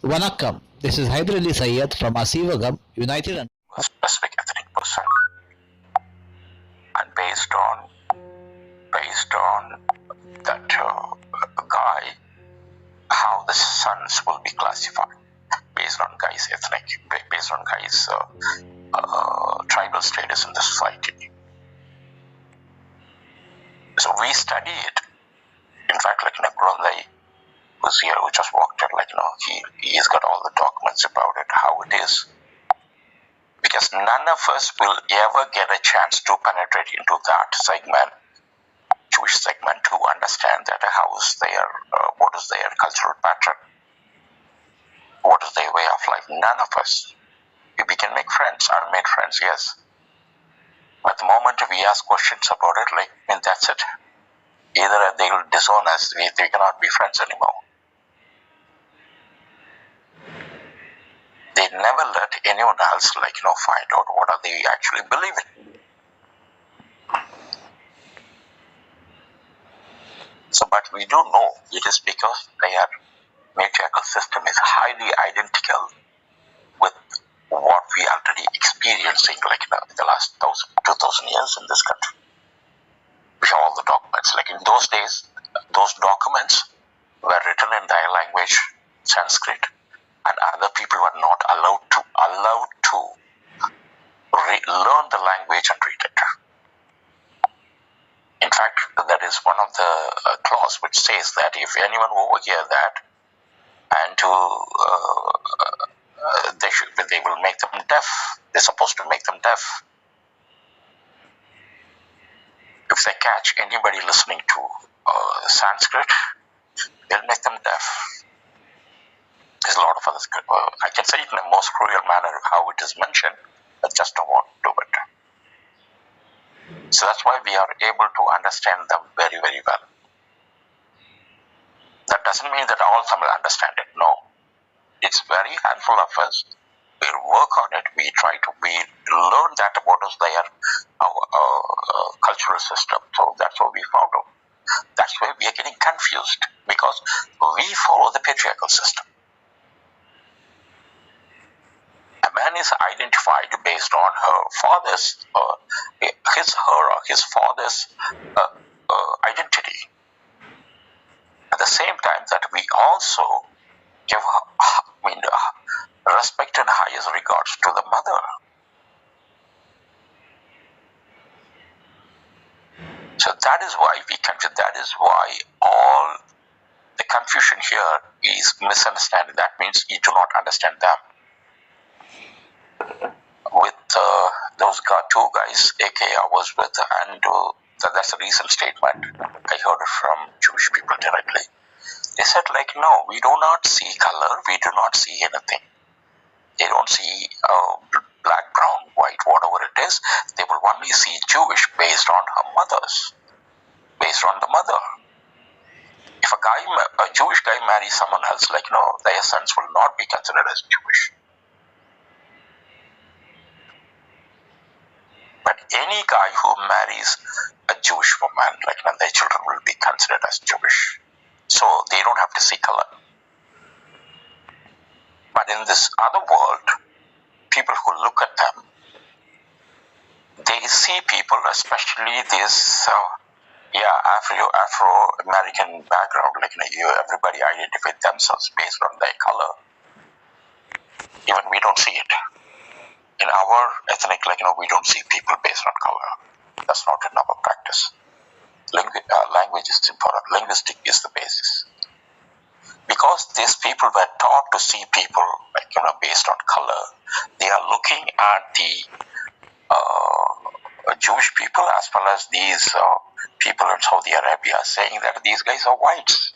Vanakkam, this is Hyder Ali Syed from Asivagam, United a specific ethnic person, and based on that guy, how the sons will be classified based on guy's ethnic, based on guy's tribal status in the society. So we study it. In fact, Grolai was here, who just walked in, he's got all the documents about it, how it is. Because none of us will ever get a chance to penetrate into that segment, Jewish segment, to understand that how is their, what is their cultural pattern, what is their way of life. None of us. We can make friends, I made friends, yes. But the moment we ask questions about it, that's it. Either they will disown us, we cannot be friends anymore. They never let anyone else, find out what are they actually believe in. So, but we do know it is because their matriarchal system is highly identical with what we are already experiencing, in the last 2,000 years in this country. We have all the documents. In those days, those documents were written in their language, Sanskrit, and other people were not allowed to learn the language and read it. In fact, that is one of the clause which says that if anyone over here that, and they will make them deaf. They're supposed to make them deaf. If they catch anybody listening to Sanskrit, they'll make them deaf. There's a lot of other. I can say it in the most cruel manner how it is mentioned, but just don't want to do it. So that's why we are able to understand them very, very well. That doesn't mean that all Tamil understand it. No. It's very handful of us. We'll work on it. We learn that what is their cultural system. So that's what we found out. That's why we are getting confused, because we follow the patriarchal system. A man is identified based on his father's identity. At the same time that we also give respect and highest regards to the mother. So that is why we confuse. That is why all the confusion here is misunderstanding. That means you do not understand them. With those two guys, aka I was with, and that's a recent statement. I heard it from Jewish people directly. They said, no, we do not see color, we do not see anything. They don't see black, brown, white, whatever it is. They will only see Jewish based on her mothers, based on the mother. If a Jewish guy marries someone else, their sons will not be considered as Jewish. But any guy who marries a Jewish woman, their children will be considered as Jewish. So they don't have to see color. But in this other world, people who look at them, they see people, especially this, Afro-American background, everybody identify themselves based on their color. Even we don't see it. In our ethnic, we don't see people based on color. That's not in our practice. Language is important. Linguistic is the basis. Because these people were taught to see people based on color, they are looking at the Jewish people as well as these people in Saudi Arabia, saying that these guys are whites.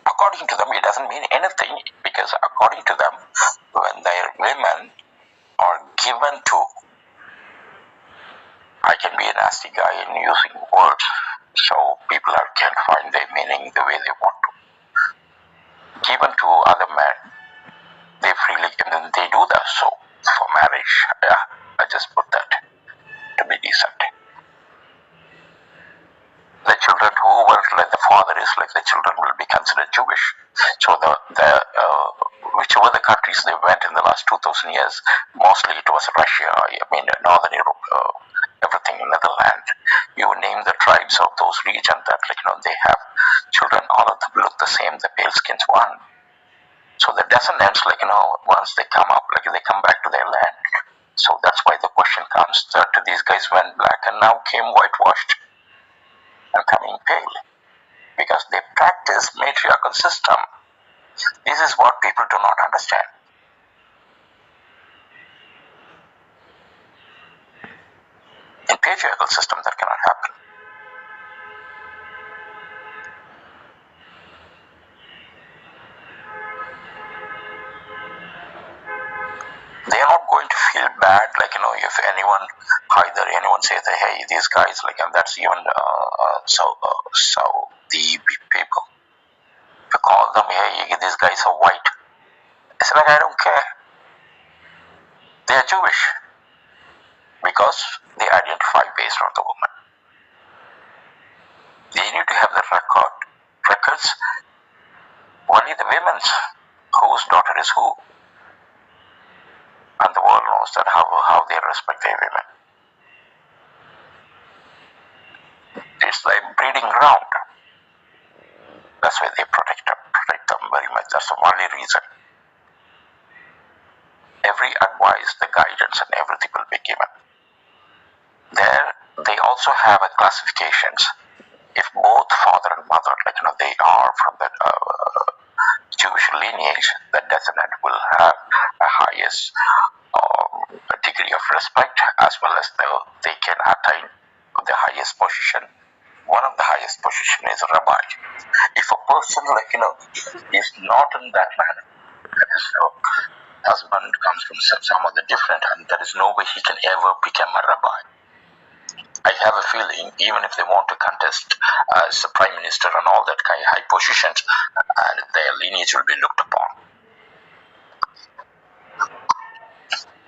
According to them, it doesn't mean anything, because according to them, when their women are given to, I can be a nasty guy in using words, so people can find their meaning the way they want to. Given to other men, they freely, and then they do that. So for marriage, I just put that to be decent. The children, whoever the father is, the children will be considered Jewish. So whichever the countries they went in the last 2,000 years, mostly it was Russia, I mean Northern Europe, everything in Netherlands. You name the tribes of those regions that they have children, all of them look the same, the pale skins one. So the descendants, once they come up, they come back to their land. So that's why the question comes that these guys went black and now came whitewashed and coming pale because they practice matriarchal system. This is what people do not understand. In patriarchal system, that cannot happen. They are not going to feel bad, if anyone says that, hey, these guys, and that's even Saudi people. If you call them, hey, these guys are white, it's like, I don't care. They are Jewish because they identify based on the woman. They need to have the records, only the women's, whose daughter is who. And the world knows that how they respect their women. It's like breeding ground. That's why they protect them very much. That's the only reason. Every advice, the guidance, and everything will be given. There, they also have a classifications. If both father and mother, they are from the Jewish lineage, the descendant will have a highest degree of respect, as well as they can attain the highest position. One of the highest position is rabbi. If a person is not in that manner, that is, husband comes from some other different, and there is no way he can ever become a rabbi. I have a feeling, even if they want to contest as a prime minister and all that kind of high positions, and their lineage will be looked upon.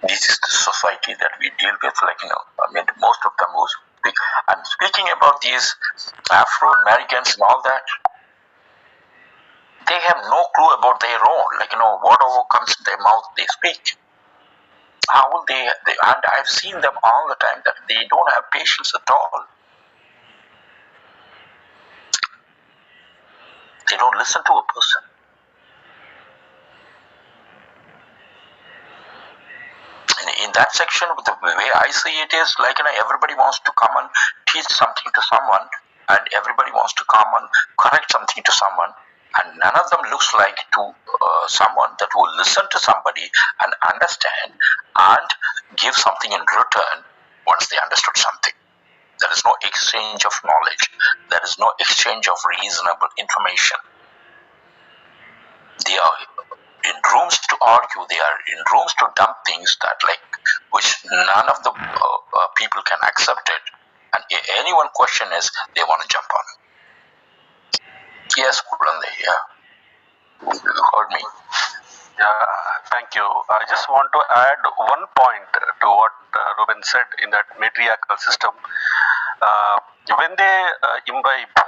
This is the society that we deal with, most of them who speak. And speaking about these Afro-Americans and all that, they have no clue about their own, whatever comes in their mouth, they speak. How will they, and I've seen them all the time, that they don't have patience at all. They don't listen to a person. In that section, the way I see it is everybody wants to come and teach something to someone, and everybody wants to come and correct something to someone, and none of them looks like to someone that will listen to somebody and understand and give something in return once they understood something. There is no exchange of knowledge. There is no exchange of reasonable information. They are in rooms to argue. They are in rooms to dump things that which none of the people can accept it. And anyone question is, they want to jump on. Yes, Kulande, yeah. You heard me. Yeah, thank you. I just want to add one point to what Ruben said in that matriarchal system. When they imbibe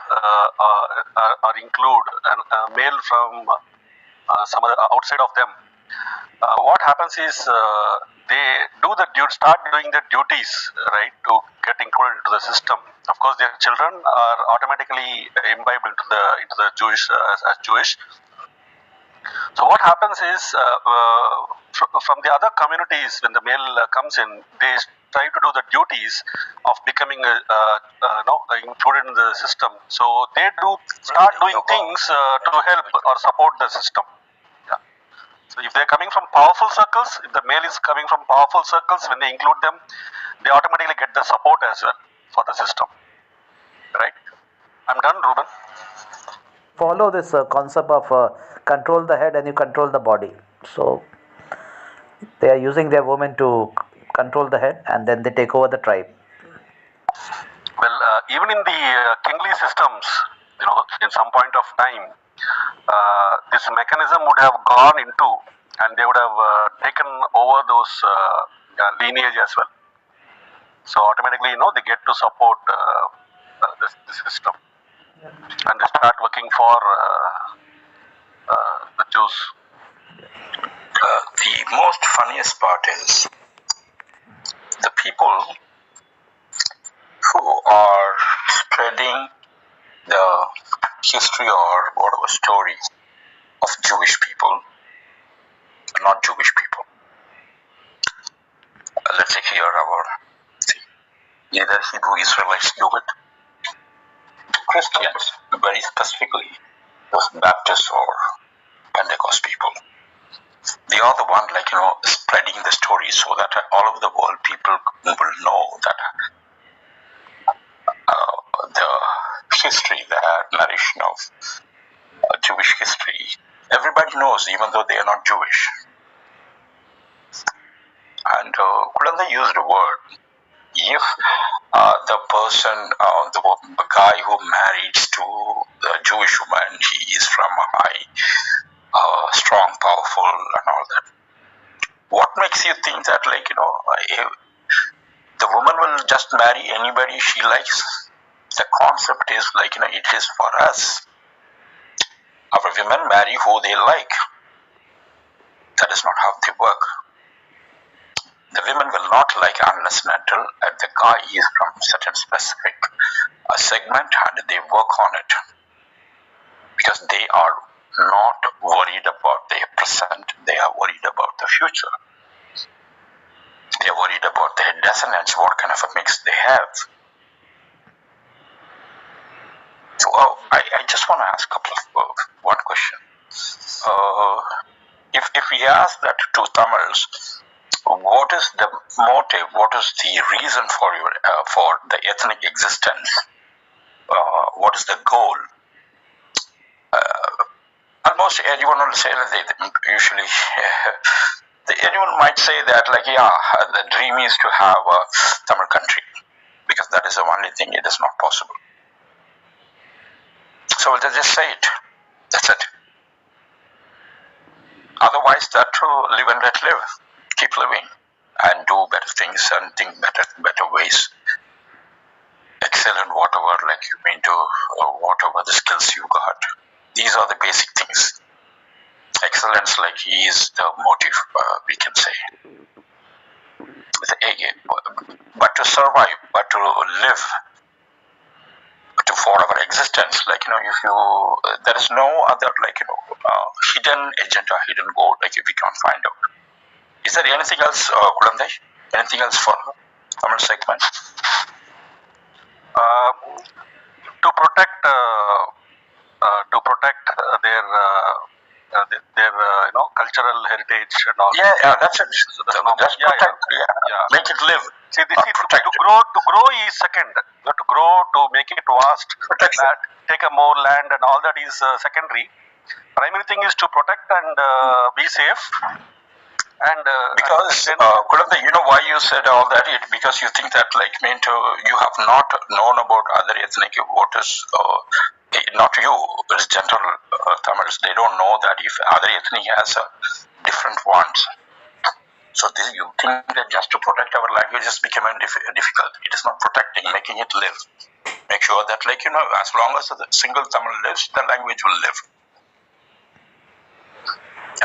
or include a male from some other outside of them, what happens is they start doing the duties, right, to get included into the system. Of course, their children are automatically imbibed into the Jewish as Jewish. So what happens is from the other communities, when the male comes in, they try to do the duties of becoming included in the system. So they start doing things to help or support the system. Yeah. So if they're coming from powerful circles, if the male is coming from powerful circles, when they include them, they automatically get the support as well for the system. Right? I'm done, Ruben. Follow this concept of control the head and you control the body. So they are using their women to control the head and then they take over the tribe. Well, even in the kingly systems, in some point of time, this mechanism would have gone into, and they would have taken over those lineage as well. So automatically, they get to support this system, and they start working for knows. The most funniest part is the people who are spreading the history or whatever story of Jewish people, not Jewish people. Let's say here either Hebrew Israelites do it, Christians, very specifically, those Baptists or Pentecost people. They are the one, spreading the story so that all over the world people will know that the history, the narration of Jewish history, everybody knows, even though they are not Jewish. And Kulanda used a word. If the person, the guy who marries to the Jewish woman, he is from a high, strong, powerful, and all that. What makes you think that, the woman will just marry anybody she likes? The concept is it is for us. Our women marry who they like. That is not how they work. The women will not like unless and until the guy is from certain specific segment and they work on it. Because they are not worried about their present, they are worried about the future. They are worried about their descendants, what kind of a mix they have. So I just want to ask one question. If we ask that to Tamils, what is the motive? What is the reason for the ethnic existence? What is the goal? Almost everyone will say that usually anyone might say that the dream is to have a Tamil country because that is the only thing it is not possible. So we'll just say it. That's it. Otherwise, that to live and let live. Keep living and do better things and think better ways. Excel in whatever you mean to whatever the skills you got. These are the basic things. Excellence is the motive, we can say. But to survive, but to live, for our existence, if you there is no other hidden agenda, hidden goal, if we can't find out. Is there anything else, Kulanday? Anything else for Tamil segment? To protect their cultural heritage and all. Yeah, that's it. Just protect. Yeah. Make it live. See, to grow is second. You have to grow to make it vast. Take a more land and all that is secondary. Primary thing is to protect and be safe. And because Kulanda, you know why you said all that? Because you think that you have not known about other ethnic voters. Not you, it's general Tamils. They don't know that if other ethnic has different wants. So you think that just to protect our language is becoming difficult. It is not protecting, making it live. Make sure that as long as the single Tamil lives, the language will live.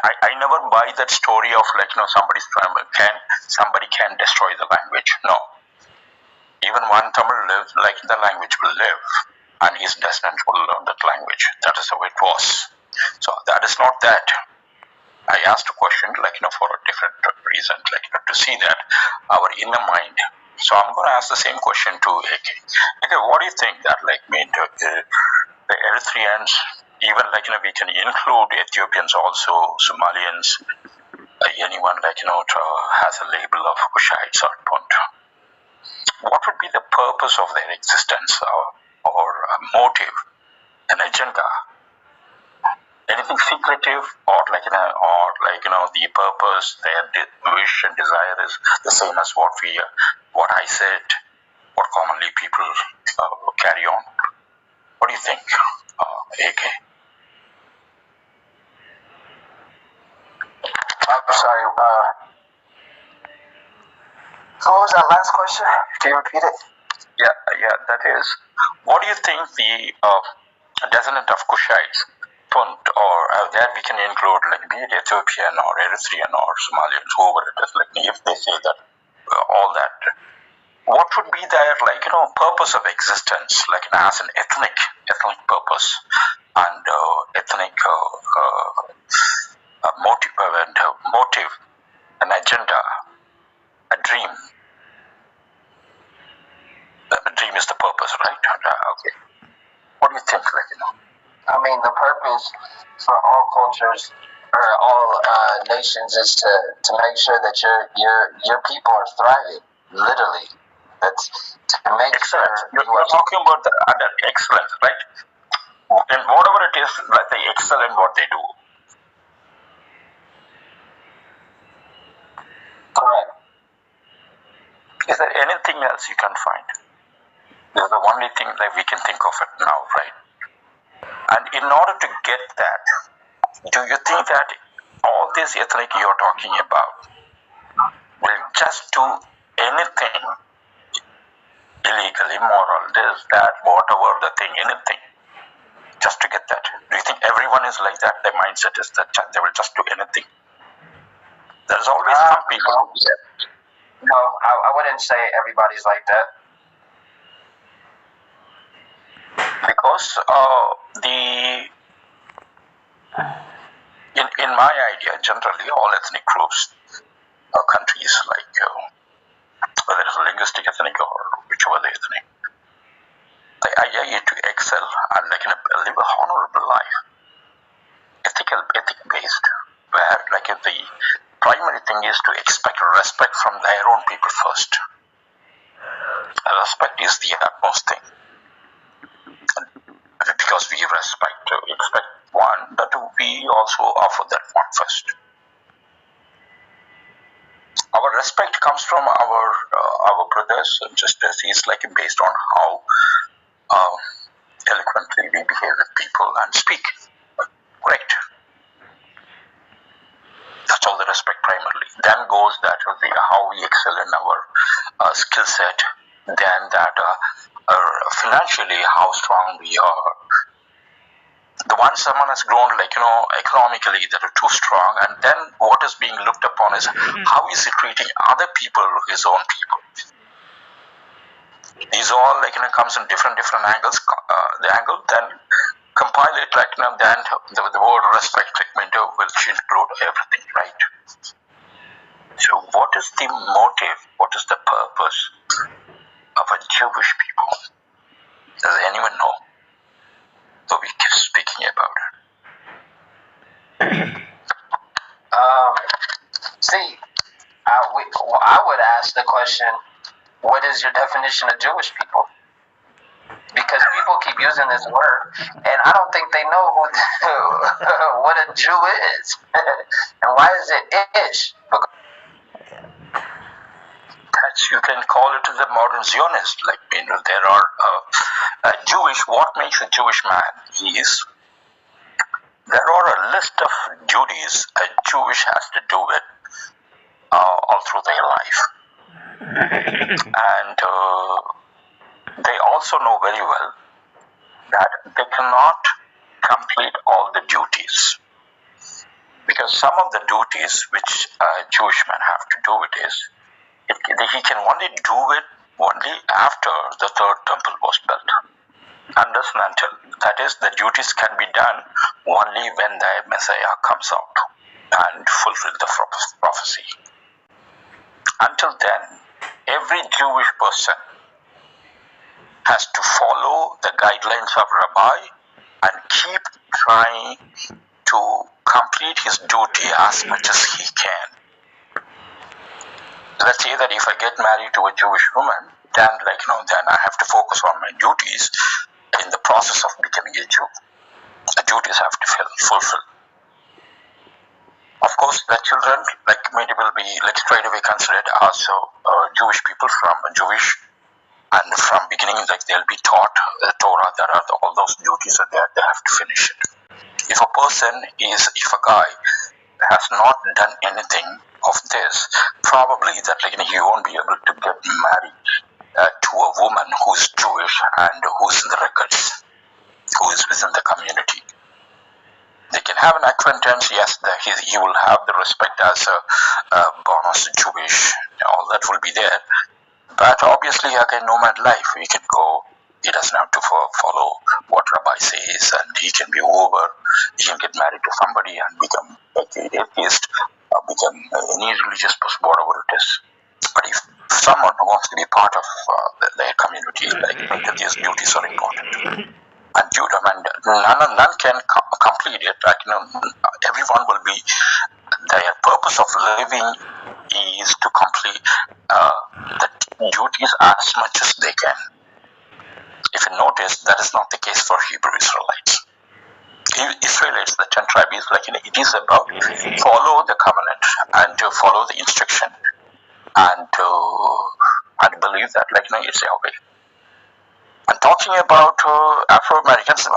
I never buy that story of somebody can destroy the language. No. Even one Tamil lives, the language will live, and his descendants will learn that language. That is the way it was. So that is not that. I asked a question for a different reason, to see that our inner mind. So I'm going to ask the same question to AK. Okay, what do you think that the Eritreans, even we can include Ethiopians also, Somalians, anyone has a label of Kushites or Punt. What would be the purpose of their existence or motive, an agenda? Anything secretive or the purpose, their wish and desire is the same as what I said, what commonly people carry on. What do you think, AK? I'm sorry. What was that last question? Can you repeat it? Yeah. That is, what do you think the descendant of Kushites punt, or there we can include like be it Ethiopian or Eritrean or Somalian, whoever it is. Like if they say that all that, what would be their purpose of existence, like as an ethnic purpose and ethnic motive, an agenda, a dream. The dream is the purpose, right? Okay. What do you think? I mean, the purpose for all cultures or all nations is to make sure that your people are thriving. Literally, that's to make excellent. sure You're talking about the excellence, right? And whatever it is, like they excel in what they do. correct. Is there anything else you can find? This is the only thing that we can think of it now, right? And in order to get that, do you think that all this ethnic you're talking about will just do anything illegal, immoral, this, that, whatever the thing, anything, just to get that? Do you think everyone is like that? Their mindset is that they will just do anything? There's always some people who say, No, I wouldn't say everybody's like that. because in my idea, generally all ethnic groups or countries, like whether it's linguistic ethnic or whichever the ethnic, the idea is to excel and live a honorable life, ethic based, where the primary thing is to expect respect from their own people first. Respect is the utmost thing. Because we expect one, that we also offer that one first. Our respect comes from our brothers and sisters. It's based on how eloquently we behave with people and speak. Correct. That's all the respect primarily. Then goes that how we excel in our skill set. Then that financially how strong we are. The one someone has grown economically, that are too strong, and then what is being looked upon is how is he treating other people, his own people. These all comes in different angles. The angle then compile it then the word respect will include everything, right? So what is the motive? What is the purpose of a Jewish people? Does anyone know? So we keep speaking about it. See, I would ask the question, what is your definition of Jewish people? Because people keep using this word, and I don't think they know what a Jew is. And why is it ish? You can call it the modern Zionist. There are Jewish. What makes a Jewish man is there are a list of duties a Jewish has to do with all through their life, and they also know very well that they cannot complete all the duties, because some of the duties which a Jewish man have to do it is he can only do it only after the third temple was built. Unless and until, that is, the duties can be done only when the Messiah comes out and fulfill the prophecy. Until then, every Jewish person has to follow the guidelines of Rabbi and keep trying to complete his duty as much as he can. Let's say that if I get married to a Jewish woman, then then I have to focus on my duties in the process of becoming a Jew. The duties have to fulfill. Of course, the children will be straight away considered as Jewish people from Jewish, and from beginning they'll be taught the Torah. There are all those duties are there. They have to finish it. If a guy has not done anything of this, probably that he won't be able to get married to a woman who's Jewish and who's in the records, who is within the community. have an acquaintance, yes, he will have the respect as a born as a Jewish, all that will be there. But obviously, again, nomad life, he can go, he doesn't have to follow what Rabbi says, and he can be over, he can get married to somebody and become like an atheist, become any religious person, whatever it is. But if someone wants to be part of their community, like these duties are important. And none can complete it. Like, everyone will be. Their purpose of living is to complete the duties as much as they can. If you notice, that is not the case for Hebrew Israelites. Israelites, the 10 tribes, it is about follow the covenant and to follow the instruction and to believe that it's our way. And talking about Afro Americans,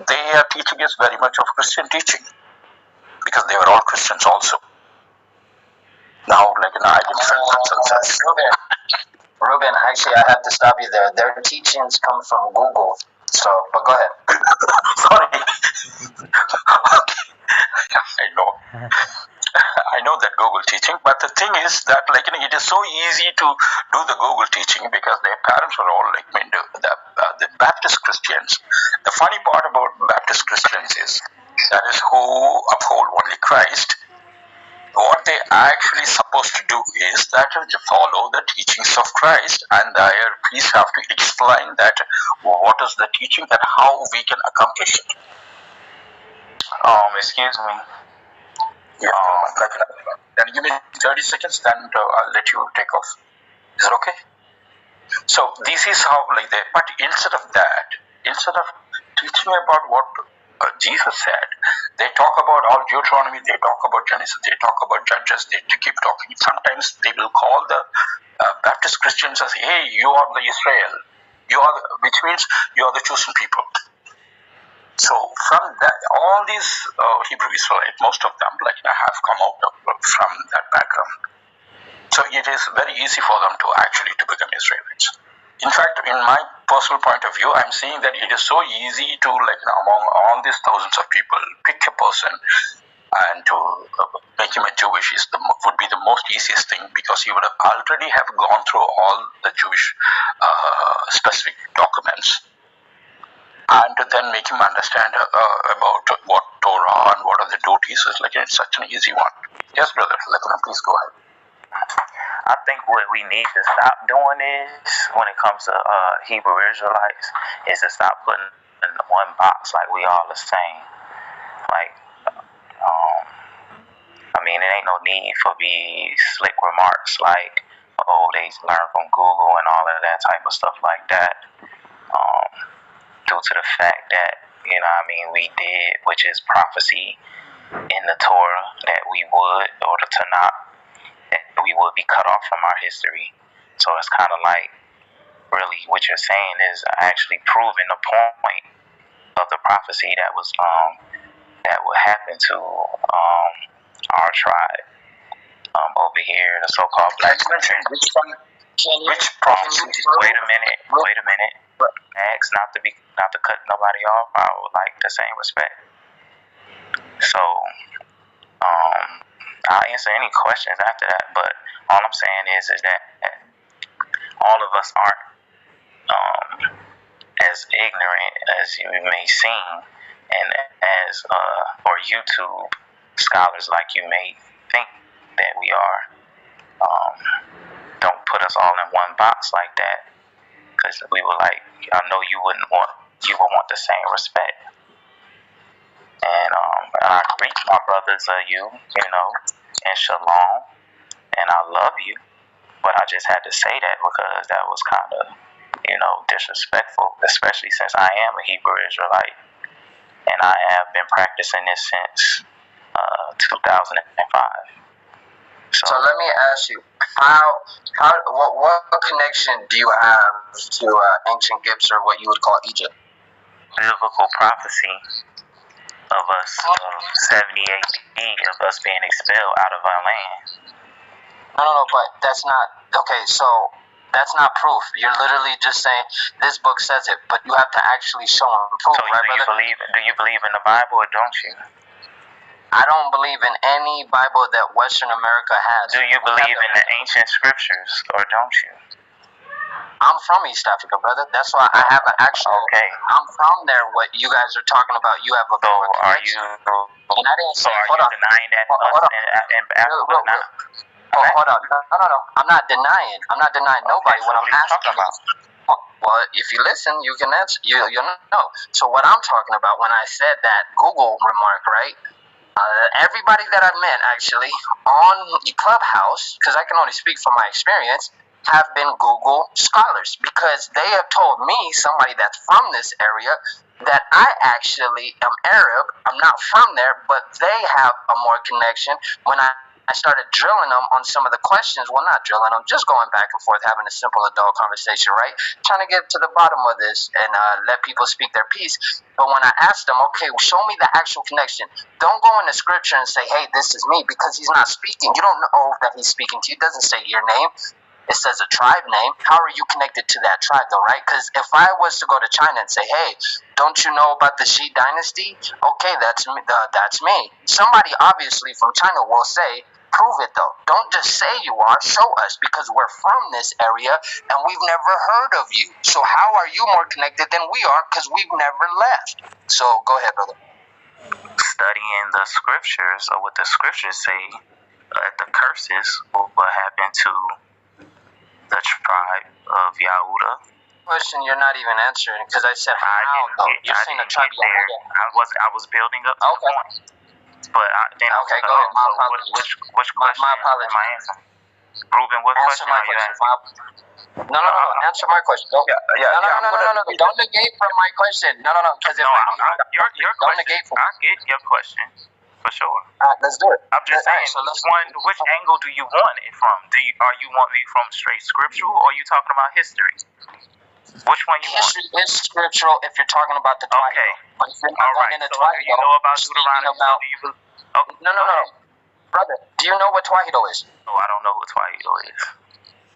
their teaching is very much of Christian teaching because they were all Christians also. Now, identify themselves as. Ruben, actually, I have to stop you there. Their teachings come from Google. So, but go ahead. Sorry. I know. I know that Google teaching, but the thing is that it is so easy to do the Google teaching because their parents were all the Baptist Christians. The funny part about Baptist Christians is that is who uphold only Christ. What they actually supposed to do is that to follow the teachings of Christ, and their priests have to explain that what is the teaching and how we can accomplish it. Excuse me. Yeah, can you give me 30 seconds, then I'll let you take off. Is it okay? So this is how but instead of teaching about what Jesus said, they talk about all Deuteronomy, they talk about Genesis, they talk about Judges, they keep talking. Sometimes they will call the Baptist Christians as, hey, you are the Israel, which means you are the chosen people. So from that, all these Hebrew Israelites, most of them have come out from that background. So it is very easy for them to become Israelites. In fact, in my personal point of view, I'm saying that it is so easy to among all these thousands of people, pick a person and to make him a Jewish would be the most easiest thing because he would already have gone through all the Jewish specific documents. And to then make him understand about what Torah and what are the duties is it's such an easy one. Yes, brother, please go ahead. I think what we need to stop doing is, when it comes to Hebrew Israelites, is to stop putting in one box like we all the same. It ain't no need for these slick remarks like, oh, they learn from Google and all of that type of stuff like that. Due to the fact that, we did, which is prophecy in the Torah, that we would, or the Tanakh, that we would be cut off from our history. So it's kind of like, really, what you're saying is actually proving the point of the prophecy that was that would happen to our tribe over here, the so-called Black country. Which prophecy? Wait a minute. Ask not to cut nobody off. I would like the same respect. So, I'll answer any questions after that. But all I'm saying is that all of us aren't as ignorant as you may seem, and as or YouTube scholars like you may think that we are. Don't put us all in one box like that, because we were I know you would want the same respect. And I greet my brothers and shalom, and I love you. But I just had to say that because that was kind of, disrespectful, especially since I am a Hebrew Israelite, and I have been practicing this since 2005. So let me ask you, what connection do you have to ancient Gips, or what you would call Egypt? Biblical prophecy of us, 70 AD, of us being expelled out of our land. No, but that's not okay. So That's not proof. You're literally just saying this book says it, but you have to actually show them proof, So right, brother? do you believe in the Bible or don't you? I don't believe in any Bible that Western America has. Do you believe in the ancient scriptures or don't you? I'm from East Africa, brother. That's why I have an actual. Okay. I'm from there. What you guys are talking about, you have a. So are you? And I didn't say. So are Hold you on. denying that Hold us on. in Africa now? Oh, hold on. No. I'm not denying. I'm not denying nobody. Okay, so What what I'm are you asking talking about? well, if you listen, you can answer. You know. So what I'm talking about when I said that Google remark, right? Everybody that I've met actually on the Clubhouse, because I can only speak from my experience, have been Google scholars because they have told me, somebody that's from this area, that I actually am Arab. I'm not from there, but they have a more connection. When I started drilling them on some of the questions, well, not drilling them, just going back and forth, having a simple adult conversation, right? Trying to get to the bottom of this and let people speak their piece. But when I asked them, okay, well, show me the actual connection. Don't go into scripture and say, hey, this is me, because he's not speaking. You don't know that he's speaking to you. It doesn't say your name. It says a tribe name. How are you connected to that tribe, though, right? Because if I was to go to China and say, hey, don't you know about the Xi dynasty? Okay, that's me. That's me. Somebody obviously from China will say, prove it, though. Don't just say you are. Show us, because we're from this area and we've never heard of you. So how are you more connected than we are? Because we've never left. So go ahead, brother. Studying the scriptures or what the scriptures say, the curses will happen to the tribe of Yahuda. Question you're not even answering, because I said how, though. You're saying the tribe of Yahuda. I was building up to the point. But then okay, go ahead. My apologies. Which question my apologies. am I answering? Ruben, what Answer question my are you question. asking? No. Answer my question. No. Don't negate from my question. No. Because your don't question. negate from. I get your question for sure. Let's do it. I'm just saying, which angle do you want it from? Are you wanting it from straight scriptural, or are you talking about history? Which one you want? History is scriptural if you're talking about the Twahid. Okay. But if you're not going into so Twahid, you know about Deuteronomy? No. Brother, do you know what Twahido is? No, I don't know what Twahido is.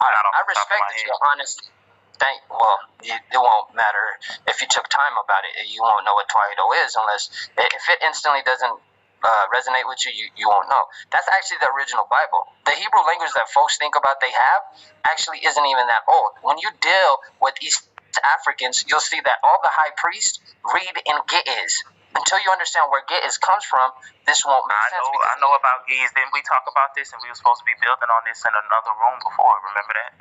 I respect that you're honest. It won't matter if you took time about it. You won't know what Twahido is unless if it instantly doesn't resonate with you, you won't know. That's actually the original Bible. The Hebrew language that folks think about they have actually isn't even that old. When you deal with East Africans, you'll see that all the high priests read in Ge'ez. Until you understand where Ge'ez comes from, this won't make sense. I know about Ge'ez. Didn't we talk about this? And we were supposed to be building on this in another room before. Remember that?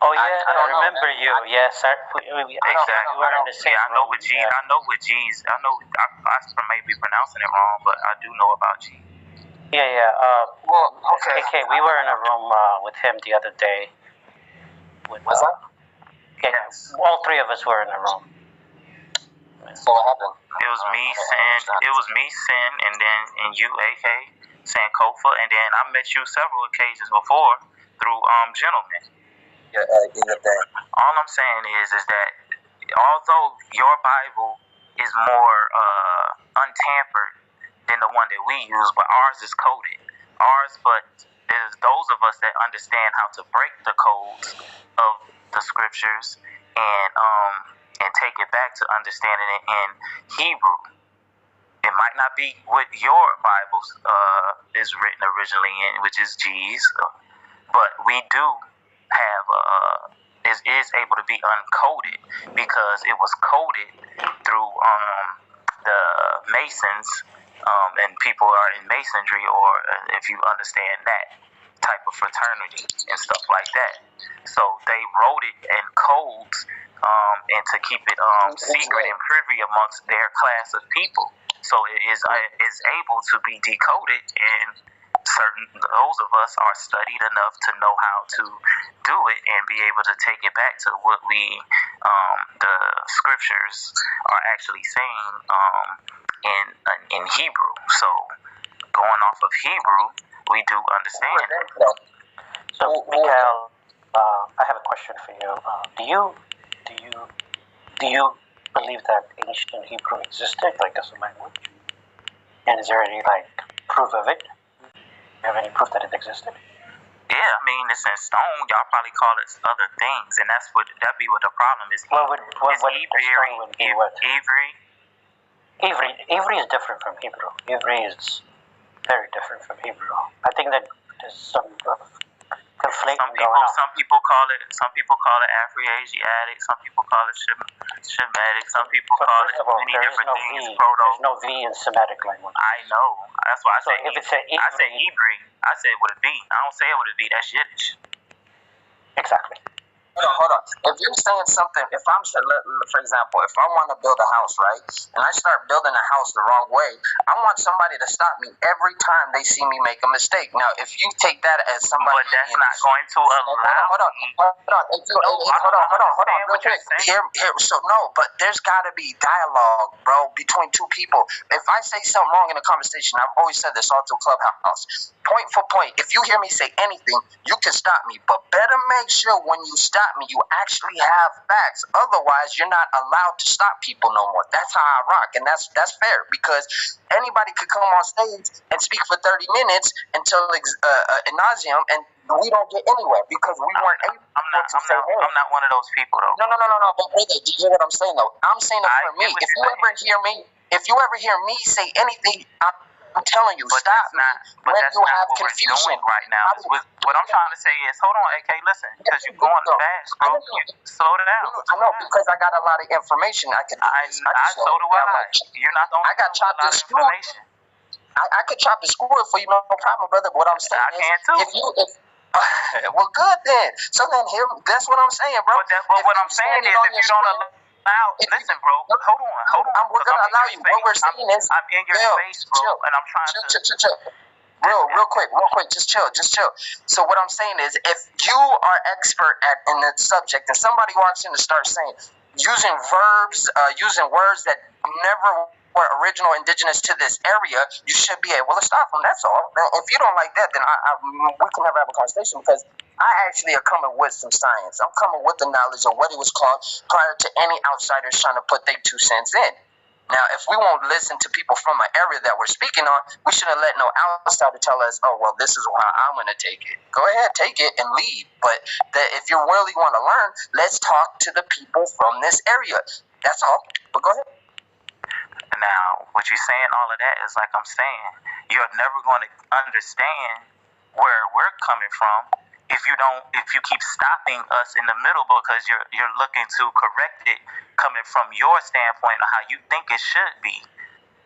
Oh yeah, I remember you. Yes, exactly. We were in the same I know room. with G's. I know with G's. I know I may be pronouncing it wrong, but I do know about G. Yeah. Well, okay. Okay, we were in a room with him the other day. Was that? Yes. All three of us were in a room. So what happened? It was me, Sin, and you, AK, Sankofa, and then I met you several occasions before through Gentlemen. Yeah, All I'm saying is that although your Bible is more untampered than the one that we use, but ours is coded. But there's those of us that understand how to break the codes of the scriptures and take it back to understanding it in Hebrew. It might not be what your Bible is written originally in, which is G's, but we do have is able to be uncoded because it was coded through the Masons, and people are in Masonry, or if you understand that type of fraternity and stuff like that. So they wrote it in codes and to keep it secret and privy amongst their class of people. So it is able to be decoded, and those of us are studied enough to know how to do it and be able to take it back to what the scriptures are actually saying in Hebrew. So going off of Hebrew, we do understand. So, Mikhail, I have a question for you. Do you believe that ancient Hebrew existed, like as a language? And is there any proof of it? Do you have any proof that it existed? Yeah, I mean it's in stone. Y'all probably call it other things, and that be what the problem is. What would It's the stone would be what? Avery. Avery is different from Hebrew. Avery is very different from Hebrew. I think that there's some conflating going on. Some people call it Afro-Asiatic. Some people call it Shemitic. Some people But call first it of all, many there is different no things. V. Proto. There's no V in Semitic language. I know. That's why I So say if it's an I say Avery- Hebrew. I say it with a V. I don't say it with a V. That's Yiddish. Exactly. Hold on. If you're saying something, if I'm, for example, if I want to build a house, right, and I start building a house the wrong way, I want somebody to stop me every time they see me make a mistake. Now, if you take that as somebody, But that's not going to allow. hold on. Real quick. Here, so no, but there's got to be dialogue, bro, between two people. If I say something wrong in a conversation, I've always said this all through Clubhouse. Point for point, if you hear me say anything, you can stop me, but better make sure when you stop me, you actually have facts. Otherwise, you're not allowed to stop people no more. That's how I rock, and that's fair, because anybody could come on stage and speak for 30 minutes until ad nauseum, and we don't get anywhere because we weren't able to say, hey. I'm not one of those people though. No. But brother, do you hear what I'm saying though? I'm saying it for me. If you ever hear me say anything, I'm telling you, But stop me but when that's you not have what confusion. we're doing right now. What I'm trying to say is, hold on, AK, listen, because you're going fast, bro. Slow it down. I know, because I got a lot of information I could do this. So do I. You're not the only I got chopped and screwed. information. I could chop and screw it for you, no problem, brother. But what I'm saying I can too. well, good then. So then here, that's what I'm saying, bro. But what I'm saying is, if you don't allow, listen, bro, hold on. We're gonna allow you. What we're saying is, I'm in your face, bro, and I'm trying to. Chill. Real quick, just chill. So what I'm saying is, if you are expert in the subject, and somebody walks in and starts saying, using verbs, using words that never were original indigenous to this area, you should be able to stop them. That's all. Now, if you don't like that, then we can never have a conversation, because I actually are coming with some science. I'm coming with the knowledge of what it was called prior to any outsiders trying to put their 2 cents in. Now, if we won't listen to people from an area that we're speaking on, we shouldn't let no outsider tell us, oh, well, this is how I'm going to take it. Go ahead, take it and leave. But if you really want to learn, let's talk to the people from this area. That's all. But go ahead. Now, what you're saying, all of that is like I'm saying, you're never going to understand where we're coming from if you keep stopping us in the middle, because you're looking to correct it coming from your standpoint of how you think it should be,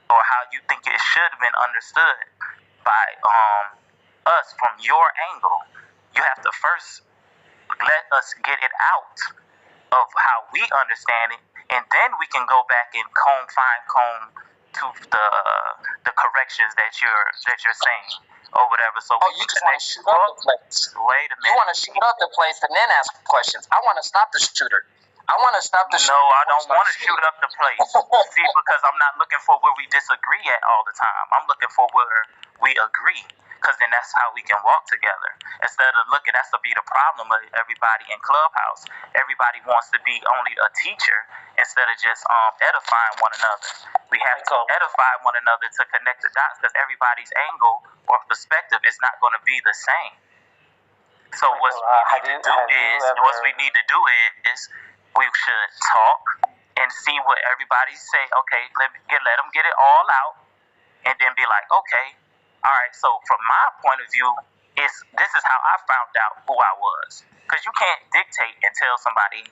or how you think it should have been understood by us from your angle. You have to first let us get it out of how we understand it, and then we can go back and fine comb to the corrections that you're saying or whatever. So you just want to shoot up the place. Wait a minute. You want to shoot up the place and then ask questions. I want to stop the shooter. I want to stop the shooter. No, I don't want to shoot up the place. See, because I'm not looking for where we disagree at all the time. I'm looking for where we agree, because then that's how we can walk together. Instead of that's to be the problem of everybody in Clubhouse. Everybody wants to be only a teacher instead of just edifying one another. We have to edify one another to connect the dots, because everybody's angle or perspective is not going to be the same. So what we need to do is we should talk and see what everybody say. Okay, let them get it all out, and then be like, okay, all right. So from my point of view, this is how I found out who I was, because you can't dictate and tell somebody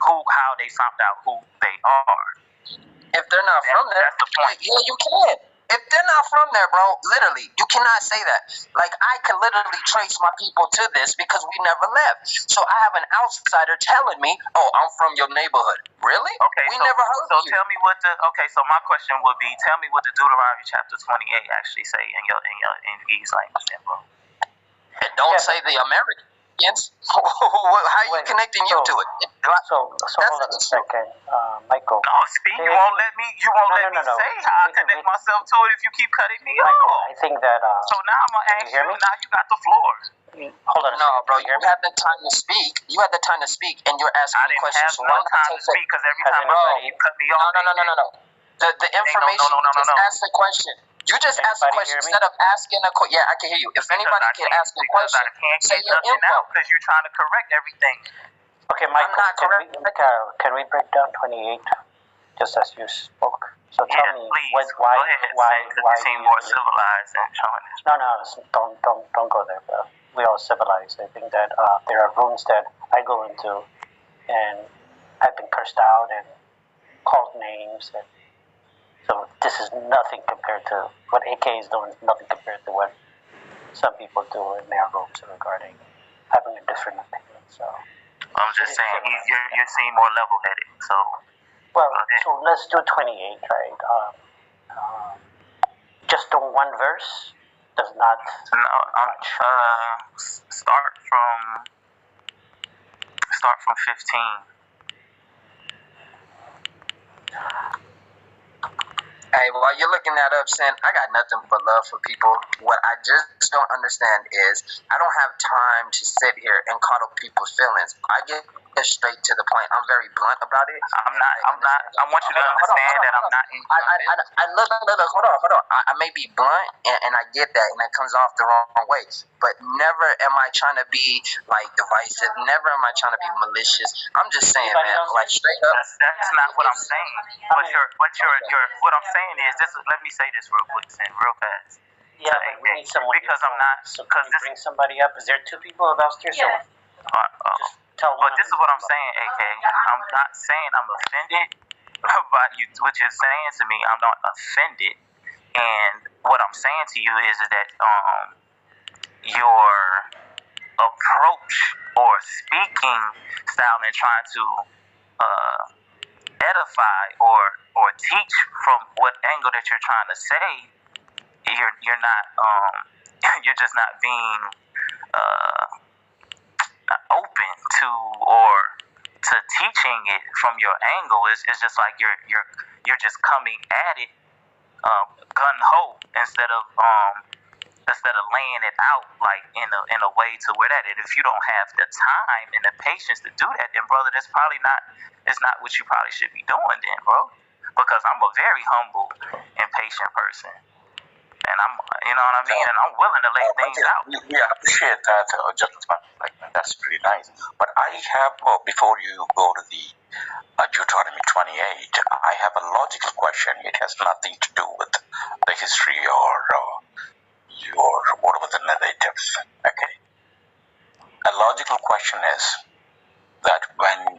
how they found out who they are. If they're not from there, that's the point. Yeah, you can. If they're not from there, bro, literally, you cannot say that. Like, I can literally trace my people to this because we never left. So I have an outsider telling me, oh, I'm from your neighborhood. Really? Okay, never heard so you. Tell me so my question would be, tell me what the Deuteronomy chapter 28 actually say in these language, then, bro. It don't say the Americans. How are you connecting you to it? So hold on a second, Michael. No, Steve, you won't let me say how I connect myself to it if you keep cutting me Michael, off. I think that So now I'm gonna ask you. Now you got the floor. Hold on a second. No, bro, you had the time to speak. You had the time to speak, and you're asking me questions. I didn't have no time to speak because every time you cut me off. No. The information. Just ask the question. You just Can ask a anybody question hear me? instead of asking a question. Yeah, I can hear you. If anybody can ask a question, I can't say get your nothing input. out because you're trying to correct everything. Okay, Michael, not correct. can we break down 28 just as you spoke? So tell Yeah, me please. why Go ahead. why You seem do you more believe- civilized than showing this. No, don't go there, bro. We all civilized. I think that there are rooms that I go into, and I've been cursed out and called names, and so this is nothing compared to what AK is doing. Is nothing compared to what some people do in their rooms regarding having a different opinion. So, I'm just saying, you seem more level-headed. So, well, okay. so let's do 28, right? Just the one verse does not. No, start from 15. Hey, while you're looking that up, Sin, I got nothing but love for people. What I just don't understand is I don't have time to sit here and coddle people's feelings. I get straight to the point. I'm very blunt about it. I'm not. I want you to understand that I'm not. Look, hold on. I may be blunt, and I get that, and that comes off the wrong way. But never am I trying to be like divisive. Never am I trying to be malicious. I'm just saying, Anybody man, else? like straight up. That's not what I'm saying. What I'm saying is this. Let me say this real quick, Sin, real fast. Yeah, but we need someone because I'm not. So Because can you bring somebody up? Is there two people downstairs? Yes. Just tell one. But this is what I'm saying, AK. I'm not saying I'm offended by you. What you're saying to me, I'm not offended. And what I'm saying to you is that your approach or speaking style and trying to edify or teach from what angle that you're trying to say, you're not you're just not being open to or to teaching it from your angle. It's just like you're just coming at it gun ho instead of laying it out like in a way to where that. And if you don't have the time and the patience to do that, then brother, that's probably not. It's not what you probably should be doing then, bro. Because I'm a very humble and patient person, and I'm, you know what I mean, and I'm willing to lay things out. We appreciate that, gentlemen. Like, that's pretty nice. But I have, before you go to the Deuteronomy 28, I have a logical question. It has nothing to do with the history or whatever the narrative. Okay. A logical question is that when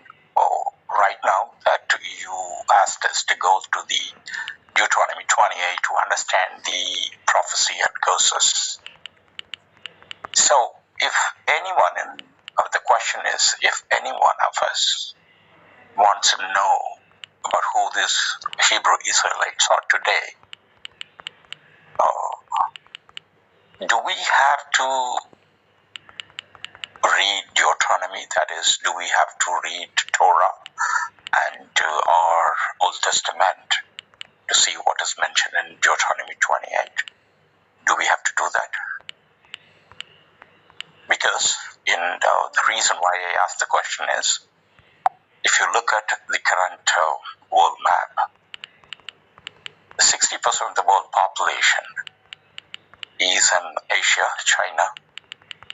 right now that you asked us to go to the Deuteronomy 28 to understand the prophecy and curses. So, if anyone, the question is, if any one of us wants to know about who these Hebrew Israelites are today, do we have to read Deuteronomy? That is, do we have to read Torah and our Old Testament to see what is mentioned in Deuteronomy 28? Do we have to do that? Because the reason why I asked the question is, if you look at the current world map, 60% of the world population is in Asia, China,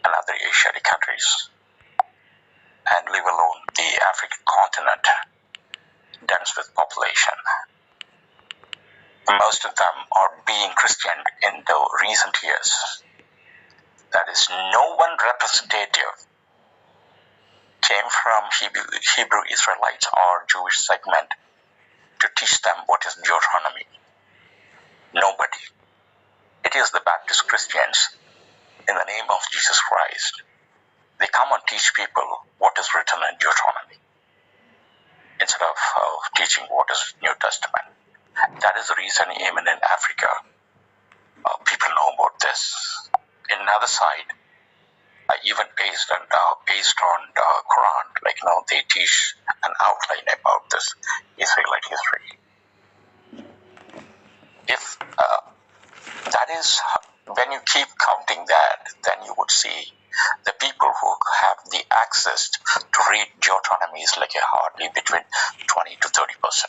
and other Asiatic countries, and leave alone the African continent, dense with population. Most of them are being Christian in the recent years. That is, no one representative came from Hebrew Israelites or Jewish segment to teach them what is Deuteronomy. Nobody. It is the Baptist Christians, in the name of Jesus Christ. They come and teach people what is written in Deuteronomy instead of teaching what is New Testament. That is the reason even in Africa, people know about this. In another side, even based on Quran, they teach an outline about this Israelite history. If that is, when you keep counting that, then you would see the people who have the access to read Deuteronomy is like hardly between 20 to 30%.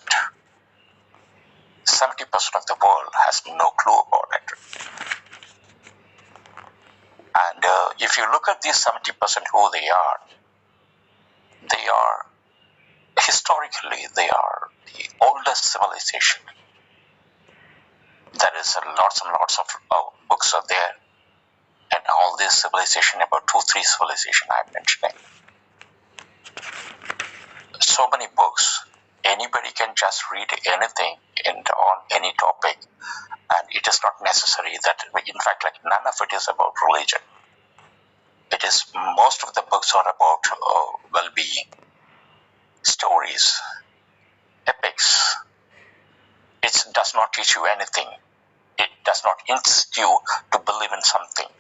70% of the world has no clue about it. And if you look at these 70% who they are historically, they are the oldest civilization. There is lots and lots of books are there, and all this civilization, about 2-3 civilization I'm mentioning. So many books. Anybody can just read anything on any topic, and it is not necessary that, in fact, like none of it is about religion. It is, most of the books are about well-being, stories, epics. It does not teach you anything. It does not insist you to believe in something.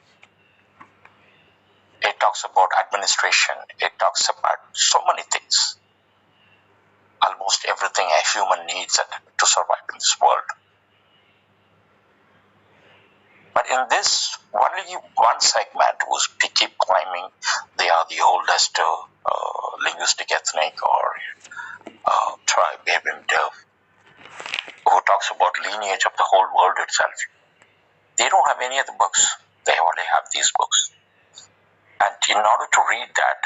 It talks about administration. It talks about so many things. Almost everything a human needs to survive in this world. But in this, only one segment who's keep claiming they are the oldest linguistic, ethnic, or tribe, even who talks about lineage of the whole world itself. They don't have any other books. They only have these books. And in order to read that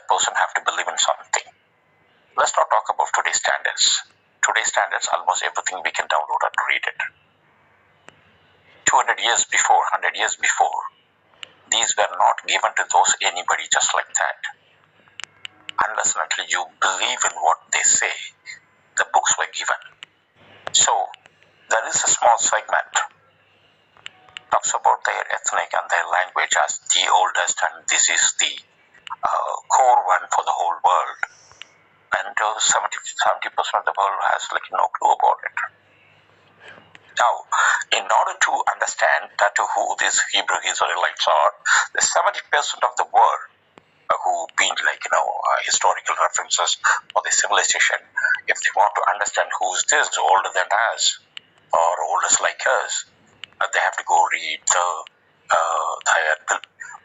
person have to believe in something. Let's not talk about today's standards. Today's standards, almost everything we can download and read it. 200 years before, 100 years before, these were not given to anybody just like that. Unless and until you believe in what they say, the books were given. So, there is a small segment talks about their ethnic and their language as the oldest, and this is the core one for the whole world. And 70% of the world has no clue about it. Now, in order to understand that who these Hebrew Israelites are, the 70% of the world who been historical references for the civilization, if they want to understand who's this older than us or oldest like us, they have to go read the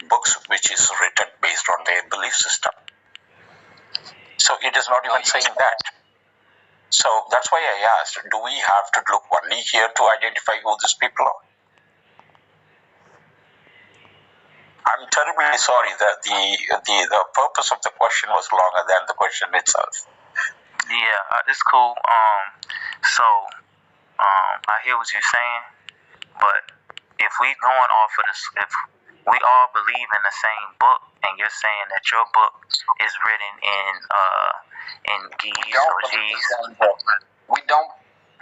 books which is written based on their belief system. So it is not even saying that. So that's why I asked, do we have to look only here to identify who these people are? I'm terribly sorry that the purpose of the question was longer than the question itself. Yeah, it's cool. I hear what you're saying, but if we going off of this, if we all believe in the same book, and you're saying that your book is written in Ge'ez or G's. We don't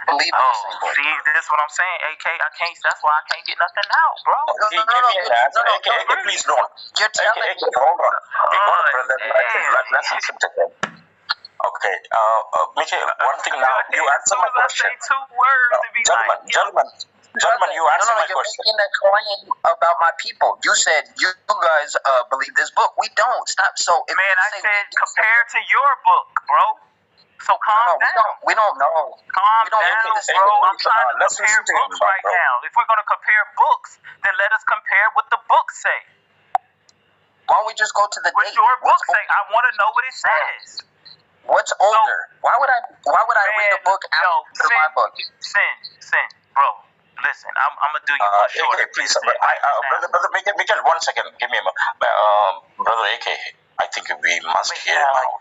believe in the same book. See, this is what I'm saying, AK. That's why I can't get nothing out, bro. AK, please don't. You're telling me. Hold on. Brother. Let's listen to him. Okay, Mikhail, one thing now. You answer my question. I say 2 words to be Gentlemen, you answer my you're question. making a claim about my people. You said you guys believe this book. We don't. Stop. So, man, I said compared to your book, bro. So calm down. We don't know. Calm down, bro. I'm trying to compare books right now. If we're going to compare books, then let us compare what the books say. Why don't we just go to the What date? your book say? I want to know what it says. What's older? Why would I read a book after my book? Sin, bro. Listen, I'm gonna do you one short. AK, please, brother, Mikhail, 1 second. Give me a moment. Brother AK, I think we must hear out.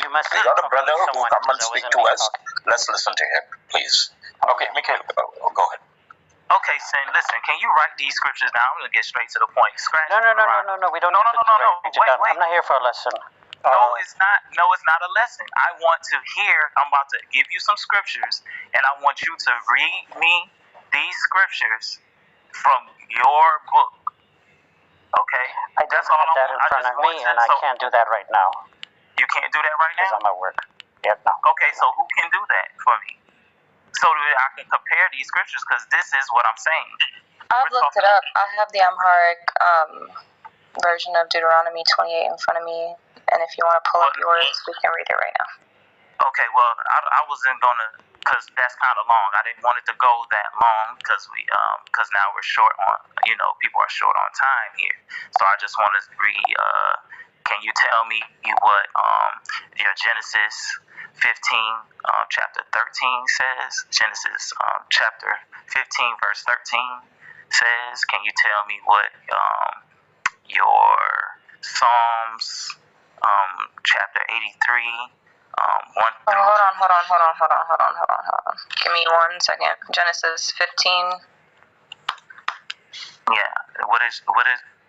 You must We got a brother who come and speak to us. Let's listen to him, please. Okay, Mikhail, go ahead. Okay, Sin, listen, can you write these scriptures down? I'm gonna get straight to the point. Scratch. No. We don't need to wait. I'm not here for a lesson. No, it's not. No, it's not a lesson. I want to hear. I'm about to give you some scriptures, and I want you to read me these scriptures from your book. Okay? I don't have that in front of me, and I can't do that right now. You can't do that right now? Because I'm at work. Yep, no. Okay, so who can do that for me? So that I can compare these scriptures, because this is what I'm saying. I've looked it up. I have the Amharic version of Deuteronomy 28 in front of me, and if you want to pull up yours, we can read it right now. Okay, well, I wasn't gonna, because that's kind of long. I didn't want it to go that long because now we're short on, people are short on time here. So I just want to read. Can you tell me what your Genesis chapter 13 says, Genesis chapter 15, verse 13 says. Can you tell me what your Psalms chapter 83 1 through... Hold on. Give me 1 second. Genesis 15. Yeah, what is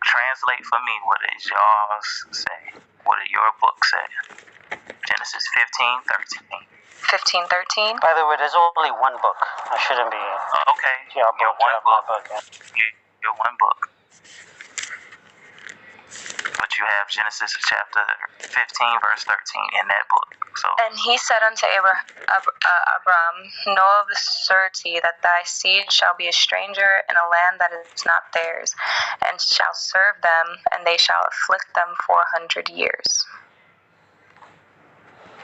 translate for me? What does y'all's say? What does your book say? Genesis 15:13. 15:13. By the way, there's only one book. I shouldn't be. Okay, Yeah, your one book. Yeah. Your one book. But you have Genesis chapter 15, verse 13 in that book. So. And he said unto Abram, know of the certainty that thy seed shall be a stranger in a land that is not theirs, and shall serve them, and they shall afflict them 400 years.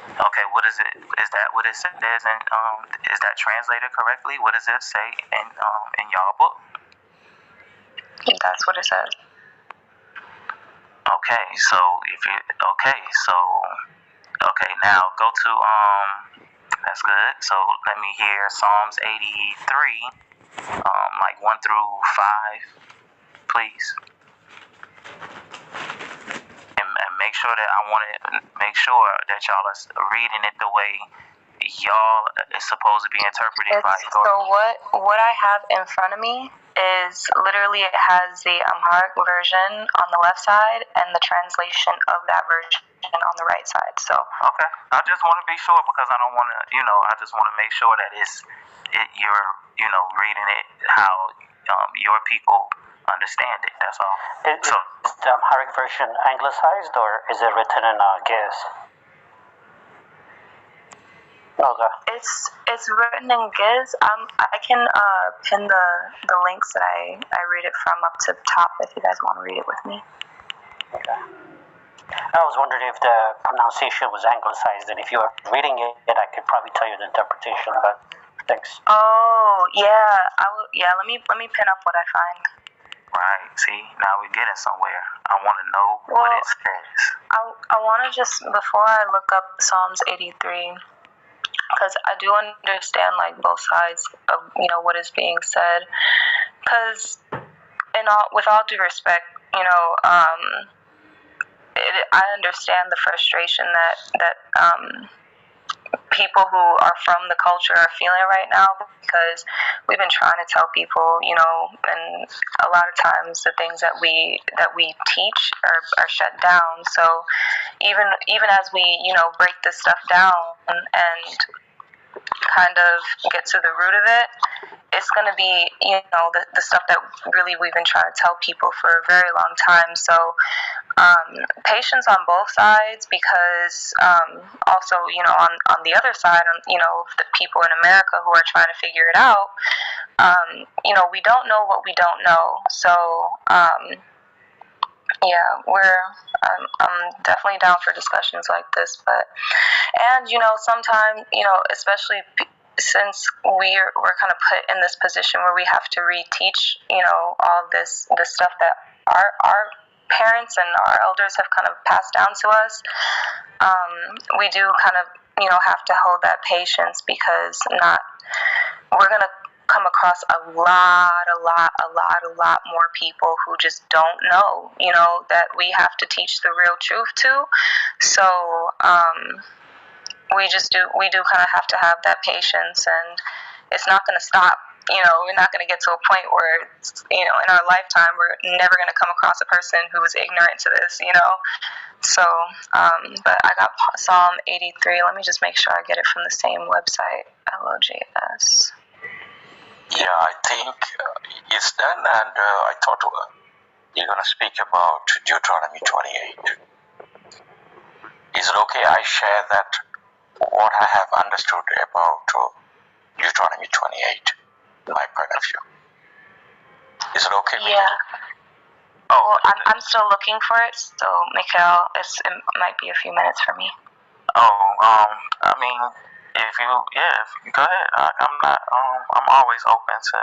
Okay, what is it? Is that what it says? And is that translated correctly? What does it say in y'all book? That's what it says. Okay, so now go to that's good. So let me hear Psalms 83, like 1 through 5, please. And make sure that y'all are reading it the way y'all is supposed to be interpreted by your. So what I have in front of me is literally, it has the Amharic version on the left side and the translation of that version on the right side. So okay, I just want to be sure because I don't want to, I just want to make sure that you're reading it how your people understand it. That's all. Is the Amharic version anglicized or is it written in Ge'ez? Okay. It's written in Ge'ez. I can pin the links that I read it from up to the top if you guys want to read it with me. Okay. I was wondering if the pronunciation was anglicized, and if you were reading it, I could probably tell you the interpretation. But thanks. Oh yeah, let me pin up what I find. Right. See, now we're getting somewhere. I want to know what it says. I want to just, before I look up Psalms 83, because I do understand like both sides of what is being said. Because with all due respect, I understand the frustration that people who are from the culture are feeling right now, because we've been trying to tell people, and a lot of times the things that we teach are shut down. So even as we break this stuff down and kind of get to the root of it, it's going to be the stuff that really we've been trying to tell people for a very long time. So patience on both sides, because also on the other side, the people in America who are trying to figure it out, we don't know what we don't know. So yeah, I'm definitely down for discussions like this, and sometimes especially since we're kind of put in this position where we have to reteach all this stuff that our parents and our elders have kind of passed down to us. We do kind of have to hold that patience, because we're gonna come across a lot more people who just don't know, that we have to teach the real truth to. So we do kind of have to have that patience, and it's not going to stop. We're not going to get to a point where in our lifetime we're never going to come across a person who is ignorant to this. So but I got Psalm 83. Let me just make sure I get it from the same website, LOJS. Yeah, I think it's done, and I thought you're going to speak about Deuteronomy 28. Is it okay I share that what I have understood about Deuteronomy 28, my point of view? Is it okay? Yeah. Well, I'm still looking for it, so Mikhail, it might be a few minutes for me. I mean, if you go ahead. I'm always open to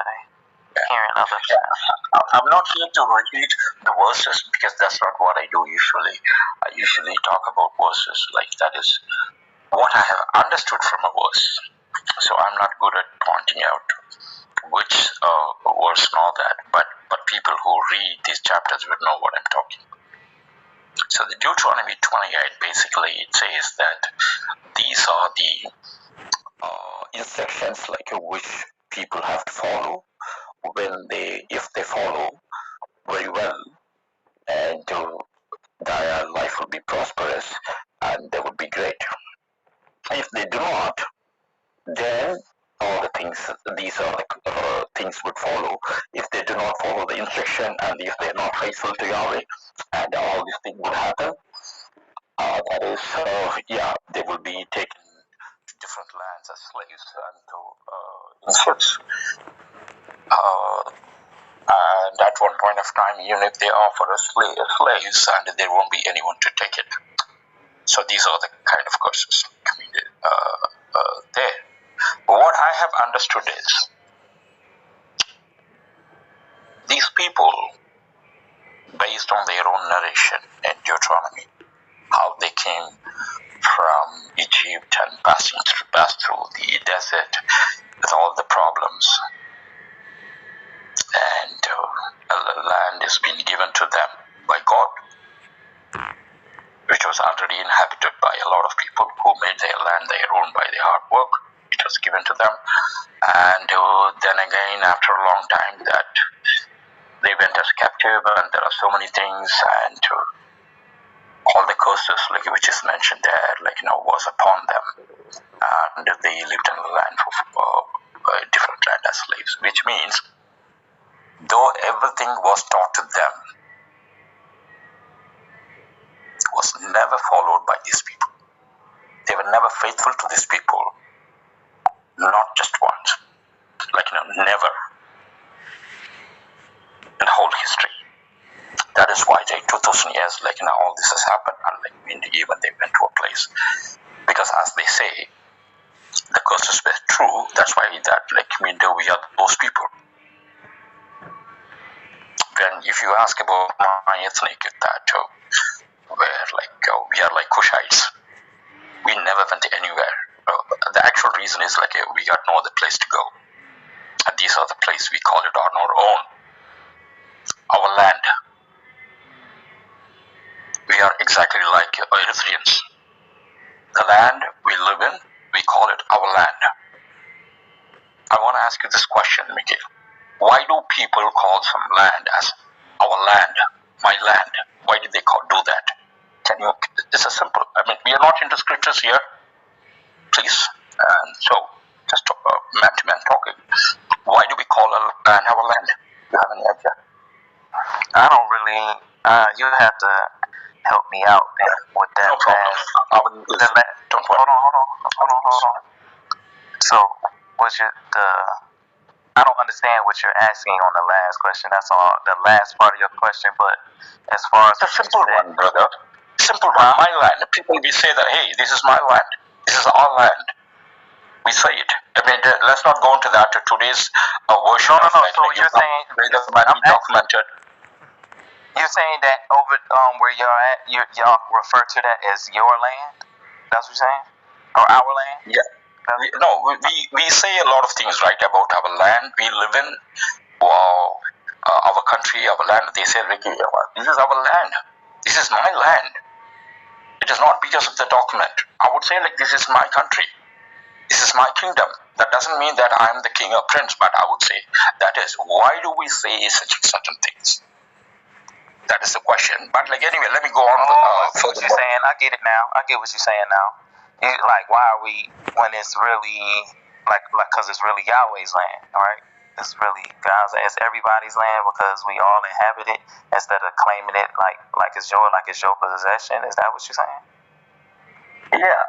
hearing other stuff. I'm not here to repeat the verses, because that's not what I do usually. I usually talk about verses, like that is what I have understood from a verse. So I'm not good at pointing out which verse and all that, but people who read these chapters would know what I'm talking. So the Deuteronomy 28 basically it says that these are the instructions like which people have to follow if they follow very well, and their life will be prosperous and they would be great. If they do not, then all the things, these are like things would follow. If they do not follow the instruction and if they are not faithful to Yahweh, and all these things will happen. That is, they will be taken to different lands as slaves and to insults. And at one point of time, even if they offer us slaves, and there won't be anyone to take it. So these are the kind of curses committed there. But what I have understood is these people, based on their own narration in Deuteronomy, how they came from Egypt and passed through the desert with all the problems, and a land has been given to them by God, which was already inhabited by a lot of people who made their land their own by their hard work. It was given to them, and then again, after a long time, that they went as captive, and there are so many things, and all the curses, like which is mentioned there, was upon them, and they lived in the land for a different land as slaves. Which means, though everything was taught to them, was never followed by these people. They were never faithful to these people, not just once, never in the whole history. That is why 2,000 years, all this has happened, and even they went to a place, because as they say, the curses were true. That's why we are those people. When if you ask about my ethnic, that we are like Kushites. We never went anywhere. The actual reason is we got no other place to go, and these are the places we call it on our own, our land. We are exactly like Eritreans. The land we live in, we call it our land. I want to ask you this question, Mikhail. Why do people call some land as our land, my land? Why did they do that? It's a simple. We are not into scriptures here, please. And so, just man to man talking. Why do we call a land our land? Do you have any idea? I don't really. You have to help me out with that. No problem. Don't worry. Hold on. So, what's I don't understand what you're asking on the last question. That's all. The last part of your question, but as far as it's a simple one, brother. Simple one. My land. People we say that, hey, this is my land. This is our land. We say it. Let's not go into that. Today's version. No. So you're saying documented. You're saying that over where you're at, y'all refer to that as your land? That's what you're saying? Or our land? Yeah. We say a lot of things, right, about our land. We live in our country, our land. They say, this is our land. This is my land. It is not because of the document. I would say, this is my country. This is my kingdom. That doesn't mean that I am the king or prince, but I would say that is, why do we say such certain things? That is the question. But anyway, let me go on. What you're saying, I get it now. I get what you're saying now. Why are we, when it's really, because it's really Yahweh's land, right? It's really God's land. It's everybody's land because we all inhabit it instead of claiming it like it's your possession. Is that what you're saying? Yeah.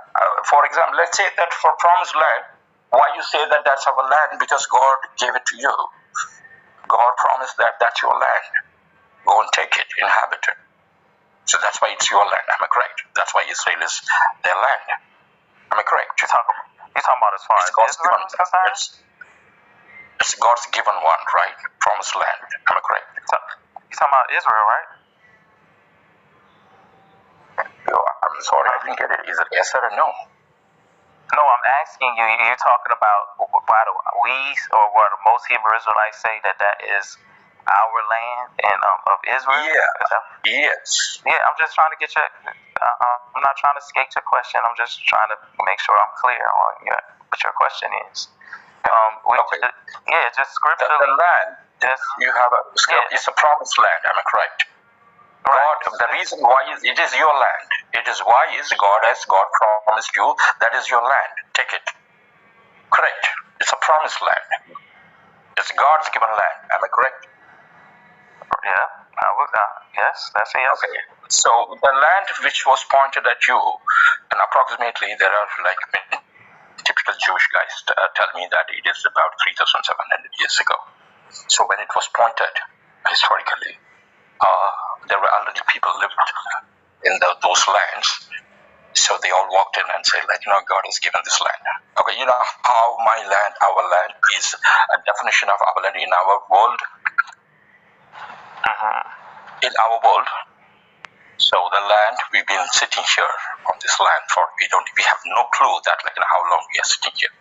For example, let's say that for promised land, why you say that that's our land? Because God gave it to you. God promised that that's your land. Go and take it, inhabit it. So that's why it's your land. Am I correct? That's why Israel is their land. Am I correct? You're talking about as far as Israel is concerned? It's God's given one, right? Promised land. Am I correct? You're talking about Israel, right? I'm sorry, I didn't get it. Is it yes or no? No, I'm asking you. You're talking about why do we or what most Hebrew Israelites say that is our land and of Israel? Yes. Yeah, I'm just trying to get your. I'm not trying to skate your question. I'm just trying to make sure I'm clear on what your question is. Okay. Yeah, just The scripturally. land, Just you have it's a promised land, am I correct? God, the reason why it is your land. It is why is God promised you that is your land. Take it. Correct. It's a promised land. It's God's given land. Am I correct? yeah, I would. Yes, that's a yes. Okay. So the land which was pointed at you, and approximately there are like typical Jewish guys tell me that it is about 3,700 years ago. So when it was pointed historically, there were already people lived in those lands. So they all walked in and said, like, God has given this land. Okay, how my land, our land is a definition of our land in our world. In our world. So the land, we've been sitting here on this land for, we have no clue that, like, how long we are sitting here.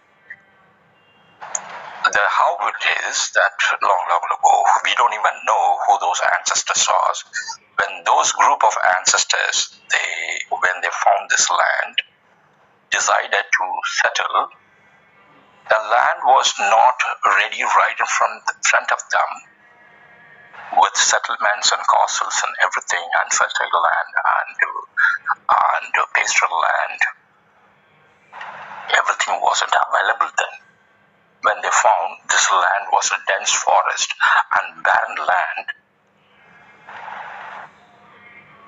How it is that long ago, we don't even know who those ancestors are. When those group of ancestors, when they found this land, decided to settle, the land was not ready right in front of them with settlements and castles and everything, and fertile land and pastoral land. Everything wasn't available then. When they found this land was a dense forest and barren land,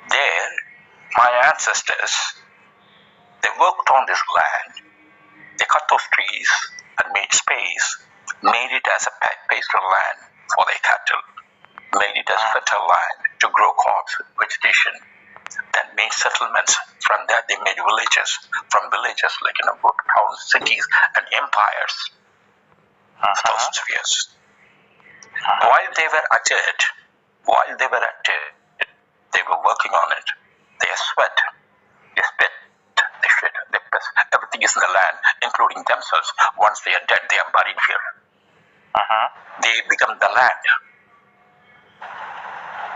there, my ancestors, they worked on this land. They cut those trees and made space, made it as a pastoral land for their cattle, made it as fertile land to grow crops, vegetation, then made settlements. From that, they made villages. From villages, like towns, cities, and empires. Thousands of years. While they were at it, they were working on it. They sweat, they spit, they shit, they piss. Everything is in the land, including themselves. Once they are dead, they are buried here. They become the land.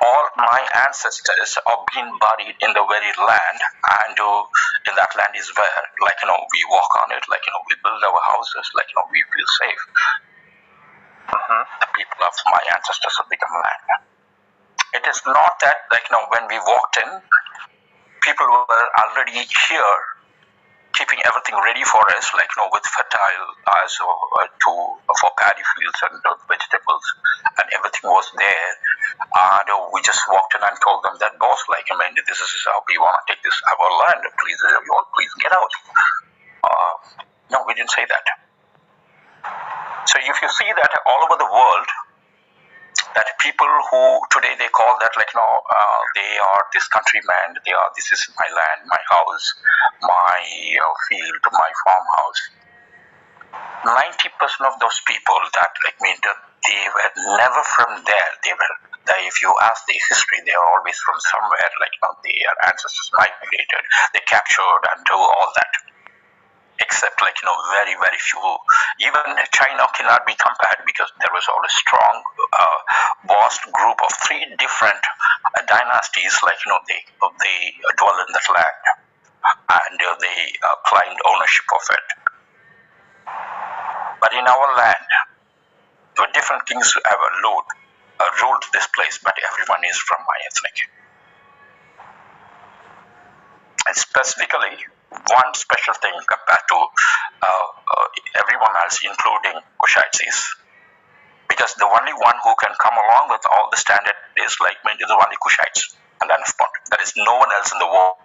All my ancestors are being buried in the very land, and in that land is where, we walk on it, we build our houses, we feel safe. The people of my ancestors have become land. It is not that, when we walked in, people were already here, keeping everything ready for us, with fertile for paddy fields and vegetables, and everything was there. And we just walked in and told them that, boss, this is how we want to take this our land. Please, you all please get out. No, we didn't say that. So if you see that all over the world, that people who today they call that they are this countrymen, this is my land, my house, my field, my farmhouse. 90% of those people that they were never from there. If you ask their history, they are always from somewhere. Their ancestors migrated, they captured and do all that. Except very, very few. Even China cannot be compared because there was always strong, vast group of 3 different dynasties. They dwell in that land and they claimed ownership of it. But in our land, there were different kings who have ruled this place, but everyone is from my ethnic. And specifically, one special thing compared to everyone else, including Kushites, is because the only one who can come along with all the standard is the only Kushites, and then there is no one else in the world.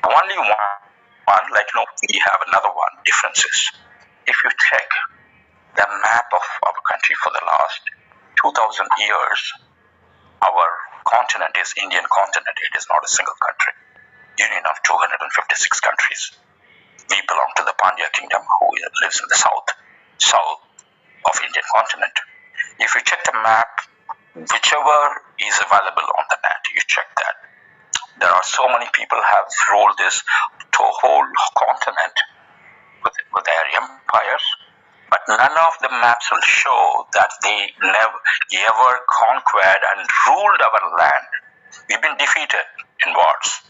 Only one, we have another one, differences. If you check the map of our country for the last 2,000 years, our continent is Indian continent. It is not a single country. Union of 256 countries. We belong to the Pandya kingdom, who lives in the south of Indian continent. If you check the map, whichever is available on the net, you check that. There are so many people have ruled this whole continent with their empires, but none of the maps will show that they never ever conquered and ruled our land. We've been defeated in wars.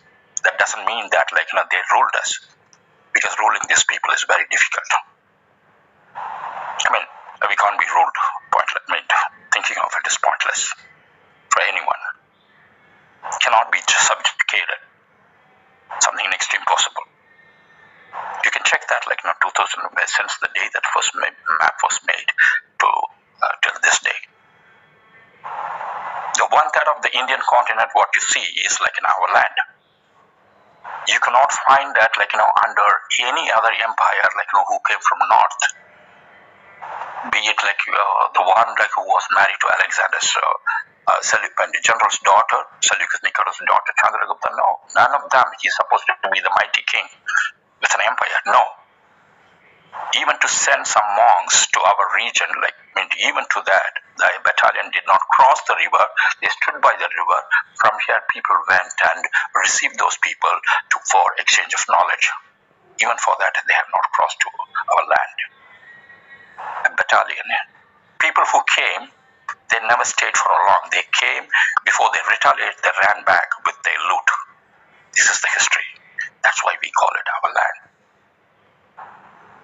That doesn't mean that they ruled us, because ruling these people is very difficult. I mean, we can't be ruled. Pointless. I mean, thinking of it is pointless for anyone. Cannot be subjugated. Something next to impossible. You can check that 2000 since the day that first map was made to till this day. The 1/3 of the Indian continent, what you see is in our land. You cannot find that under any other empire who came from north. Be it the one who was married to Alexander's the general's daughter, Seleucus Nicholas' daughter, Chandragupta. No, none of them. He's supposed to be the mighty king with an empire. No. Even to send some monks to our region, even to that, the battalion did not cross the river. They stood by the river. From here, people went and received those people for exchange of knowledge. Even for that, they have not crossed to our land. A battalion. People who came, they never stayed for long. They came, before they retaliated, they ran back with their loot. This is the history. That's why we call it our land.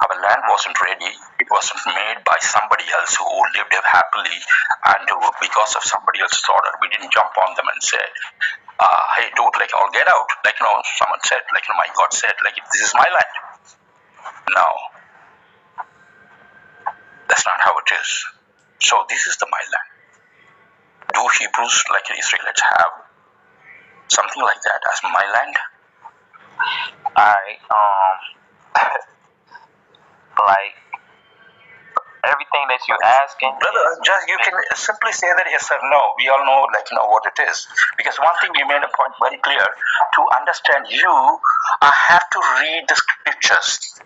Our land wasn't ready. It wasn't made by somebody else who lived happily, and because of somebody else's order, we didn't jump on them and say, hey dude, I'll get out. Someone said, my God said, this is my land. No. That's not how it is. So this is my land. Do Hebrews, Israelites, have something like that as my land? Everything that you're asking, brother, just you can simply say that yes or no. We all know what it is. Because one thing you made a point very clear. To understand you, I have to read the scriptures.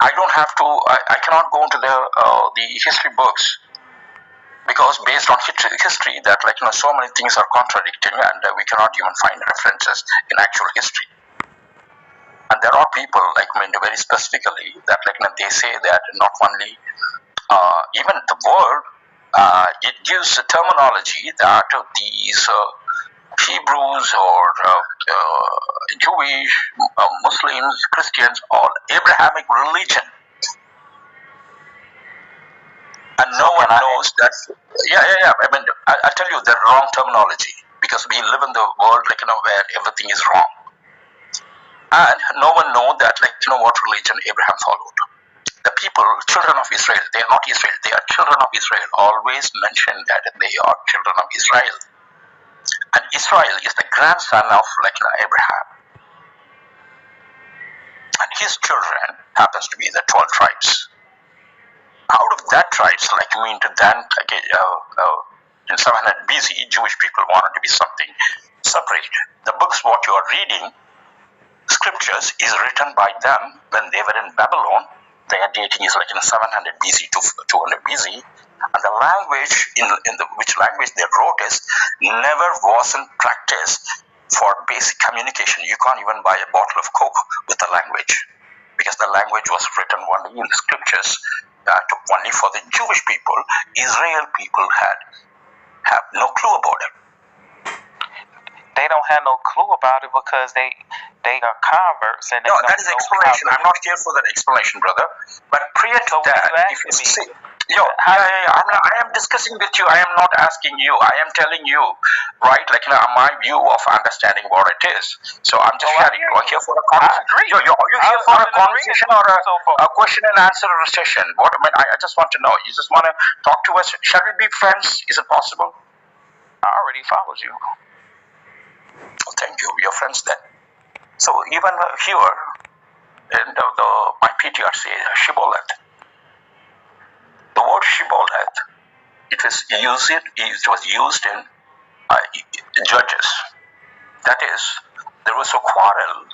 I don't have to. I cannot go into the history books, because based on history that so many things are contradicting, and we cannot even find references in actual history. And there are people very specifically that they say that not only even the word it gives a terminology that these Hebrews or Jewish, Muslims, Christians, all Abrahamic religion, and no one knows that. Yeah. I mean, I'll tell you the wrong terminology, because we live in the world where everything is wrong. And no one knows that what religion Abraham followed. The people, children of Israel, they are not Israel, they are children of Israel. Always mention that they are children of Israel. And Israel is the grandson of Abraham. And his children happens to be the 12 tribes. Out of that tribes, in 700 BC, Jewish people wanted to be something separate. The books what you are reading, scriptures, is written by them when they were in Babylon. Their dating is in 700 BC to 200 BC, and the language which language they wrote is never wasn't practiced for basic communication. You can't even buy a bottle of Coke with the language, because the language was written only in the scriptures only for the Jewish people. Israel people have no clue about it. they don't have no clue about it because they are converts and they no, don't that is know explanation. how to- I'm not here for that explanation, brother. But prior to So that, you if you asking me, see, I am discussing with you. I am not asking you. I am telling you, right? My view of understanding what it is. So I'm just sharing. You are here for a conversation. agree. You're here for a conversation or a question and answer session. I just want to know. You just want to talk to us. Shall we be friends? Is it possible? I already followed you. Oh, thank you. We are friends then. So even here, in my PTR says Shibboleth. The word Shibboleth, it was used in Judges. That is, there was a quarrel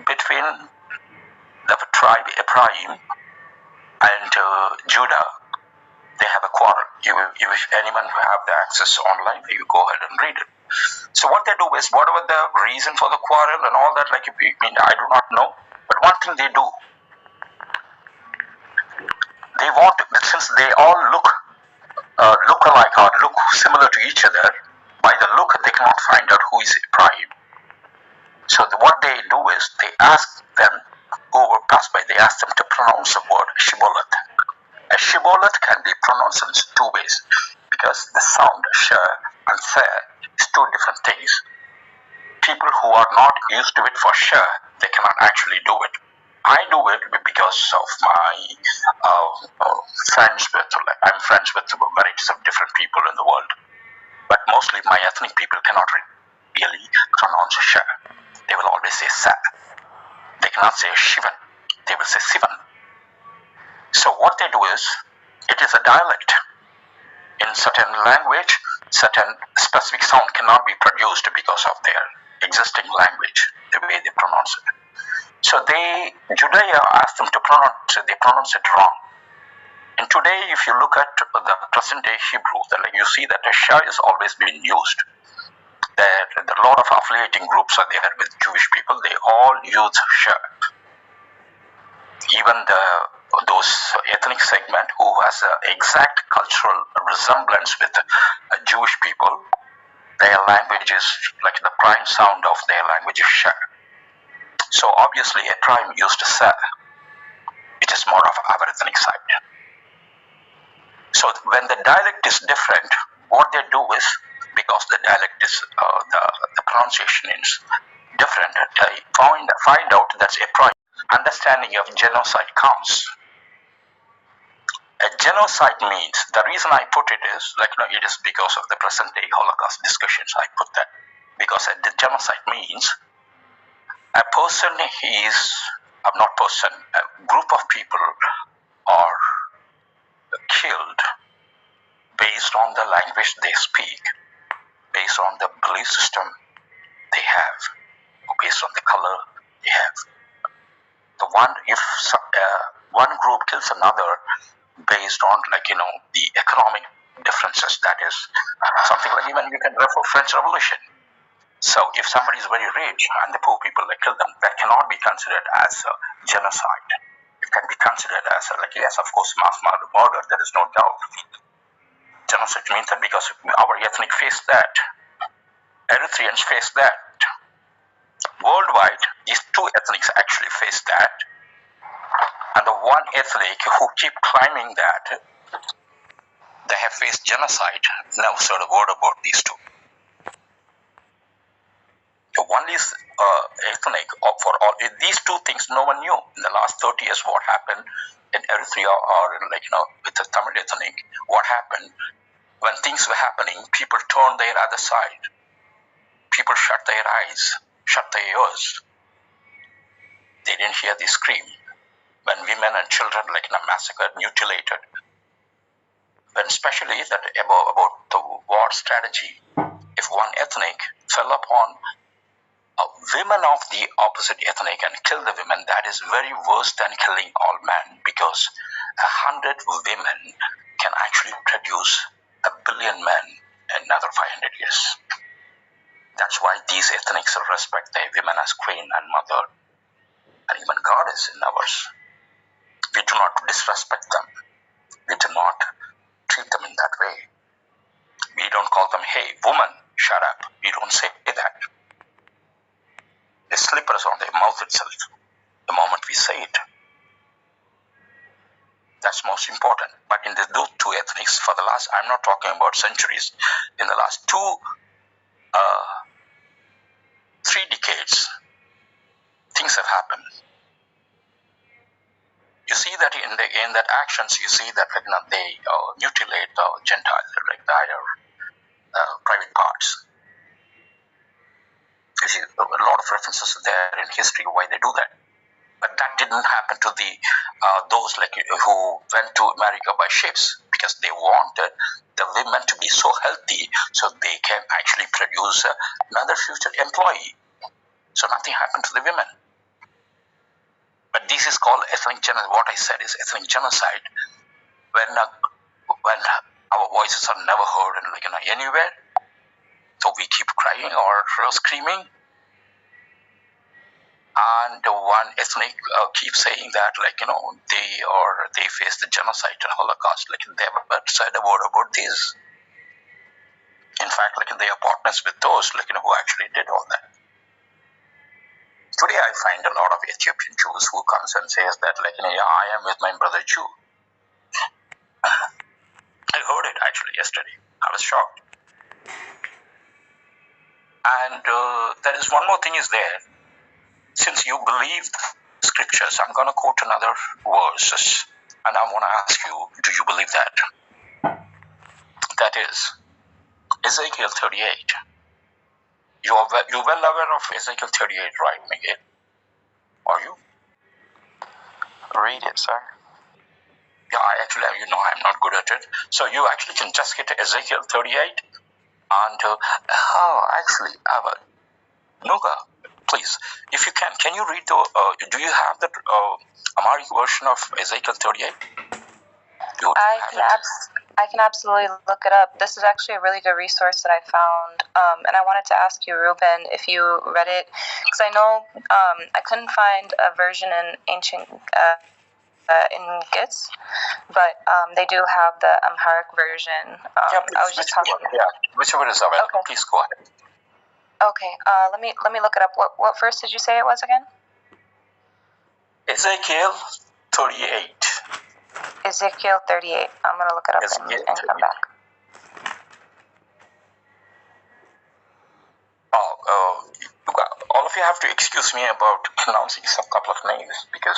between the tribe Ephraim and Judah. They have a quarrel. If anyone who have the access online, you go ahead and read it. So what they do is, whatever the reason for the quarrel and all that, like, I do not know. But one thing they do, they want, since they all look alike or look similar to each other, by the look they cannot find out who is prime. So what they do is, they ask them, whoever pass by, they ask them to pronounce the word Shibboleth. A Shibboleth can be pronounced in two ways, because the sound sh and se is two different things. People who are not used to it for sh, they cannot actually do it. I do it because of my friends with, I'm friends with varieties of different people in the world. But mostly my ethnic people cannot really pronounce sh. They will always say sa. They cannot say shivan. They will say sivan. So what they do is, it is a dialect. In certain language, certain specific sound cannot be produced because of their existing language, the way they pronounce it. So Judea asked them to pronounce it, they pronounce it wrong. And today, if you look at the present day Hebrew, then you see that a sha is always being used. There are a lot of affiliating groups are there with Jewish people, they all use sha. Even those ethnic segment who has an exact cultural resemblance with Jewish people, their language is like the prime sound of their language is sha. So obviously a tribe used to sa. It is more of our ethnic side. So when the dialect is different, what they do is, because the dialect is the pronunciation is different, they find out that's a tribe. Understanding of genocide comes. A genocide means, the reason I put it is, it is because of the present day Holocaust discussions I put that. Because a genocide means a person a group of people are killed based on the language they speak, based on the belief system they have, or based on the color they have. If one group kills another based on the economic differences, that is something like, even you can refer French Revolution. So if somebody is very rich and the poor people kill them, that cannot be considered as a genocide. It can be considered as yes, of course, mass murder, there is no doubt. Genocide means that because our ethnic face that, Eritreans face that. Worldwide, these two ethnics actually face that. And the one ethnic who keep claiming that they have faced genocide, never said a word about these two. The one is ethnic for all. These two things no one knew. In the last 30 years, what happened in Eritrea or with the Tamil ethnic, what happened when things were happening, people turned their other side. People shut their eyes, shut their ears. They didn't hear the scream. When women and children massacred, mutilated. When especially that about the war strategy, if one ethnic fell upon women of the opposite ethnic and kill the women, that is very worse than killing all men, because 100 women can actually produce 1 billion men in another 500 years. That's why these ethnics respect their women as queen and mother and even goddess in ours. We do not disrespect them. We do not treat them in that way. We don't call them, hey, woman, shut up. We don't say that. They slip us on their mouth itself the moment we say it. That's most important. But in those two ethnics, for the last, I'm not talking about centuries, in the last 3 decades, things have happened. You see that in that actions, you see that they mutilate the Gentiles, their private parts. You see a lot of references there in history why they do that. But that didn't happen to those who went to America by ships, because they wanted the women to be so healthy so they can actually produce another future employee. So nothing happened to the women. But this is called ethnic genocide. What I said is ethnic genocide. When our voices are never heard anywhere. so we keep crying or screaming. And one ethnic keeps saying that, they face the genocide and Holocaust. Like, they never said a word about this. In fact, they are partners with those, who actually did all that. Today, I find a lot of Ethiopian Jews who comes and says that, I am with my brother Jew. I heard it actually yesterday. I was shocked. And there is one more thing is there. Since you believe scriptures, I'm going to quote another verses, and I want to ask you, do you believe that? That is Ezekiel 38. You're well aware of Ezekiel 38, right, Miguel? Are you? Read it, sir. Yeah, I'm not good at it. So you actually can just get to Ezekiel 38, and Nuga, please, if you can you read do you have the Amharic version of Ezekiel 38? I can absolutely look it up. This is actually a really good resource that I found, and I wanted to ask you, Ruben, if you read it, because I know I couldn't find a version in ancient in Gitz, but they do have the Amharic version. Please, I was just talking. Whichever is available. Okay. Please go ahead. Okay, let me look it up. What verse did you say it was again? Ezekiel 38. Ezekiel 38. I'm gonna look it up and come back. All of you have to excuse me about pronouncing some couple of names, because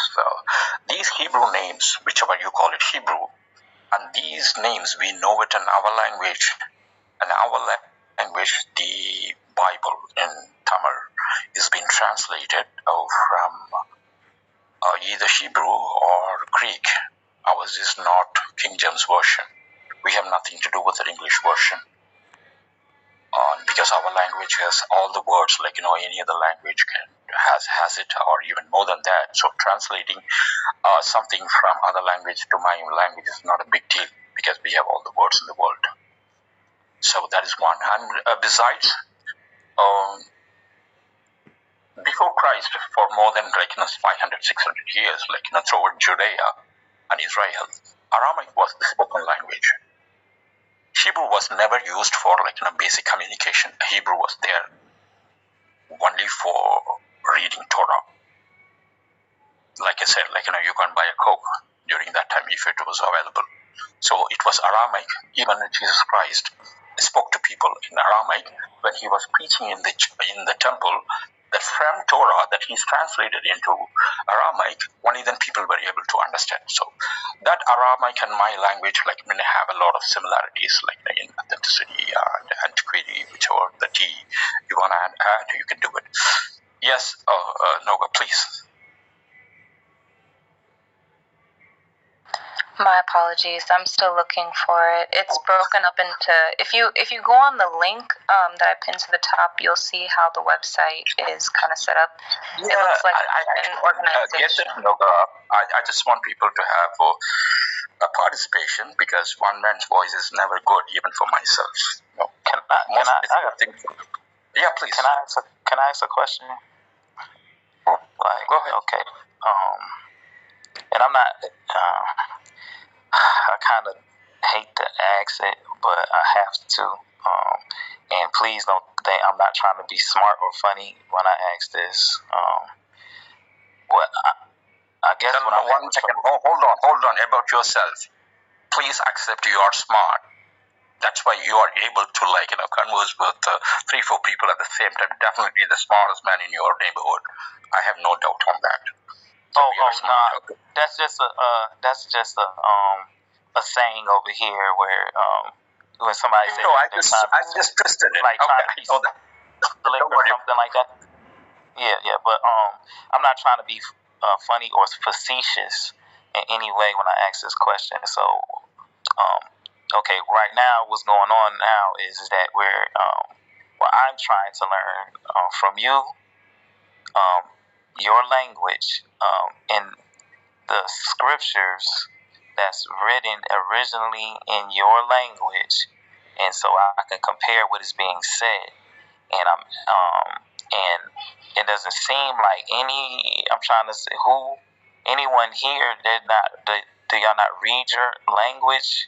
these Hebrew names, whichever you call it Hebrew, and these names we know it in our language. In our language, the Bible in Tamil is being translated from either Hebrew or Greek. Ours is not King James Version. We have nothing to do with the English version. Because our language has all the words, any other language has it, or even more than that. So translating something from other language to my language is not a big deal, because we have all the words in the world. So that is one. And besides, before Christ, for more than 500, 600 years, throughout Judea and Israel, Aramaic was the spoken language. Hebrew was never used for basic communication. Hebrew was there only for reading Torah. Like I said, you can buy a Coke during that time if it was available. So it was Aramaic. Even Jesus Christ spoke to people in Aramaic when he was preaching in the temple. That from Torah that he's translated into Aramaic, only then people were able to understand. So that Aramaic and my language have a lot of similarities, in authenticity and antiquity, whichever the T you want to add, you can do it. Yes, Noga, please. My apologies. I'm still looking for it. It's broken up into. If you go on the link that I pinned to the top, you'll see how the website is kind of set up. Yeah, it looks like an organization. Get it, Noga. I just want people to have a participation, because one man's voice is never good, even for myself. Yeah, please. Can I ask a question? Go ahead. Okay. And I'm not. I kind of hate to ask it, but I have to. And please don't think I'm not trying to be smart or funny when I ask this. I guess when I want to hold on about yourself. Please accept you are smart. That's why you are able to converse with 3-4 people at the same time. Definitely the smartest man in your neighborhood. I have no doubt on that. That's just a saying over here where when somebody says I just twisted it. Like trying to be slick or something like that. Yeah, but I'm not trying to be funny or facetious in any way when I ask this question. So okay, right now what's going on now is that I'm trying to learn from you your language in the scriptures that's written originally in your language, and so I can compare what is being said. and and it doesn't seem like I'm trying to say anyone here do y'all not read your language,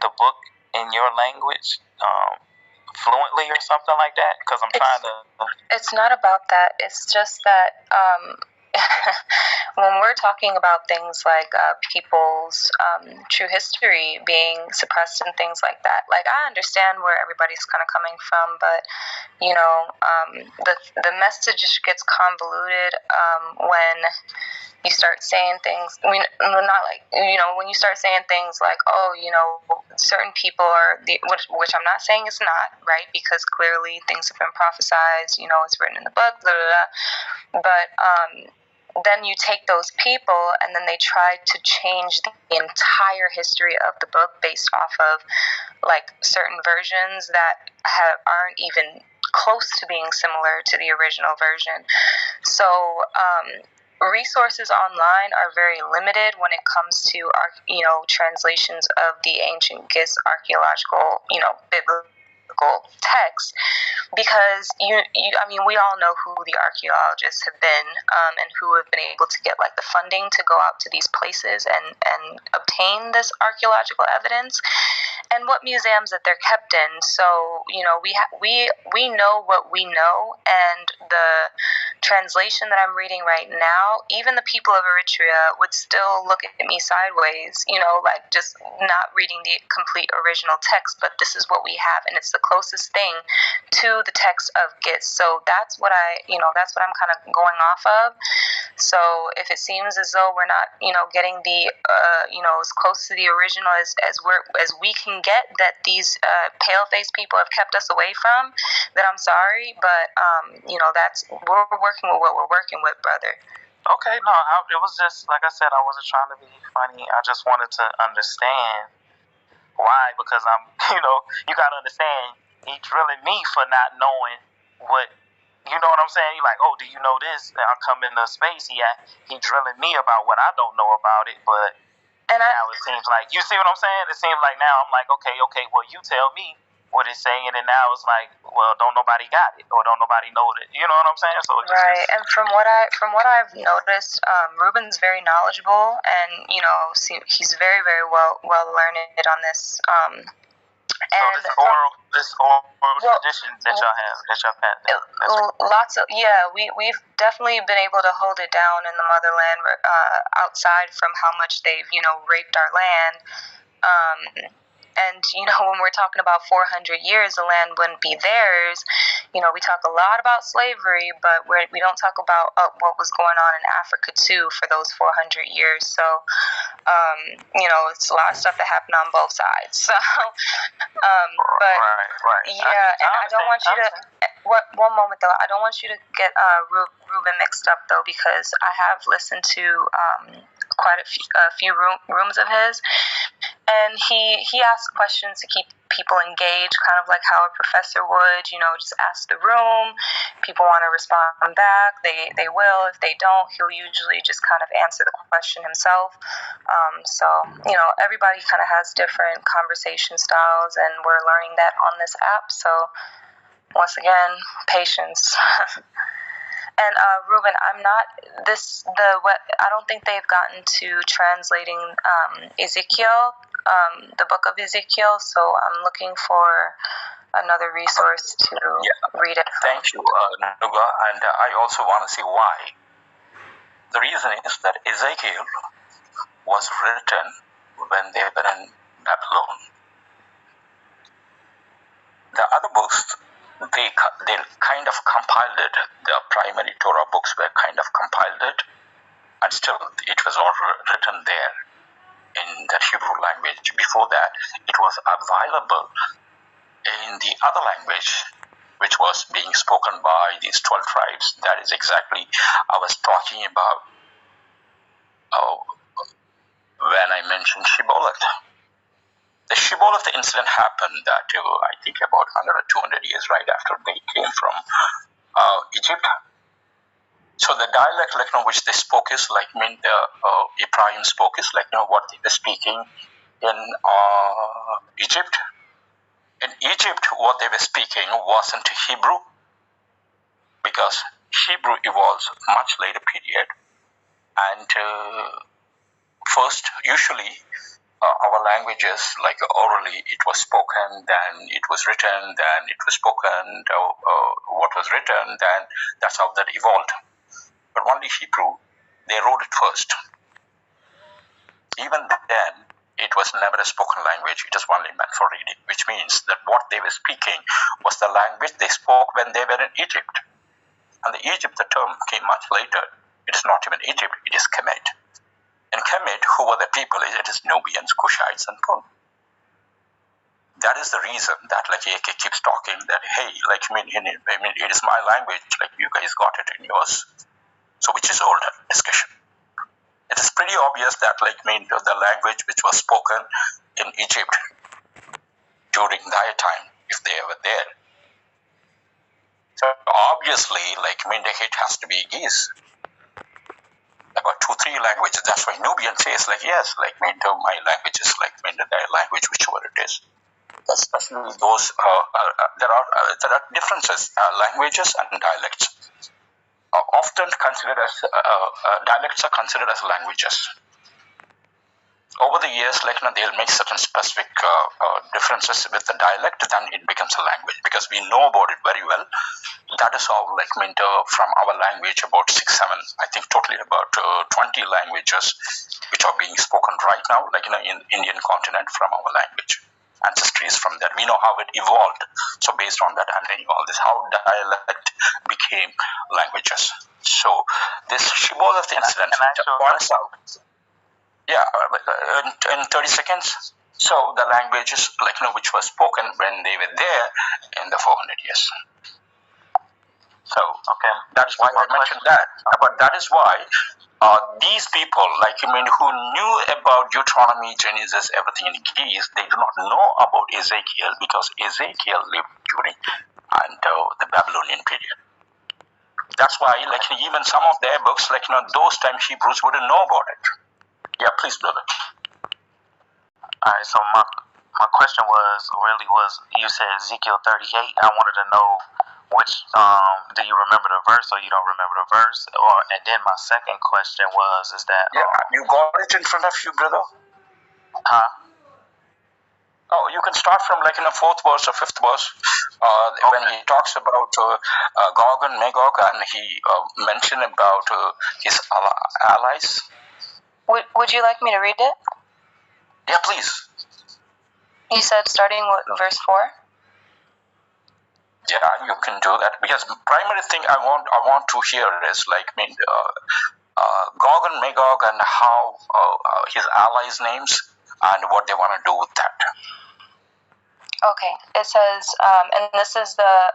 the book in your language, fluently or something like that? Because I'm trying to. It's not about that. It's just that when we're talking about things like people's true history being suppressed and things like that, like I understand where everybody's kind of coming from, but you know, the message gets convoluted when you start saying things. I mean, not like, you know, when you start saying things like, oh, you know, certain people are which I'm not saying it's not right, because clearly things have been prophesized. You know, it's written in the book, blah, blah, blah. But then you take those people and then they try to change the entire history of the book based off of like certain versions that aren't even close to being similar to the original version. So resources online are very limited when it comes to translations of the ancient Giz archaeological, biblical texts, because I mean, we all know who the archaeologists have been, and who have been able to get like the funding to go out to these places and obtain this archaeological evidence, and what museums that they're kept in. So we know what we know, and the translation that I'm reading right now, even the people of Eritrea would still look at me sideways, like just not reading the complete original text, but this is what we have, and it's the closest thing to the text of Gitz. So that's what I'm kind of going off of. So if it seems as though we're not, getting the, as close to the original as we can get, that these pale-faced people have kept us away from, then I'm sorry, but we're working with what we're working with, brother. Okay, no, it was just like I said. I wasn't trying to be funny. I just wanted to understand why, because I'm, you gotta understand, he drilling me for not knowing what, you know what I'm saying? You're like, oh, do you know this? And I come into space, he drilling me about what I don't know about it, but now it seems like, you see what I'm saying? It seems like now I'm like, okay, well, you tell me what it's saying, and now it's like, well, don't nobody got it, or don't nobody know it. You know what I'm saying? So right. And from what I've noticed, Ruben's very knowledgeable, and he's very, very well learned on this. So this oral tradition that y'all have, lots of, we've definitely been able to hold it down in the motherland, outside from how much they've raped our land. And, when we're talking about 400 years, the land wouldn't be theirs. We talk a lot about slavery, but we don't talk about what was going on in Africa, too, for those 400 years. So, it's a lot of stuff that happened on both sides. So, right. Yeah, and I don't want you to... One moment, though. I don't want you to get Ruben mixed up, though, because I have listened to quite a few rooms of his, and he asks questions to keep people engaged, kind of like how a professor would, just ask the room. People want to respond back, they will. If they don't, he'll usually just kind of answer the question himself. So everybody kind of has different conversation styles, and we're learning that on this app. So once again, patience. And Ruben, I don't think they've gotten to translating Ezekiel, the book of Ezekiel. So I'm looking for another resource to read it. Thank you, Nuga, and I also want to see why. The reason is that Ezekiel was written when they were in Babylon. The other books, they kind of compiled it. The primary Torah books were kind of compiled it, and still it was all written there in the Hebrew language. Before that, it was available in the other language, which was being spoken by these 12 tribes. That is exactly I was talking about when I mentioned Shibboleth. The Shibboleth incident happened that I think about 100 or 200 years right after they came from Egypt. So the dialect, which they spoke is Ephraim spoke is what they were speaking in Egypt. In Egypt, what they were speaking wasn't Hebrew. because Hebrew evolves much later period, and first, usually, our languages, like orally, it was spoken, then it was written, then it was spoken, what was written, then that's how that evolved. But only Hebrew, they wrote it first. Even then, it was never a spoken language, it was only meant for reading, which means that what they were speaking was the language they spoke when they were in Egypt. And the Egypt, the term came much later. It is not even Egypt, it is Kemet. In Kemet, who were the people? It is Nubians, Cushites, and Pun. That is the reason that like AK keeps talking that, hey, like I mean, it is my language, like you guys got it in yours. So which is older discussion. It is pretty obvious that like the language which was spoken in Egypt during their time, if they were there. So obviously, like it has to be Ge'ez. About 2-3 languages. That's why Nubian says like yes, like my language is like their language, whichever it is. Especially those there are differences, languages and dialects. Often considered as dialects are considered as languages. Over the years, they'll make certain specific differences with the dialect, then it becomes a language because we know about it very well. That is how, from our language, about 6-7, I think totally about 20 languages which are being spoken right now, in Indian continent from our language. Ancestry is from that. We know how it evolved. So based on that, I'm telling you all this, how dialect became languages. So this Shibboleth incident points out. Yeah, in 30 seconds. So the languages, which was spoken when they were there in the 400 years. So okay, that's why I mentioned that. But that is why these people, who knew about Deuteronomy, Genesis, everything in Ge'ez, they do not know about Ezekiel because Ezekiel lived during the Babylonian period. That's why, even some of their books, those times Hebrews wouldn't know about it. Yeah, please, brother. All right, so my question was you said Ezekiel 38. I wanted to know which do you remember the verse or you don't remember the verse? And then my second question is that you got it in front of you, brother? Huh? Oh, you can start from the fourth verse or fifth verse when he talks about Gog and Magog, and he mentioned about his allies. Would you like me to read it? Yeah, please. You said starting with verse 4? Yeah, you can do that because primary thing I want to hear is Gog and Magog and how his allies' names and what they want to do with that. Okay, it says, and this is the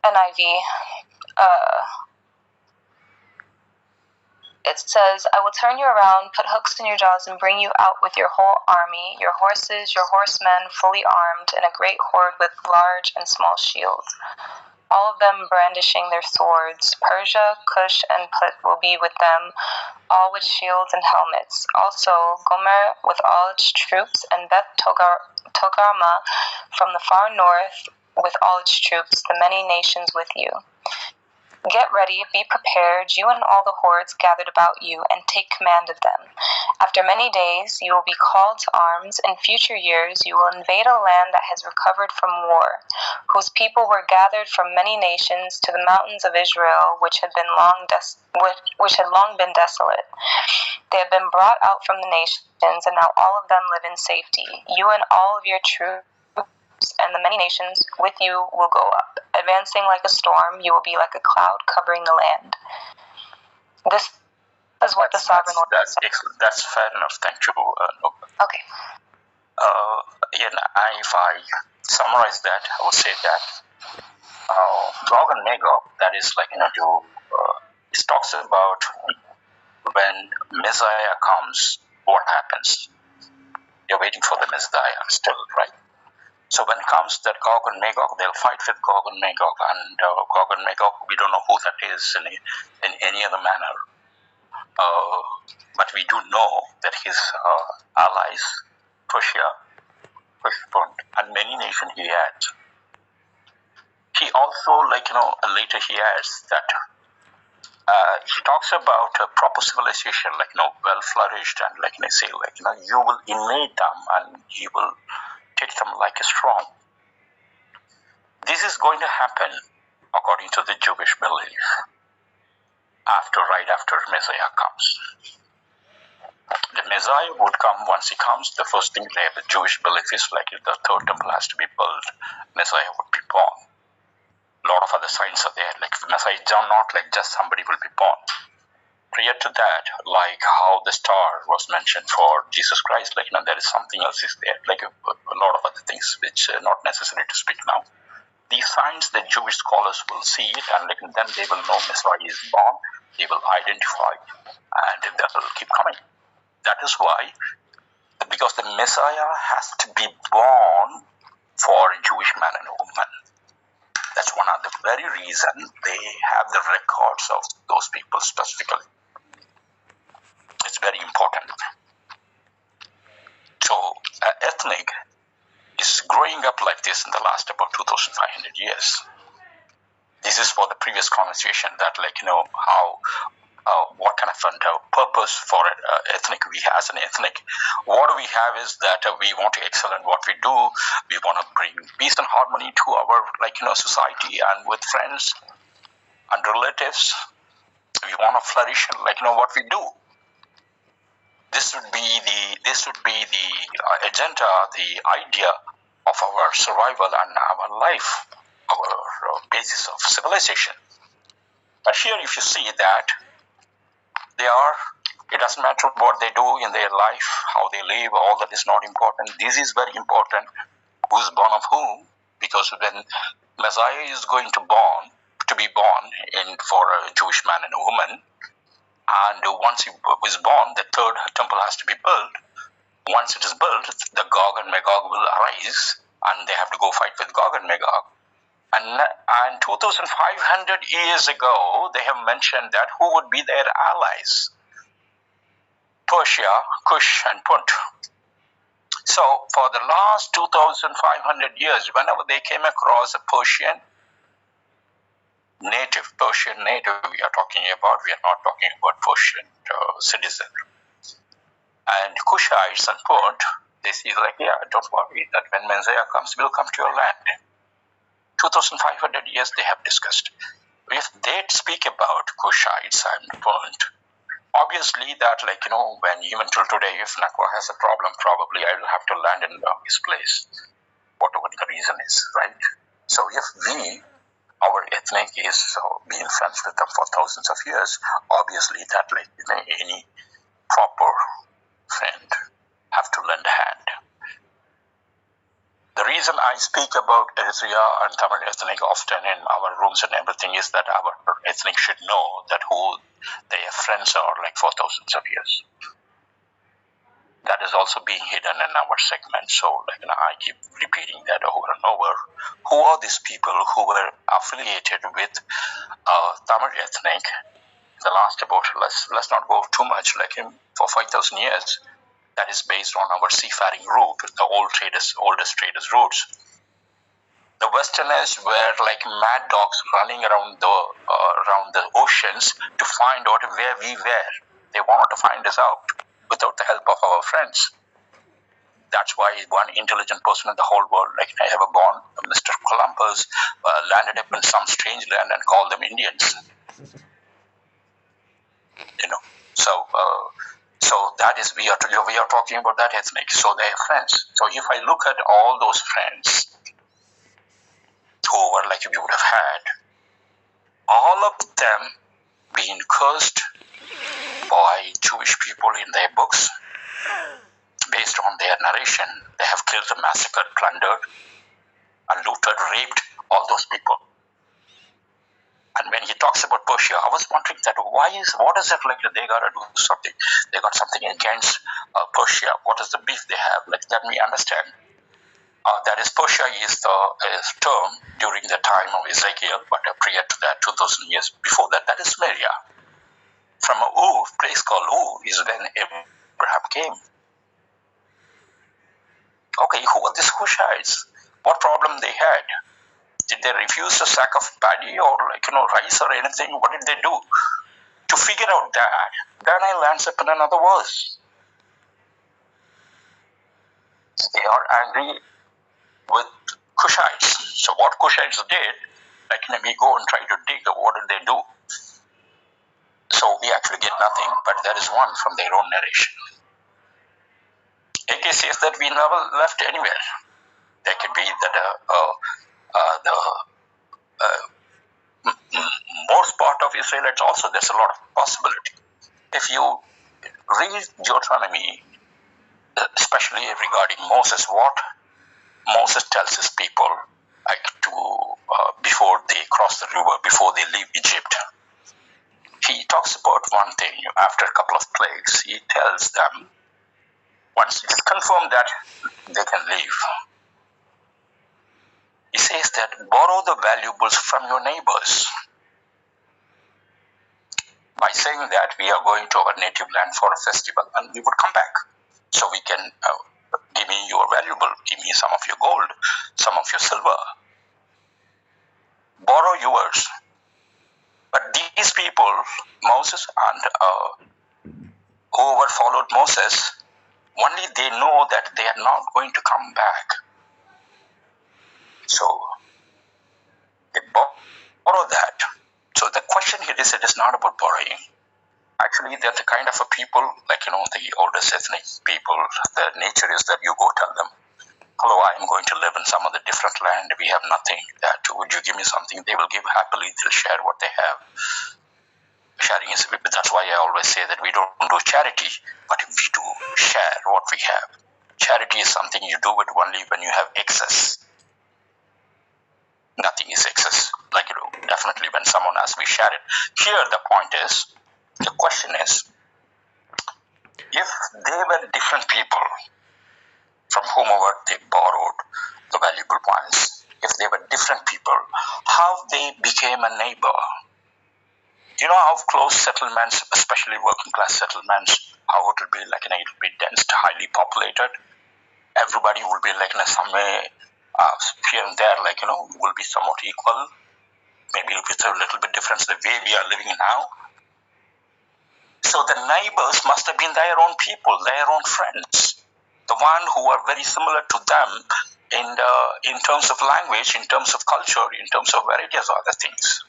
NIV. It says, I will turn you around, put hooks in your jaws, and bring you out with your whole army, your horses, your horsemen, fully armed, and a great horde with large and small shields, all of them brandishing their swords. Persia, Cush, and Put will be with them, all with shields and helmets. Also, Gomer with all its troops, and Beth Togarmah from the far north with all its troops, the many nations with you. Get ready, be prepared, you and all the hordes gathered about you, and take command of them. After many days, you will be called to arms. In future years, you will invade a land that has recovered from war, whose people were gathered from many nations to the mountains of Israel, which had long been desolate. They have been brought out from the nations, and now all of them live in safety. You and all of your troops and the many nations with you will go up. Advancing like a storm, you will be like a cloud covering the land. This is what the sovereign Lord says. That's fair enough. Thank you. Okay. If I summarize that, I would say that Gog and Magog, that is it talks about when Messiah comes, what happens. You're waiting for the Messiah still, right? So when it comes that Gog and Magog, they'll fight with Gog and Magog, and Gog and Magog, we don't know who that is in any other manner. But we do know that his allies, Persia, Pushpund, and many nations he he also, later he adds that he talks about a proper civilization, well flourished, and say, you will invade them and you will take them like a strong. This is going to happen according to the Jewish belief right after Messiah comes. The Messiah would come. Once he comes, the first thing the Jewish belief is the third temple has to be built. Messiah would be born. A lot of other signs are there. The Messiah is not just somebody will be born. Prior to that, how the star was mentioned for Jesus Christ, there is something else is there, a lot of other things which are not necessary to speak now. These signs, the Jewish scholars will see it, and then they will know Messiah is born. They will identify, and that will keep coming. That is why, because the Messiah has to be born for a Jewish man and woman. That's one of the very reason they have the records of those people specifically. It's very important. So, ethnic is growing up like this in the last about 2,500 years. This is for the previous conversation that, how, what kind of purpose for ethnic we have as an ethnic. What we have is that we want to excel in what we do. We want to bring peace and harmony to our, society and with friends and relatives. We want to flourish in, what we do. This would be the agenda, the idea of our survival and our life, our basis of civilization. But here, if you see that it doesn't matter what they do in their life, how they live, all that is not important. This is very important. Who's born of whom? Because when Messiah is going to be born for a Jewish man and a woman, and once he was born, the third temple has to be built. Once it is built, the Gog and Magog will arise, and they have to go fight with Gog and Magog. And 2,500 years ago, they have mentioned that who would be their allies? Persia, Kush, and Punt. So, for the last 2,500 years, whenever they came across a Persian native we are talking about, we are not talking about Persian citizen. And Kushites and Punt, they see don't worry, that when Messiah comes, we'll come to your land. 2,500 years they have discussed. If they speak about Kushites and Punt, obviously that when even till today, if Nakwa has a problem, probably I will have to land in his place, whatever the reason is, right? So if our ethnic is being friends with them for thousands of years, obviously that any proper friend have to lend a hand. The reason I speak about Eritrea and Tamil ethnic often in our rooms and everything is that our ethnic should know that who their friends are for thousands of years. That is also being hidden in our segment. So I keep repeating that over and over. Who are these people who were affiliated with Tamil ethnic? The last about, let's not go too much, for 5,000 years. That is based on our seafaring route, the oldest traders routes. The Westerners were like mad dogs running around the oceans to find out where we were. They wanted to find us out without the help of our friends. That's why one intelligent person in the whole world, ever born, Mr. Columbus, landed up in some strange land and called them Indians. So that is we are talking about that ethnic. So they are friends. So if I look at all those friends who were you would have had, all of them being cursed by Jewish people in their books, based on their narration. They have killed, massacred, plundered, and looted, raped all those people. And when he talks about Persia, I was wondering that what is it they got to do something? They got something against Persia. What is the beef they have? Let me understand. That is, Persia is the term during the time of Ezekiel, but prior to that, 2,000 years before that, that is Syria. From a place called is when Abraham came. Okay, who are these Cushites? What problem they had? Did they refuse a sack of paddy or rice or anything? What did they do? To figure out that, Daniel lands up in another verse. They are angry with Cushites. So what Cushites did, we go and try to dig, what did they do? So we actually get nothing, but there is one from their own narration. AK says that we never left anywhere. There could be that the most part of Israelites also, there's a lot of possibility. If you read Deuteronomy, especially regarding Moses, what Moses tells his people, before they cross the river, before they leave Egypt, he talks about one thing. After a couple of plagues, he tells them, once it's confirmed that they can leave, he says that borrow the valuables from your neighbors. By saying that we are going to our native land for a festival and we would come back. So we can give me your valuable, give me some of your gold, some of your silver. Borrow yours. But these people, Moses and whoever followed Moses, only they know that they are not going to come back. So they borrow that. So the question here is, it is not about borrowing. Actually, they're the kind of a people, the oldest ethnic people, their nature is that you go tell them, hello, I'm going to live in some other different land. We have nothing. That would you give me something? They will give happily. They'll share what they have. Sharing is, that's why I always say that we don't do charity, but we do share what we have. Charity is something you do it only when you have excess. Nothing is excess. Definitely when someone asks, we share it. Here the point is, the question is, if they were different people from whomever they borrowed the valuable ones, if they were different people, how they became a neighbor? You know how close settlements, especially working class settlements, how it will be it will be dense, highly populated. Everybody will be somewhere here and there, will be somewhat equal. Maybe with a little bit difference the way we are living now. So the neighbors must have been their own people, their own friends. The one who are very similar to them in terms of language, in terms of culture, in terms of various other things.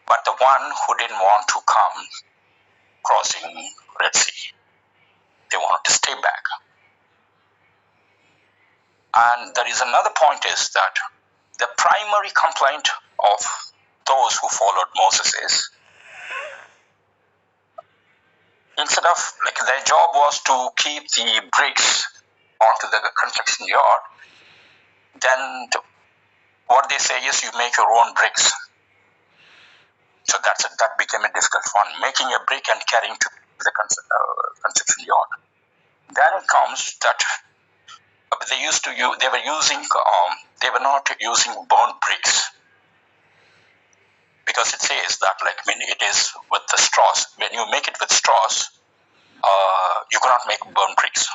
But the one who didn't want to come crossing Red Sea, they wanted to stay back. And there is another point is that the primary complaint of those who followed Moses is, instead of their job was to keep the bricks onto the construction yard, then what they say is you make your own bricks. So that became a difficult one, making a brick and carrying to the construction yard. Then it comes that they were not using burnt bricks, because it says that it is with the straws. When you make it with straws, you cannot make burnt bricks.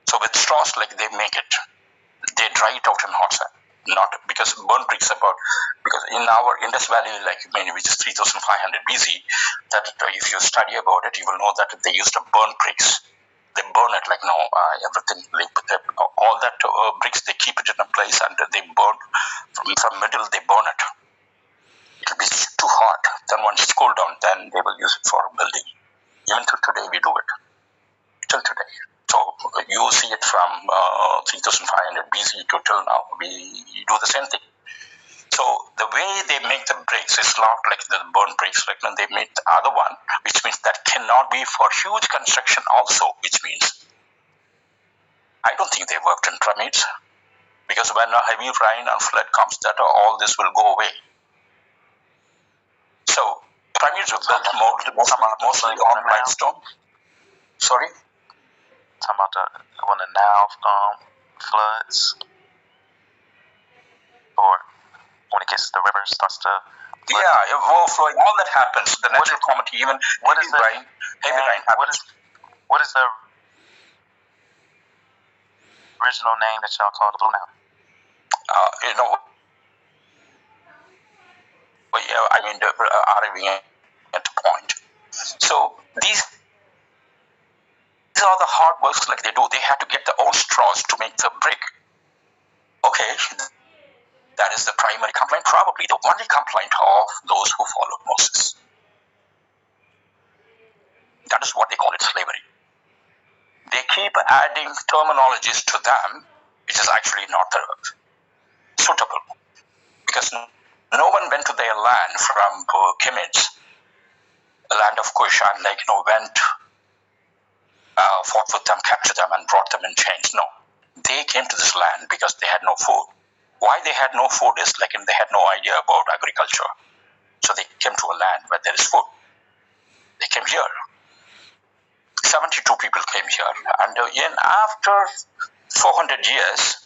So with straws, they make it, they dry it out in hot sun. Not because burnt bricks because in our Indus Valley, which is 3,500 BC, that if you study about it, you will know that they used to burn bricks. They burn it everything. All that bricks, they keep it in a place and they burn from middle. They burn it. It will be too hot. Then once it's cooled down, then they will use it for building. Even till today, we do it. Till today. So you see it from 3,500 BC to till now. We do the same thing. So the way they make the bricks is not like the burnt bricks. They make the other one, which means that cannot be for huge construction also, which means I don't think they worked in pyramids, because when a heavy rain and flood comes, that all this will go away. So pyramids were built mostly on limestone. Sorry? Talking about when the Nile floods, or when it gets the river starts to flood. Yeah, overflowing, all that happens. The natural calamity, even heavy rain happens. What is the original name that y'all call the Blue Nile? arriving at the point. So these are the hard works like they do. They had to get their own straws to make the brick. Okay, that is the primary complaint, probably the only complaint of those who followed Moses. That is what they call it, slavery. They keep adding terminologies to them, which is actually not suitable, because no one went to their land from Kemet, the land of Cush, and went, fought with them, captured them, and brought them in chains. No, they came to this land because they had no food. Why they had no food is they had no idea about agriculture. So they came to a land where there is food. They came here. 72 people came here, and after 400 years,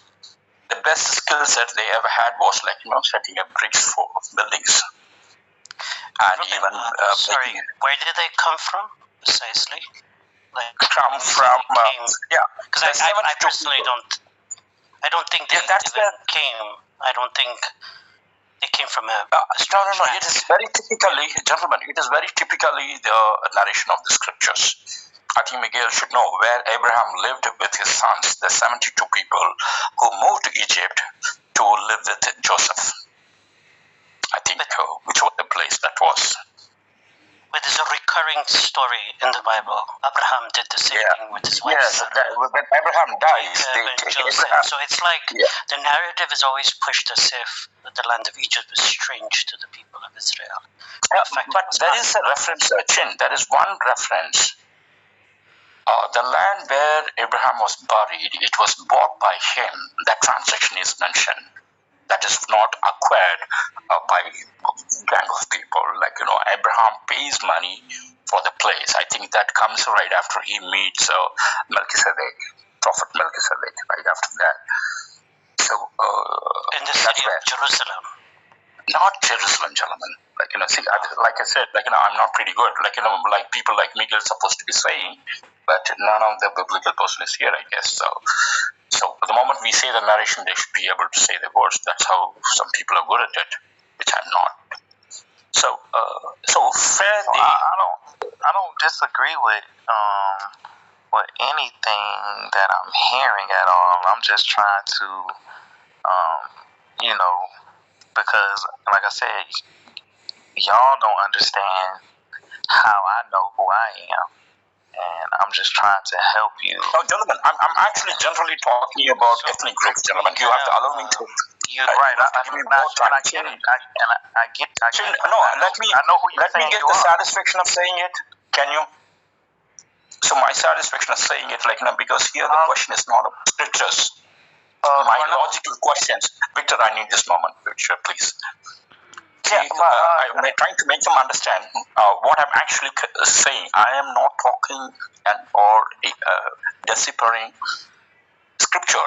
the best skill set they ever had was setting up bricks for buildings, and even sorry, where did they come from precisely? Come from because I personally I don't think they came. I don't think they came from a. No. It is very typically, gentlemen. It is very typically the narration of the scriptures. I think Miguel should know where Abraham lived with his sons, the 72 people who moved to Egypt to live with Joseph. I think which was the place that was. But there's a recurring story in the Bible. Abraham did the same thing with his wife. Yes, when Abraham dies, they take Abraham. So it's like the narrative is always pushed as if the land of Egypt was strange to the people of Israel. But there is a reference, Chin. There is one reference. The land where Abraham was buried, it was bought by him. That transaction is mentioned. That is not acquired by a gang of people. Abraham pays money for the place. I think that comes right after he meets Melchizedek, Prophet Melchizedek, right after that. So, in the city of Jerusalem. Not Jerusalem, gentlemen. Like I said, I'm not pretty good. People like Miguel are supposed to be saying, but none of the biblical person is here, I guess. So the moment we say the narration, they should be able to say the words. That's how some people are good at it, which I'm not. So fair. I don't disagree with anything that I'm hearing at all. I'm just trying to, because like I said, y'all don't understand how I know who I am, and I'm just trying to help you. Oh, gentlemen, I'm actually generally talking about ethnic groups, gentlemen. You have to allow me to. You're right. I get it. I get it. No, I know who you're saying. Let me get the satisfaction of saying it. Can you? So my satisfaction of saying it, because here the question is not about scriptures. My logical questions. Victor, I need this moment, Victor, please. I'm trying to make them understand what I'm actually saying. I am not talking or deciphering scripture.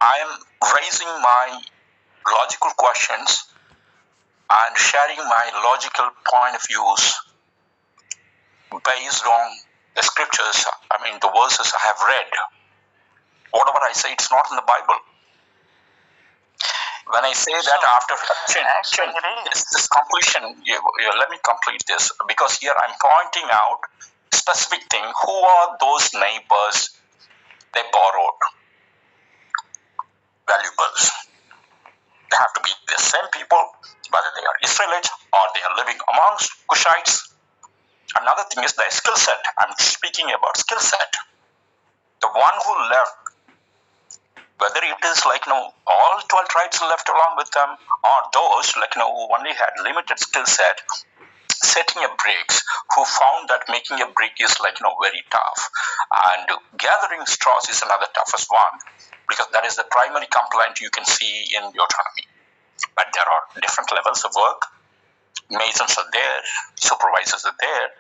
I am raising my logical questions and sharing my logical point of views based on the scriptures, the verses I have read. Whatever I say, it's not in the Bible. When I say that after Chin, this completion, let me complete this, because here I'm pointing out specific thing. Who are those neighbors they borrowed valuables? They have to be the same people, whether they are Israelites or they are living amongst Cushites. Another thing is their skill set. I'm speaking about skill set. The one who left, whether it is all 12 tribes left along with them, or those who only had limited skill set, setting up bricks, who found that making a brick is very tough, and gathering straws is another toughest one, because that is the primary complaint you can see in Deuteronomy. But there are different levels of work. Masons are there, supervisors are there,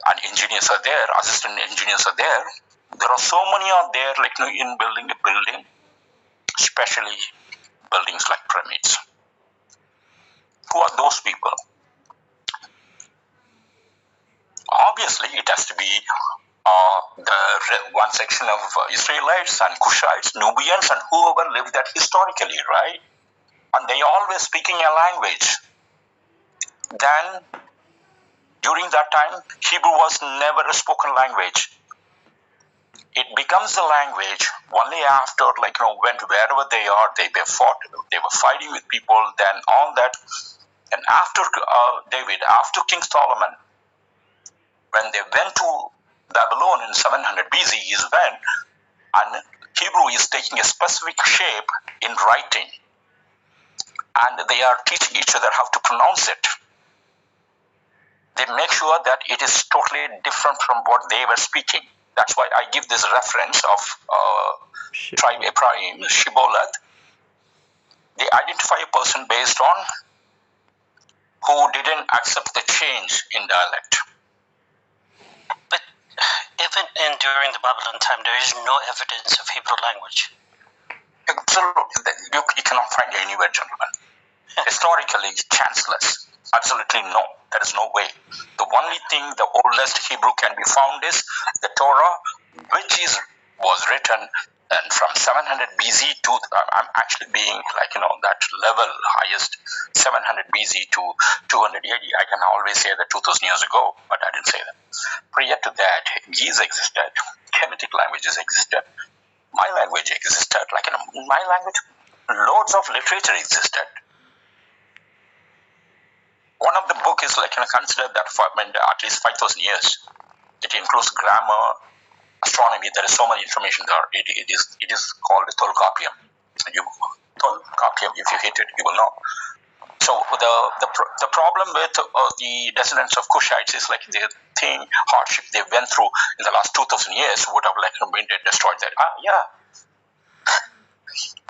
and engineers are there, assistant engineers are there. There are so many out there, in building a building, especially buildings like pyramids. Who are those people? Obviously, it has to be the one section of Israelites and Cushites, Nubians, and whoever lived there historically, right? and they always speaking a language. Then during that time, Hebrew was never a spoken language. It becomes a language only after, when wherever they are, they were fighting with people, then all that. And after David, after King Solomon, when they went to Babylon in 700 BC is when, and Hebrew is taking a specific shape in writing, and they are teaching each other how to pronounce it. They make sure that it is totally different from what they were speaking. That's why I give this reference of tribe Ephraim, Shibboleth. They identify a person based on who didn't accept the change in dialect. But even during the Babylon time, there is no evidence of Hebrew language. Absolutely. You cannot find it anywhere, gentlemen. Historically, chanceless. Absolutely no. There is no way. The only thing, the oldest Hebrew can be found is the Torah, which was written and from 700 BC to, I'm actually being that level, highest 700 BC to 200 AD. I can always say that 2000 years ago, but I didn't say that. Prior to that, Geese existed, Kemetic languages existed, my language existed, my language, loads of literature existed. One of the book is considered that for at least 5,000 years. It includes grammar, astronomy. There is so much information there. It is called Tolkapium. Tolkapium, if you hit it, you will know. So the problem with the descendants of Cushites is the thing, hardship they went through in the last 2,000 years would have been destroyed that.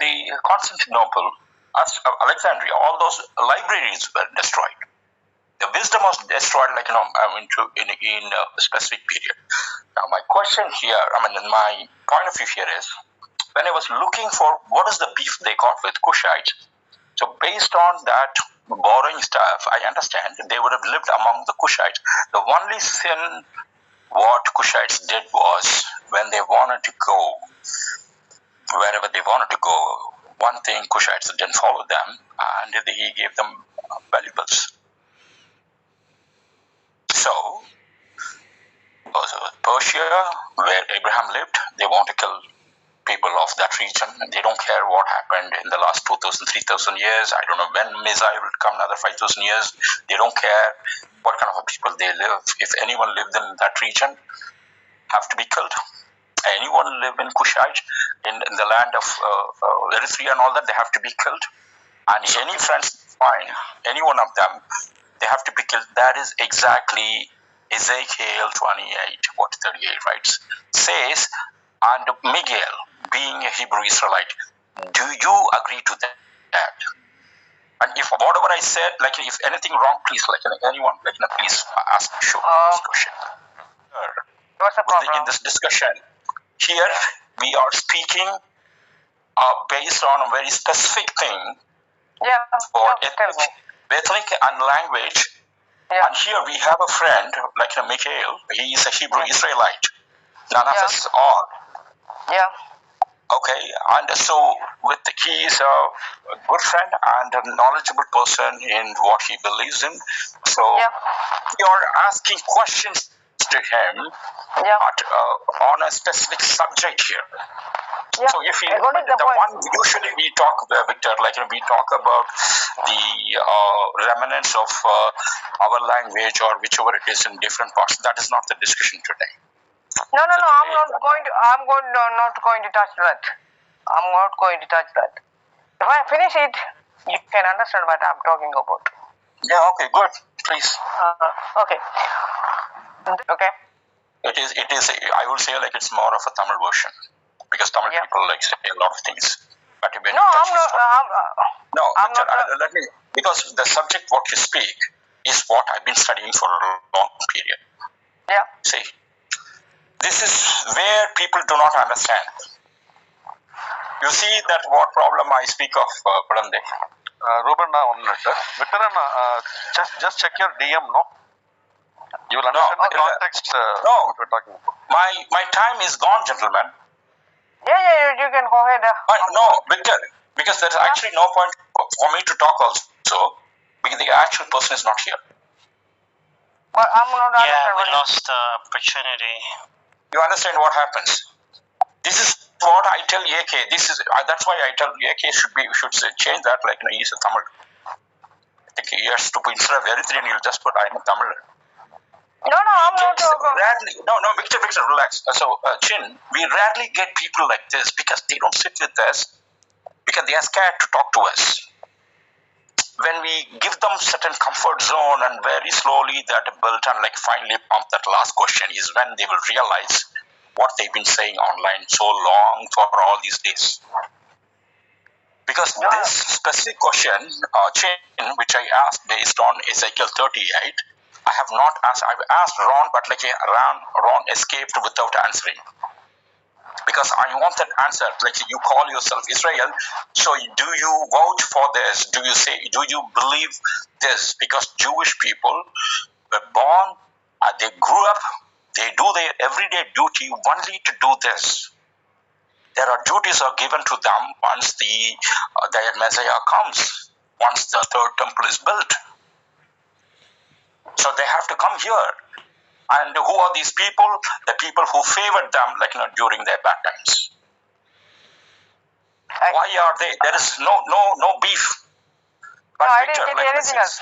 The Constantinople, Alexandria, all those libraries were destroyed. The wisdom was destroyed in a specific period. Now my question here, my point of view here is, when I was looking for what is the beef they got with Cushites, so based on that borrowing stuff, I understand they would have lived among the Cushites. The only sin what Cushites did was when they wanted to go wherever they wanted to go, one thing Cushites didn't follow them, and he gave them valuables. So, Persia, where Abraham lived, they want to kill people of that region. They don't care what happened in the last 2,000, 3,000 years. I don't know when Messiah will come, another 5,000 years. They don't care what kind of people they live. If anyone lived in that region, have to be killed. Anyone live in Kushite, in the land of Eritrea and all that, they have to be killed. And any friends find any one of them, they have to be killed. That is exactly Ezekiel 28:38 writes. Says, and Miguel, being a Hebrew Israelite, do you agree to that? And if whatever I said, if anything wrong, please, anyone, please ask me this question. What's the problem? In this discussion, here we are speaking based on a very specific thing for ethnic and language. Yeah. And here we have a friend like Mikhail. He is a Hebrew Israelite. None of us are. Yeah. Okay, and so he is a good friend and a knowledgeable person in what he believes in. So you are asking questions to him on a specific subject here. Yeah. So if usually we talk, Victor, we talk about the remnants of our language or whichever it is in different parts. That is not the discussion today. No. I'm not going to touch that. I'm not going to touch that. If I finish it, you can understand what I'm talking about. Yeah. Okay. Good. Please. Okay. Okay. It is. I will say it's more of a Tamil version because Tamil people say a lot of things. But when let me, because the subject what you speak is what I've been studying for a long period. Yeah. See, this is where people do not understand. You see that what problem I speak of, Pradande? Ruben, 1 minute. Victor, just check your DM, no? You will understand the context what we're talking about. My time is gone, gentlemen. Yeah, you can go ahead. No, Victor, because there's actually no point for me to talk also, because the actual person is not here. But I'm not Yeah, understand we what lost the opportunity. You understand what happens? This is what I tell AK. This is that's why I tell AK should say, change that, like, he's a Tamil. I think he has to put, instead of Eritrean, you'll just put I'm a Tamil. No, I'm not talking. Rarely, no, Victor, relax. So, Chin, we rarely get people like this because they don't sit with us because they are scared to talk to us. When we give them certain comfort zone and very slowly that built and like finally pump that last question is when they will realize what they've been saying online so long for all these days. Because this specific question, Chin, which I asked based on Ezekiel 38, I have not asked, I've asked Ron, but like Ron escaped without answering. Because I want that answer, like you call yourself Israel, so do you vouch for this? Do you believe this? Because Jewish people were born, they grew up, they do their everyday duty only to do this. There are duties are given to them once their Messiah comes, once the third temple is built. So they have to come here. And who are these people? The people who favored them, like, during their bad times. Why are they? There is no beef. But No, I Victor, didn't get anything else.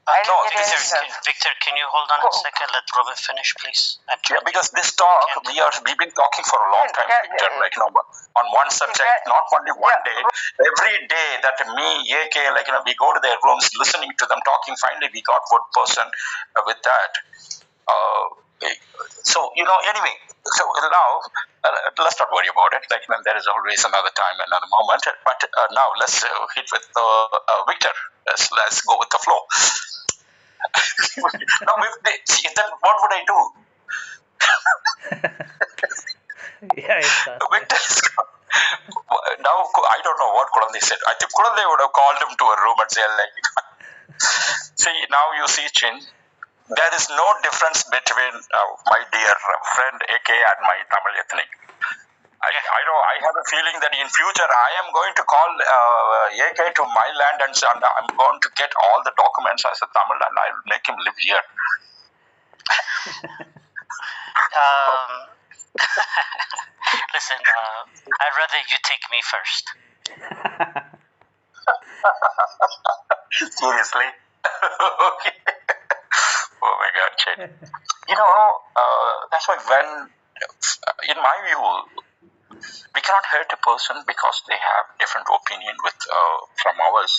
I didn't get anything else. Victor, can you hold on a second? Let Robin finish, please. Yeah, because this talk, we've been talking for a long time, Victor, like, on one subject, not only one day, every day that me, AK, like, we go to their rooms, listening to them talking, finally we got one person with that. So, anyway, so now, let's not worry about it. Like, there is always another time, another moment. But now let's hit with Victor. Let's go with the flow. Now, then what would I do? Yeah, it's Victor is now, I don't know what Kulandi said. I think Kulandi would have called him to a room and said, like, see, now you see, Chin, there is no difference between my dear friend AK and my Tamil ethnic. I know, I have a feeling that in future I am going to call AK to my land and say, I'm going to get all the documents as a Tamil and I will make him live here. Listen, I'd rather you take me first. Seriously? Okay. Oh my God, Chin. That's why when, in my view, we cannot hurt a person because they have different opinion from ours.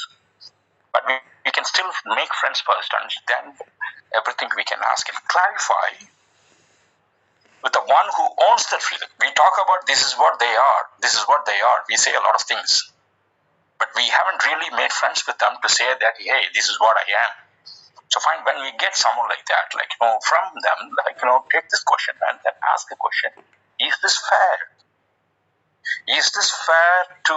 But we can still make friends first, and then everything we can ask and clarify with the one who owns that freedom. We talk about this is what they are. This is what they are. We say a lot of things. But we haven't really made friends with them to say that, hey, this is what I am. So fine, when we get someone like that, like, from them, like, take this question and then ask the question, is this fair? Is this fair to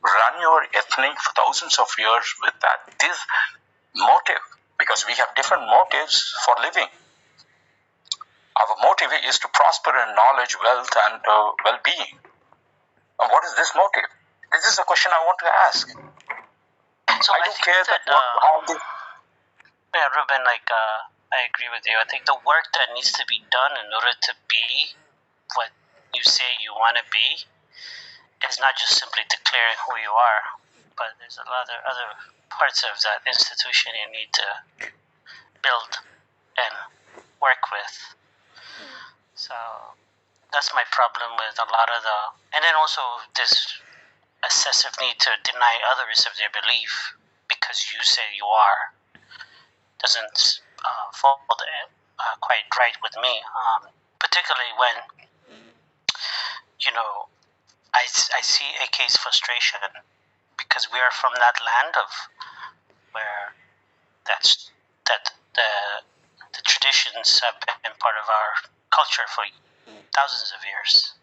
run your ethnic for thousands of years with this motive? Because we have different motives for living. Our motive is to prosper in knowledge, wealth, and well-being. And what is this motive? This is a question I want to ask. So I don't care how they... Yeah, Ruben, I agree with you. I think the work that needs to be done in order to be what you say you want to be is not just simply declaring who you are, but there's a lot of other parts of that institution you need to build and work with. So that's my problem with a lot of and then also this excessive need to deny others of their belief because you say you are doesn't fall quite right with me, particularly when I see AK's frustration because we are from that land of where that the traditions have been part of our culture for thousands of years,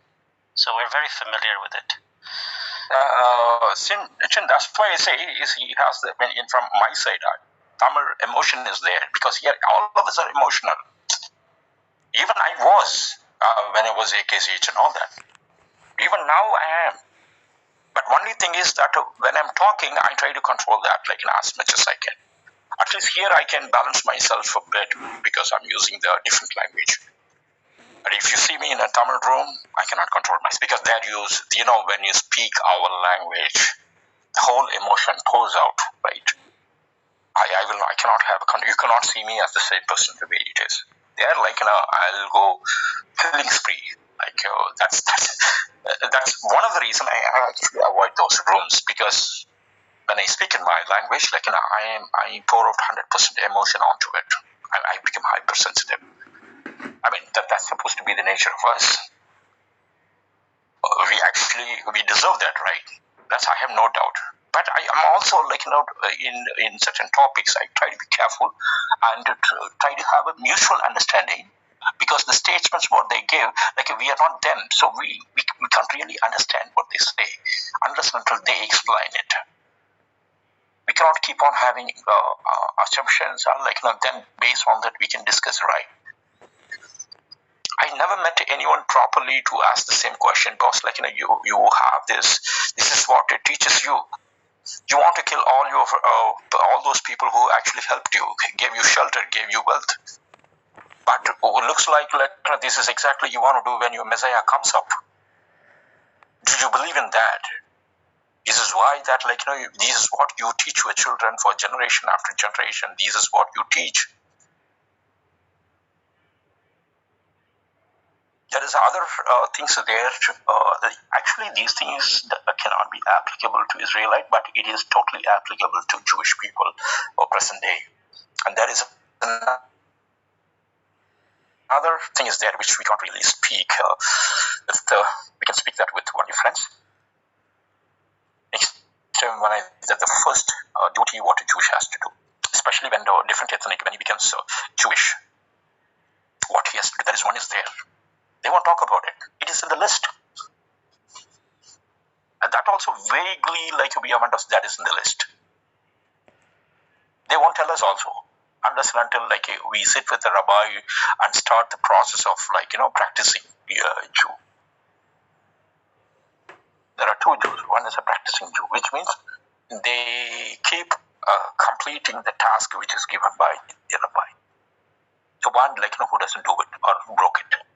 so we're very familiar with it. Chin, that's why I say he has from my side, Tamil emotion is there because here all of us are emotional. Even I was when I was AKCH and all that. Even now I am. But only thing is that when I'm talking, I try to control that like as much as I can. At least here I can balance myself a bit because I'm using the different language. But if you see me in a Tamil room, I cannot control myself because there when you speak our language, the whole emotion pours out, right? I cannot you cannot see me as the same person the way it is. There, I'll go killing spree. That's one of the reasons I actually avoid those rooms because when I speak in my language, I pour out 100% emotion onto it. I become hypersensitive. I mean, that's supposed to be the nature of us. We deserve that, right? I have no doubt. But I am also in certain topics, I try to be careful and to try to have a mutual understanding because the statements what they give, we are not them, so we can't really understand what they say unless and until they explain it. We cannot keep on having assumptions and then based on that we can discuss, right? I never met anyone properly to ask the same question, boss. You have this is what it teaches you. You want to kill all those people who actually helped you, gave you shelter, gave you wealth. But it looks like this is exactly you want to do when your Messiah comes up. Do you believe in that? This is why that this is what you teach your children for generation after generation. This is what you teach. There is other things there. Actually, these things cannot be applicable to Israelite, but it is totally applicable to Jewish people or present day. And there is another thing is there which we can't really speak. We can speak that with one difference. Next time when the first duty what a Jewish has to do, especially when the different ethnic, when he becomes Jewish, what he has to do, there is one is there. They won't talk about it. It is in the list. And that also vaguely, we have understood that is in the list. They won't tell us also, unless and until we sit with the rabbi and start the process of practicing Jew. There are two Jews. One is a practicing Jew, which means they keep completing the task which is given by the rabbi. So one who doesn't do it or broke it.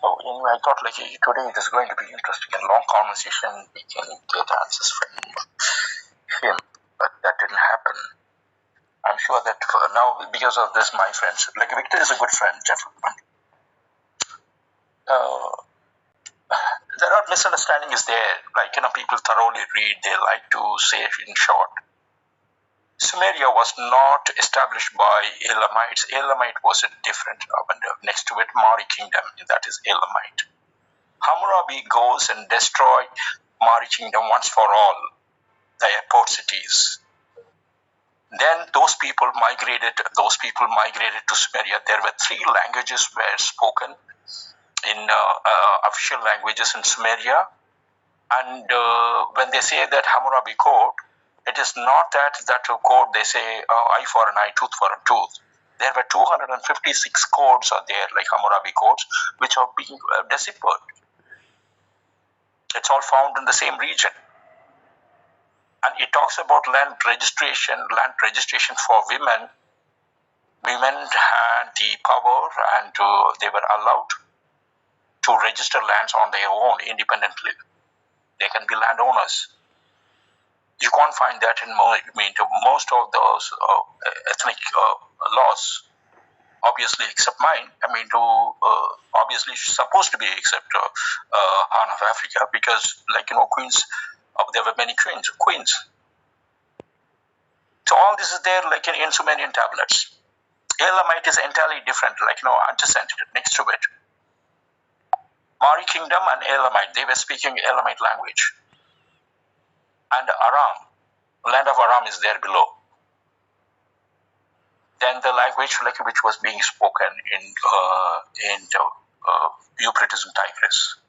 So anyway, I thought today it is going to be interesting and long conversation. We can get answers from him, but that didn't happen. I'm sure that for now, because of this, my friends, Victor is a good friend, gentlemen. There are misunderstandings there. People thoroughly read. They like to say it in short. Sumeria was not established by Elamites. Elamite was a different, next to it, Mari kingdom, that is Elamite. Hammurabi goes and destroyed Mari kingdom once for all, their port cities. Then those people migrated to Sumeria. There were 3 languages were spoken in official languages in Sumeria. And when they say that Hammurabi code, it is not that code they say eye for an eye, tooth for a tooth. There were 256 codes are there, Hammurabi codes, which are being deciphered. It's all found in the same region. And it talks about land registration for women. Women had the power and they were allowed to register lands on their own independently. They can be landowners. You can't find that in most of those ethnic laws, obviously, except mine. Obviously supposed to be except Horn of Africa because, queens, there were many queens. So all this is there, in Sumerian tablets. Elamite is entirely different, adjacent next to it. Mari kingdom and Elamite, they were speaking Elamite language. And Aram, land of Aram is there below. Then the language which was being spoken in Euphrates and Tigris.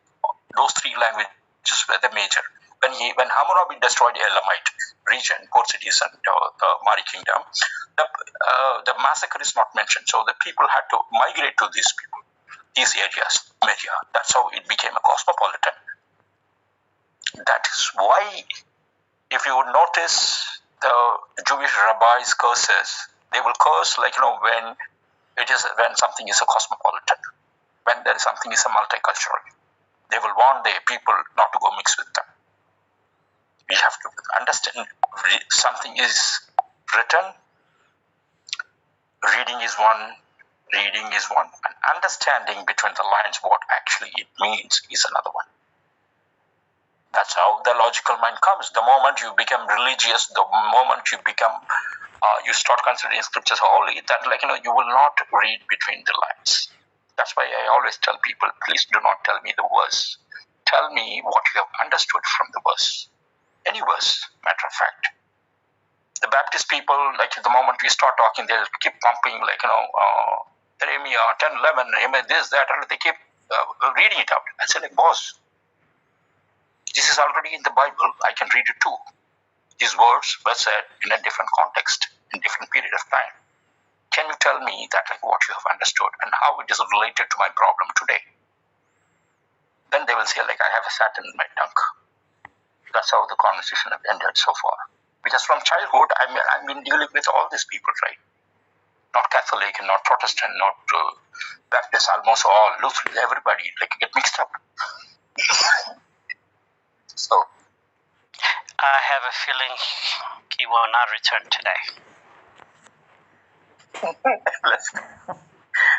Those 3 languages were the major. When Hammurabi destroyed the Elamite region, port cities and the Mari kingdom, the massacre is not mentioned. So the people had to migrate to these areas. That's how it became a cosmopolitan. That is why, if you would notice the Jewish rabbis' curses, they will curse when something is a cosmopolitan, when there is something is a multicultural. They will warn their people not to go mix with them. We have to understand something is written, reading is one, and understanding between the lines what actually it means is another one. That's how the logical mind comes. The moment you become religious, the moment you become, you start considering scriptures holy, that you will not read between the lines. That's why I always tell people, please do not tell me the verse. Tell me what you have understood from the verse. Any verse, matter of fact. The Baptist people, the moment we start talking, they'll keep pumping, Jeremiah 10:11, this, that, and they keep reading it out. I say, boss, this is already in the Bible. I can read it too. These words were said in a different context, in different period of time. Can you tell me that what you have understood and how it is related to my problem today? Then they will say I have a Satan in my tongue. That's how the conversation has ended so far. Because from childhood, I've been dealing with all these people, right? Not Catholic, not Protestant, not Baptist, almost all, Lutheran, everybody, get mixed up. So, I have a feeling he will not return today.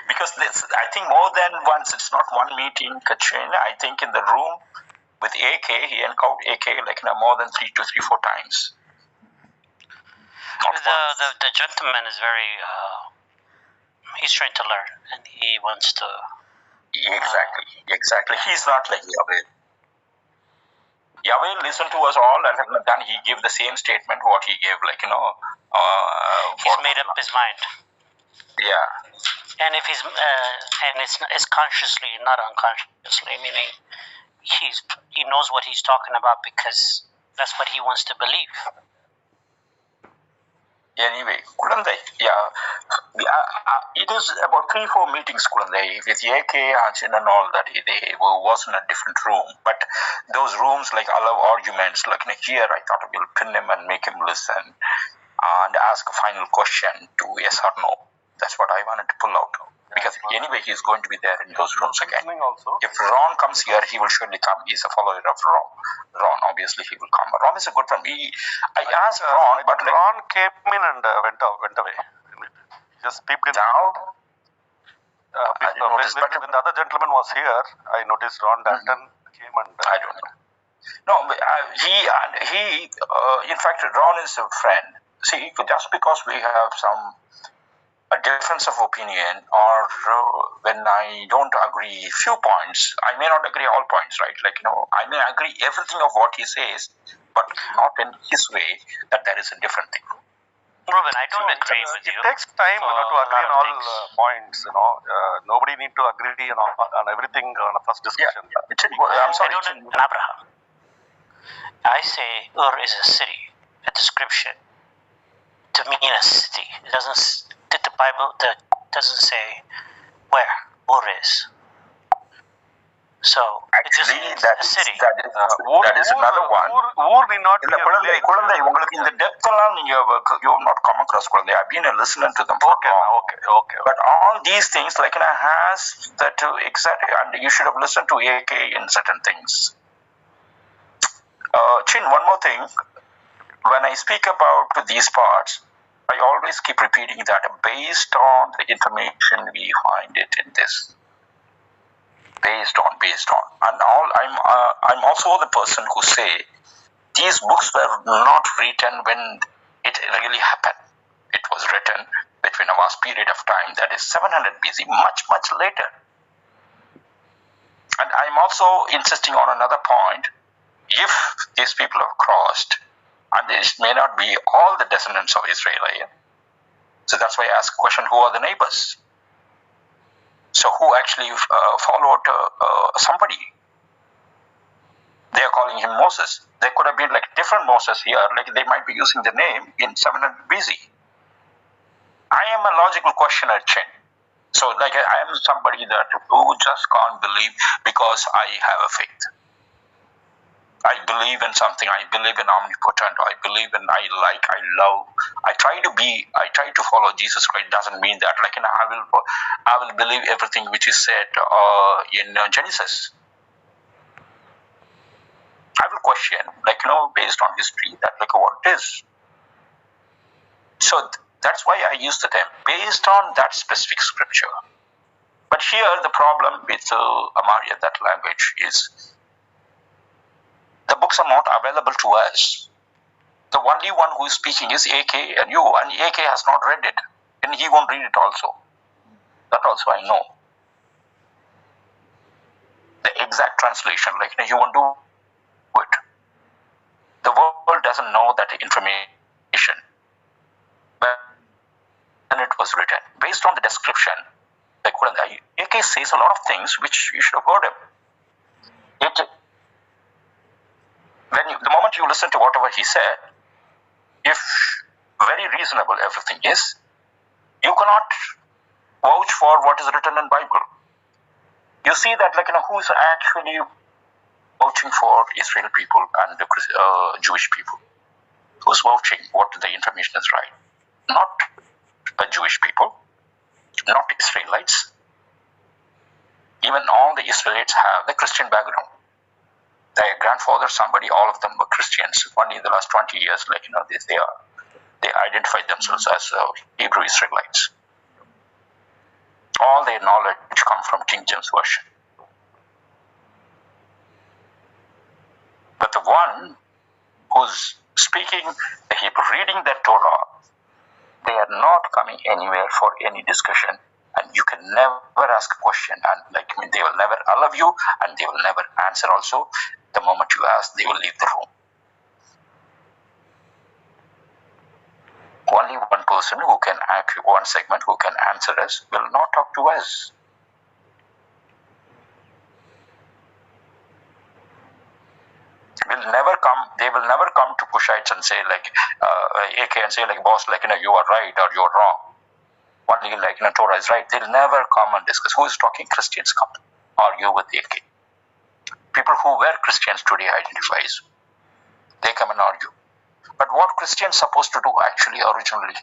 Because I think more than once, it's not one meeting, Kachin. I think in the room with AK, he encountered AK more than 3 to 4 times. The gentleman is very, he's trying to learn and he wants to. Exactly. He's not like Yahweh. Yahweh listened to us all, and then he gave the same statement what he gave, he's made up his mind. Yeah. And if he's, and it's consciously, not unconsciously, meaning he knows what he's talking about because that's what he wants to believe. Anyway, Kulandai, it is about 3-4 meetings, Kulandai, with AK, Achin and all that. They was in a different room. But those rooms, allow arguments, here, I thought I will pin him and make him listen and ask a final question to yes or no. That's what I wanted to pull out. Because anyway, he's going to be there in those rooms again. If Ron comes here, he will surely come. He's a follower of Ron. Ron, obviously, he will come. Ron is a good friend. I asked Ron, but Ron came in and went away. Just peeped in. Now, when the other gentleman was here, I noticed Ron Dalton came and. I don't know. No, but he in fact, Ron is a friend. See, just because we have a difference of opinion, or when I don't agree few points, I may not agree all points, right? I may agree everything of what he says, but not in his way, that there is a different thing. Ruben, I don't agree with you. It takes time to agree on all points, nobody need to agree on everything on a first discussion. I'm sorry. I don't Abraham. I say Ur is a city, a description to mean a city. It doesn't. The Bible doesn't say where Ur is. So actually, that is a city. That is another one. Ur need not be Kulandai, உங்களுக்கு இந்த depth எல்லாம் you have not come across Kulandai. I've been listening to them for long. Okay. But all these things has that exactly, and you should have listened to AK in certain things. Chin, one more thing. When I speak about these parts, I always keep repeating that based on the information we find it in this. Based on, and all. I'm also the person who say these books were not written when it really happened. It was written between a vast period of time, that is 700 BC, much later. And I'm also insisting on another point. If these people have crossed, and this may not be all the descendants of Israel, so that's why I ask the question: who are the neighbors? So who actually followed somebody? They are calling him Moses. There could have been different Moses here, they might be using the name in 700 BC. I am a logical questioner, Chen. So I am somebody who just can't believe because I have a faith. I believe in something. I believe in omnipotent. I believe in, I love. I try to follow Jesus Christ. Doesn't mean that I will believe everything which is said in Genesis. I will question, based on history, that what it is. So that's why I use the term based on that specific scripture. But here the problem with Amaria, that language, is the books are not available to us. The only one who is speaking is AK and you, and AK has not read it, and he won't read it also. That also I know. The exact translation, he won't do it. The world doesn't know that information when it was written. Based on the description, AK says a lot of things which you should have heard him. The moment you listen to whatever he said, if very reasonable everything is, you cannot vouch for what is written in Bible. You see that who is actually vouching for Israel people and the Jewish people? Who's vouching what the information is right? Not Jewish people, not Israelites. Even all the Israelites have the Christian background. Their grandfather, somebody, all of them were Christians. Only in the last 20 years, they identified themselves as Hebrew Israelites. All their knowledge comes from King James Version. But the one who's speaking the Hebrew, reading the Torah, they are not coming anywhere for any discussion, and you can never ask a question, and they will never allow you, and they will never answer also. The moment you ask, they will leave the room. Only one person who can one segment who can answer us will not talk to us. They will never come to Kushites and say AK and say boss, you are right or you are wrong. Only Torah is right. They'll never come and discuss. Who is talking? Christians come argue with AK. People who were Christians today identifies. They come and argue. But what Christians supposed to do actually originally?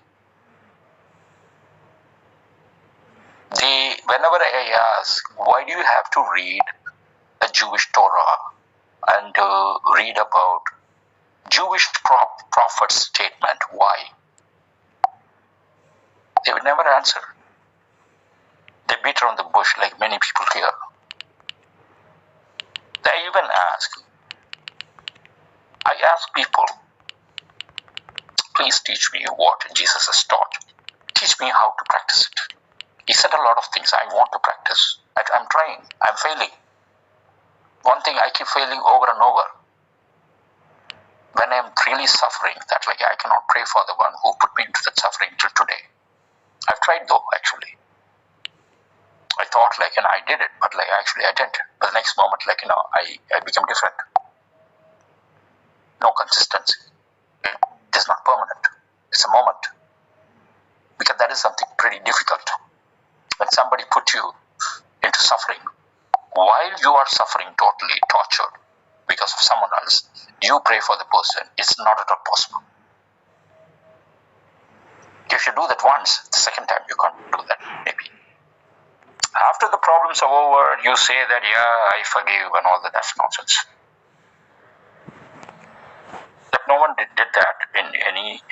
Whenever I ask, why do you have to read a Jewish Torah and read about Jewish prophet's statement? Why? They would never answer. They beat around the bush like many people here. I ask people, please teach me what Jesus has taught. Teach me how to practice it. He said a lot of things I want to practice. I'm trying. I'm failing. One thing I keep failing over and over. When I'm really suffering, that I cannot pray for the one who put me into that suffering till today. I've tried though, actually. I thought I did it, but actually I didn't. But the next moment, I become different. No consistency. It is not permanent. It's a moment. Because that is something pretty difficult. When somebody put you into suffering, while you are suffering totally, tortured because of someone else, you pray for the person. It's not at all possible. If you do that once, the second time you can't do that, maybe. After the problems are over, you say that, yeah, I forgive and all that. That's nonsense. That no one did that in any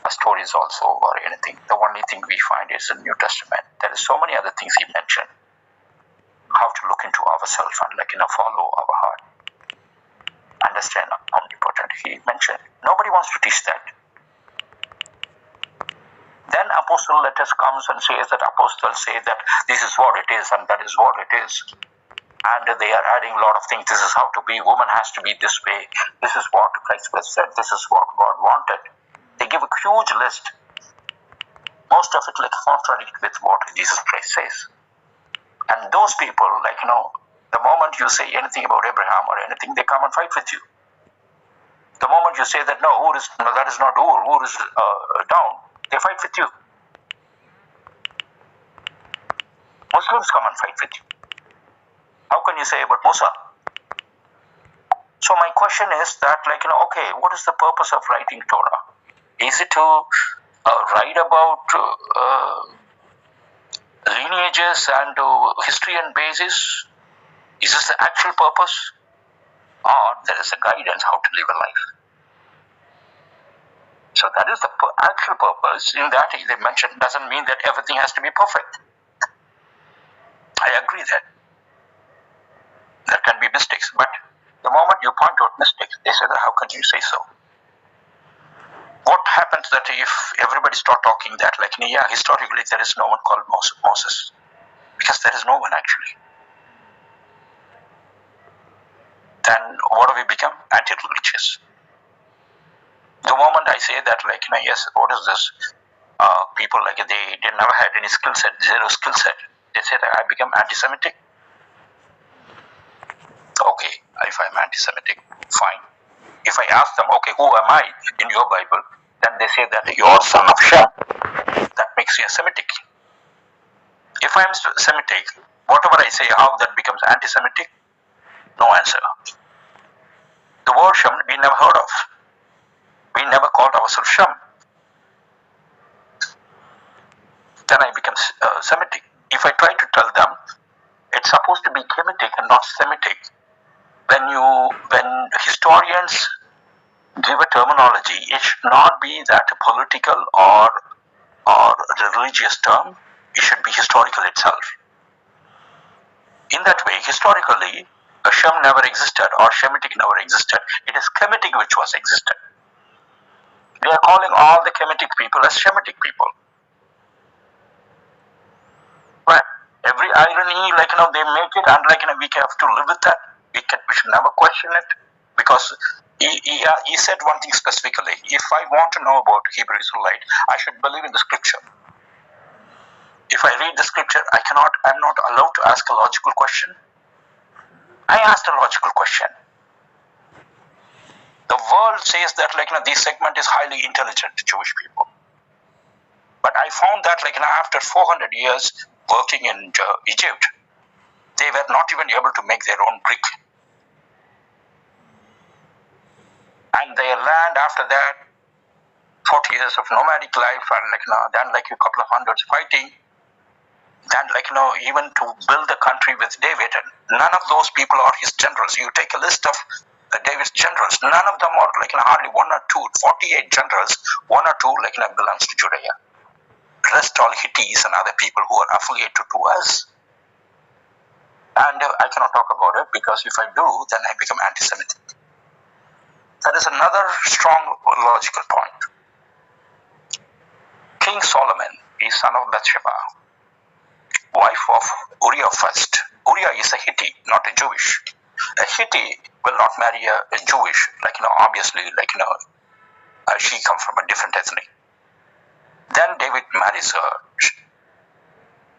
stories also or anything. The only thing we find is in the New Testament. There are so many other things he mentioned. How to look into ourselves and follow our heart. Understand omnipotent. He mentioned. Nobody wants to teach that. Then apostle letters comes and says that apostles say that this is what it is and that is what it is. And they are adding a lot of things. This is how to be. Woman has to be this way. This is what Christ said. This is what God wanted. They give a huge list. Most of it contradict with what Jesus Christ says. And those people, the moment you say anything about Abraham or anything, they come and fight with you. The moment you say that that is not Ur is down, they fight with you. Muslims come and fight with you. How can you say about Musa? So my question is that, like, okay, what is the purpose of writing Torah? Is it to write about lineages and history and basis? Is this the actual purpose? Or there is a guidance how to live a life? So that is the actual purpose. In that they mentioned, doesn't mean that everything has to be perfect. I agree that there can be mistakes, but the moment you point out mistakes, they say that how can you say so? What happens that if everybody start talking that, like, yeah, historically there is no one called Moses, because there is no one actually. Then what do we become? Anti-religious. The moment I say that, like, yes, what is this? People, like, they never had any skill set, zero skill set. They say that I become anti-Semitic. Okay, if I'm anti-Semitic, fine. If I ask them, okay, who am I in your Bible? Then they say that you're son of Shem. That makes you a Semitic. If I'm Semitic, whatever I say, how that becomes anti-Semitic? No answer. The word Shem we never heard of. We never called ourselves Shem. Then I become Semitic. If I try to tell them, it's supposed to be Kemetic and not Semitic. When historians give a terminology, it should not be that a political or religious term. It should be historical itself. In that way, historically, Shem never existed or Shemitic never existed. It is Kemetic which was existed. They are calling all the Kemetic people as Shemitic people. But every irony, like, they make it, and, like, we have to live with that. We should never question it, because he said one thing specifically. If I want to know about Hebrew Israelite, I should believe in the scripture. If I read the scripture, I'm not allowed to ask a logical question. I asked a logical question. The world says that, like, this segment is highly intelligent Jewish people. But I found that, like, after 400 years working in Egypt, they were not even able to make their own brick. And their land after that, 40 years of nomadic life, and, like, then, like, a couple of hundreds fighting. Then, like, even to build the country with David, and none of those people are his generals. You take a list of David's generals, none of them are, like, hardly one or two, 48 generals, one or two, like, belongs to Judea. Rest all Hittites and other people who are affiliated to us. And I cannot talk about it, because if I do, then I become anti-Semitic. That is another strong logical point. King Solomon is son of Bathsheba, wife of Uriah first. Uriah is a Hittite, not a Jewish. A Hittite will not marry a Jewish, like, obviously, like, she comes from a different ethnic. Then David marries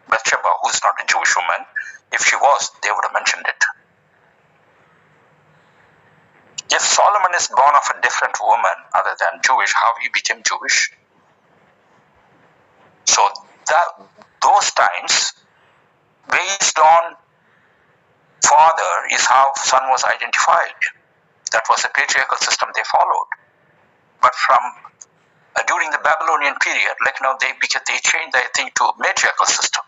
Bathsheba, who is not a Jewish woman. If she was, they would have mentioned it. If Solomon is born of a different woman other than Jewish, how he became Jewish? So those times, based on father is how son was identified. That was the patriarchal system they followed. But from during the Babylonian period, like, they changed their thing to matriarchal system.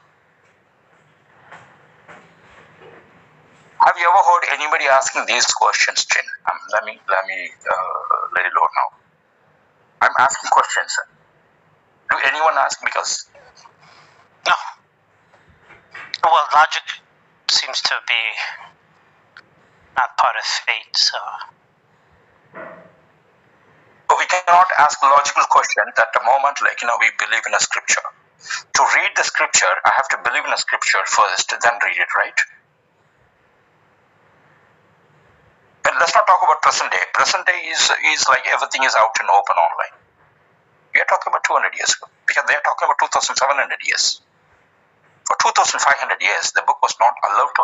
Have you ever heard anybody asking these questions, Chin? Let me let it load now. I'm asking questions. Do anyone ask? Because no. Well, logic seems to be not part of fate, so. We cannot ask logical questions at the moment, like, we believe in a scripture. To read the scripture, I have to believe in a scripture first, then read it, right? And let's not talk about present day. Present day is like everything is out and open online. We are talking about 200 years ago, because they are talking about 2,700 years. For 2,500 years, the book was not allowed to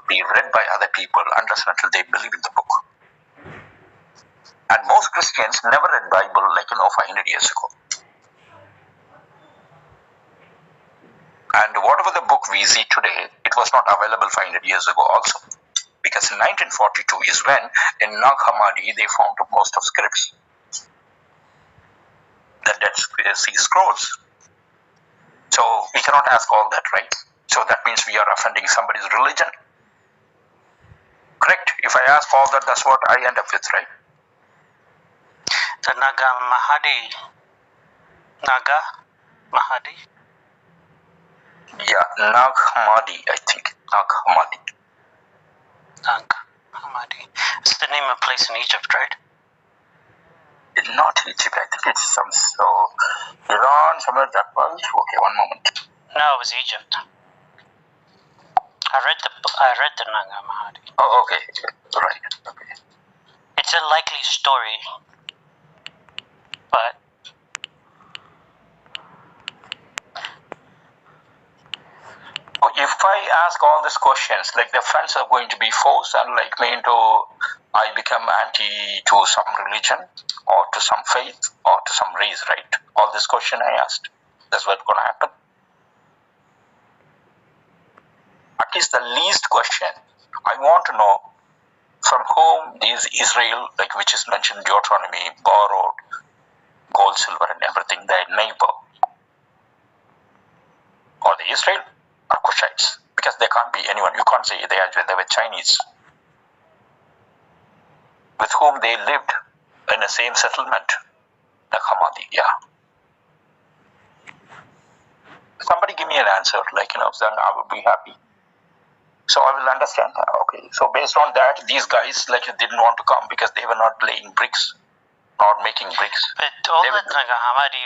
be read by other people unless and until they believe in the book. And most Christians never read Bible, like, 500 years ago. And whatever the book we see today, it was not available 500 years ago also. Because in 1942, is when in Nag Hammadi they found most of scripts, the Dead Sea Scrolls. So we cannot ask all that, right? So that means we are offending somebody's religion. Correct? If I ask all that, that's what I end up with, right? The Naga Mahadi. Yeah, Nag Hammadi, I think. Nag Hammadi. Nag Hammadi. It's the name of a place in Egypt, right? Not Egypt, I think it's some so Iran, somewhere that was. Okay, one moment. No, it was Egypt. I read the Naga Mahadi. Oh, okay, right. Okay. It's a likely story, but If I ask all these questions, like the friends are going to be forced and like me into, I become anti to some religion or to some faith or to some race, right? All this question I asked, that's what's going to happen. At least the least question, I want to know from whom is Israel, like which is mentioned in Deuteronomy, borrowed gold, silver and everything, their neighbor. Or the Israel or Kushites, because there can't be anyone. You can't say they were Chinese, with whom they lived in the same settlement, like Hammadi. Yeah. Somebody give me an answer, like then I would be happy. So I will understand. Okay. So based on that, these guys didn't want to come because they were not laying bricks, not making bricks. But all that Naga Hammadi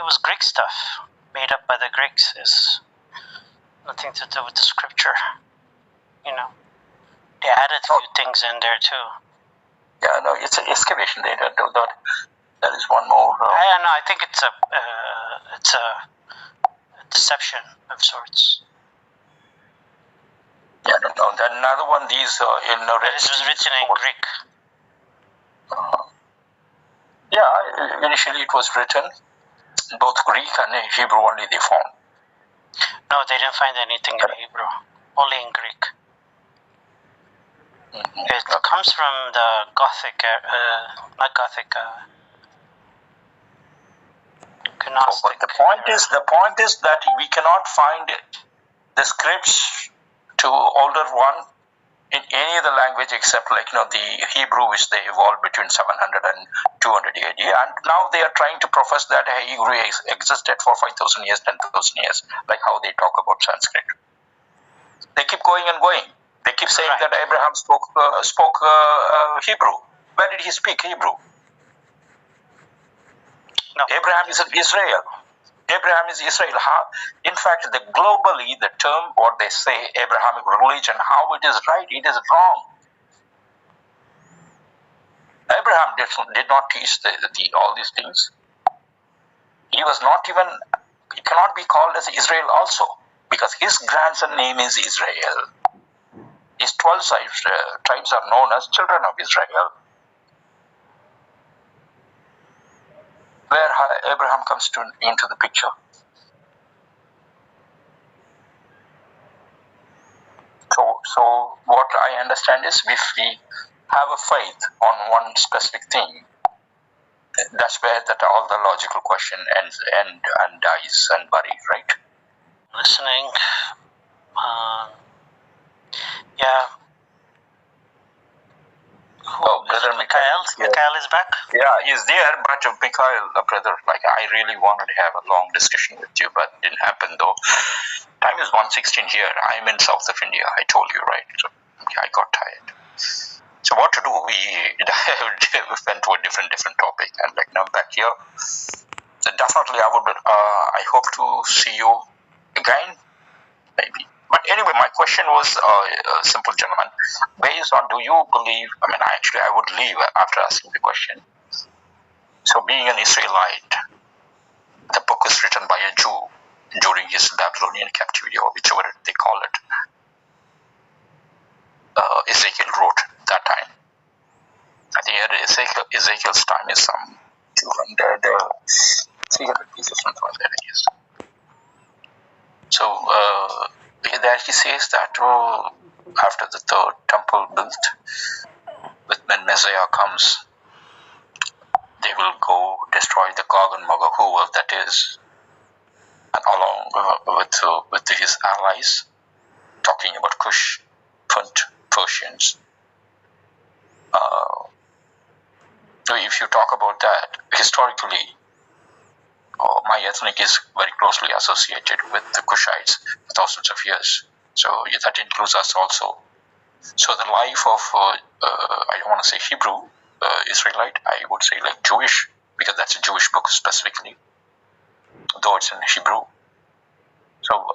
was Greek stuff made up by the Greeks. It's nothing to do with the scripture. They added a few things in there too. Yeah, no, it's an excavation. They don't do that. There is one more. I think it's a deception of sorts. Yeah, no. Then another one. These This was written in Greek. Yeah, initially it was written in both Greek and Hebrew only they found. No, they didn't find anything in Hebrew, only in Greek. Mm-hmm. It comes from the Gothic, not Gothic, Gnostic. The point is that we cannot find the scripts to older one in any other language except the Hebrew, which they evolved between 700 and 200 AD, and now they are trying to profess that Hebrew existed for 5,000 years, 10,000 years, like how they talk about Sanskrit. They keep going and going. They keep saying that Abraham spoke Hebrew. Where did he speak Hebrew? No. Abraham is Israel. Abraham is Israel. In fact, globally, the term, what they say, Abrahamic religion, how it is right, it is wrong. Abraham did not teach all these things. He was not even, he cannot be called as Israel also, because his grandson name is Israel. His 12 tribes are known as children of Israel. Where Abraham comes into the picture. So what I understand is if we have a faith on one specific thing, that's where all the logical question ends and dies and buried, right? Listening. Yeah. Brother Mikhail. Mikhail is back? Yeah, he's there, but Mikhail, brother, I really wanted to have a long discussion with you, but it didn't happen though. Time is 1:16 here. I'm in south of India, I told you, right? So I got tired. So what to do? We went to a different topic, and now I'm back here. So definitely I hope to see you again, maybe. But anyway, my question was simple, gentlemen. Based on, do you believe, I would leave after asking the question. So being an Israelite, the book was written by a Jew during his Babylonian captivity, or whichever they call it. Ezekiel wrote that time. I think Ezekiel's time is some 200, 300 pieces, something like that, I guess. So, there he says that after the third temple built, when Messiah comes, they will go destroy the Gog and Magog, whoever that is, and along with his allies, talking about Kush, Punt, Persians. So if you talk about that, historically, my ethnic is very closely associated with the Kushites for thousands of years. So that includes us also. So the life of, I don't want to say Hebrew, Israelite, I would say like Jewish, because that's a Jewish book specifically, though it's in Hebrew. So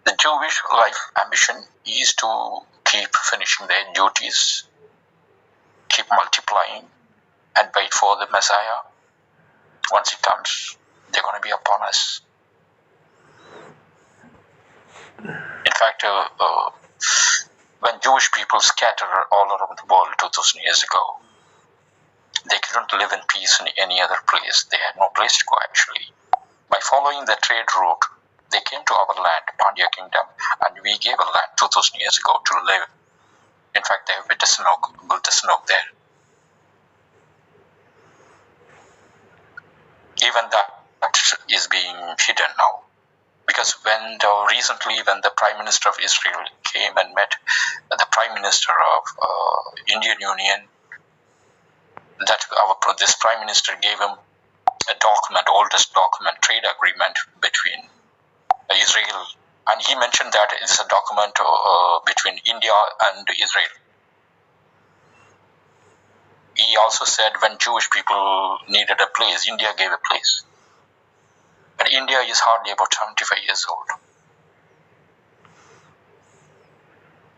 the Jewish life ambition is to keep finishing their duties, keep multiplying, and wait for the Messiah. Once it comes, they're going to be upon us. In fact, when Jewish people scattered all around the world 2000 years ago, they couldn't live in peace in any other place. They had no place to go actually. By following the trade route, they came to our land, Pandya Kingdom, and we gave a land 2000 years ago to live. In fact, they have built a synagogue there. Even that is being hidden now. Because recently when the Prime Minister of Israel came and met the Prime Minister of Indian Union, this Prime Minister gave him a document, oldest document, trade agreement between Israel, and he mentioned that it's a document between India and Israel. He also said when Jewish people needed a place, India gave a place. But India is hardly about 75 years old.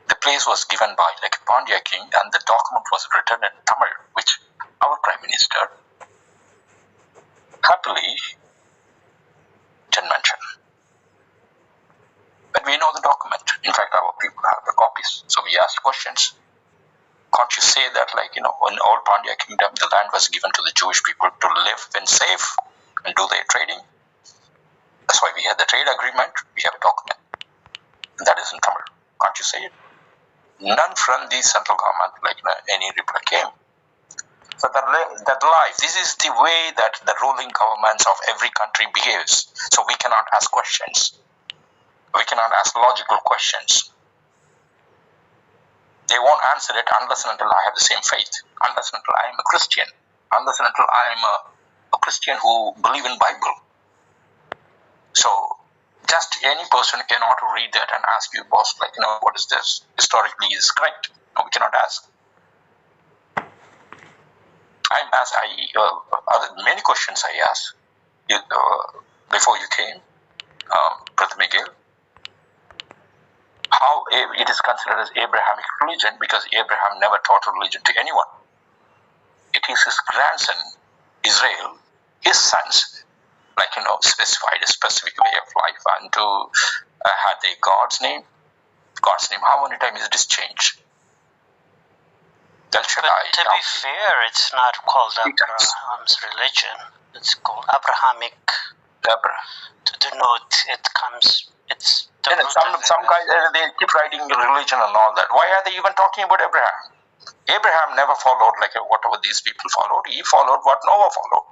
The place was given by like Pandya king, and the document was written in Tamil, which our Prime Minister happily didn't mention. But we know the document. In fact, our people have the copies. So we asked questions. Can't you say that, like, in old Pandya kingdom, the land was given to the Jewish people to live when safe and do their trading? That's why we had the trade agreement. We have a document. And that is in Tamil. Can't you say it? None from the central government, any reply came. So that life, this is the way that the ruling governments of every country behaves. So we cannot ask questions. We cannot ask logical questions. They won't answer it unless and until I have the same faith, unless and until I am a Christian, unless and until I am a Christian who believe in Bible. So just any person cannot read that and ask you, boss, what is this? Historically is correct. No, we cannot ask. Many questions I asked before you came, Brother Miguel. How it is considered as Abrahamic religion, because Abraham never taught religion to anyone. It is his grandson, Israel, his sons, specified a specific way of life, and to had they God's name. How many times is this changed? But to be fair, it's not called Abraham's religion. It's called Abrahamic. To denote it comes. It's some guys they keep writing religion and all that. Why are they even talking about Abraham? Abraham never followed whatever these people followed. He followed what Noah followed.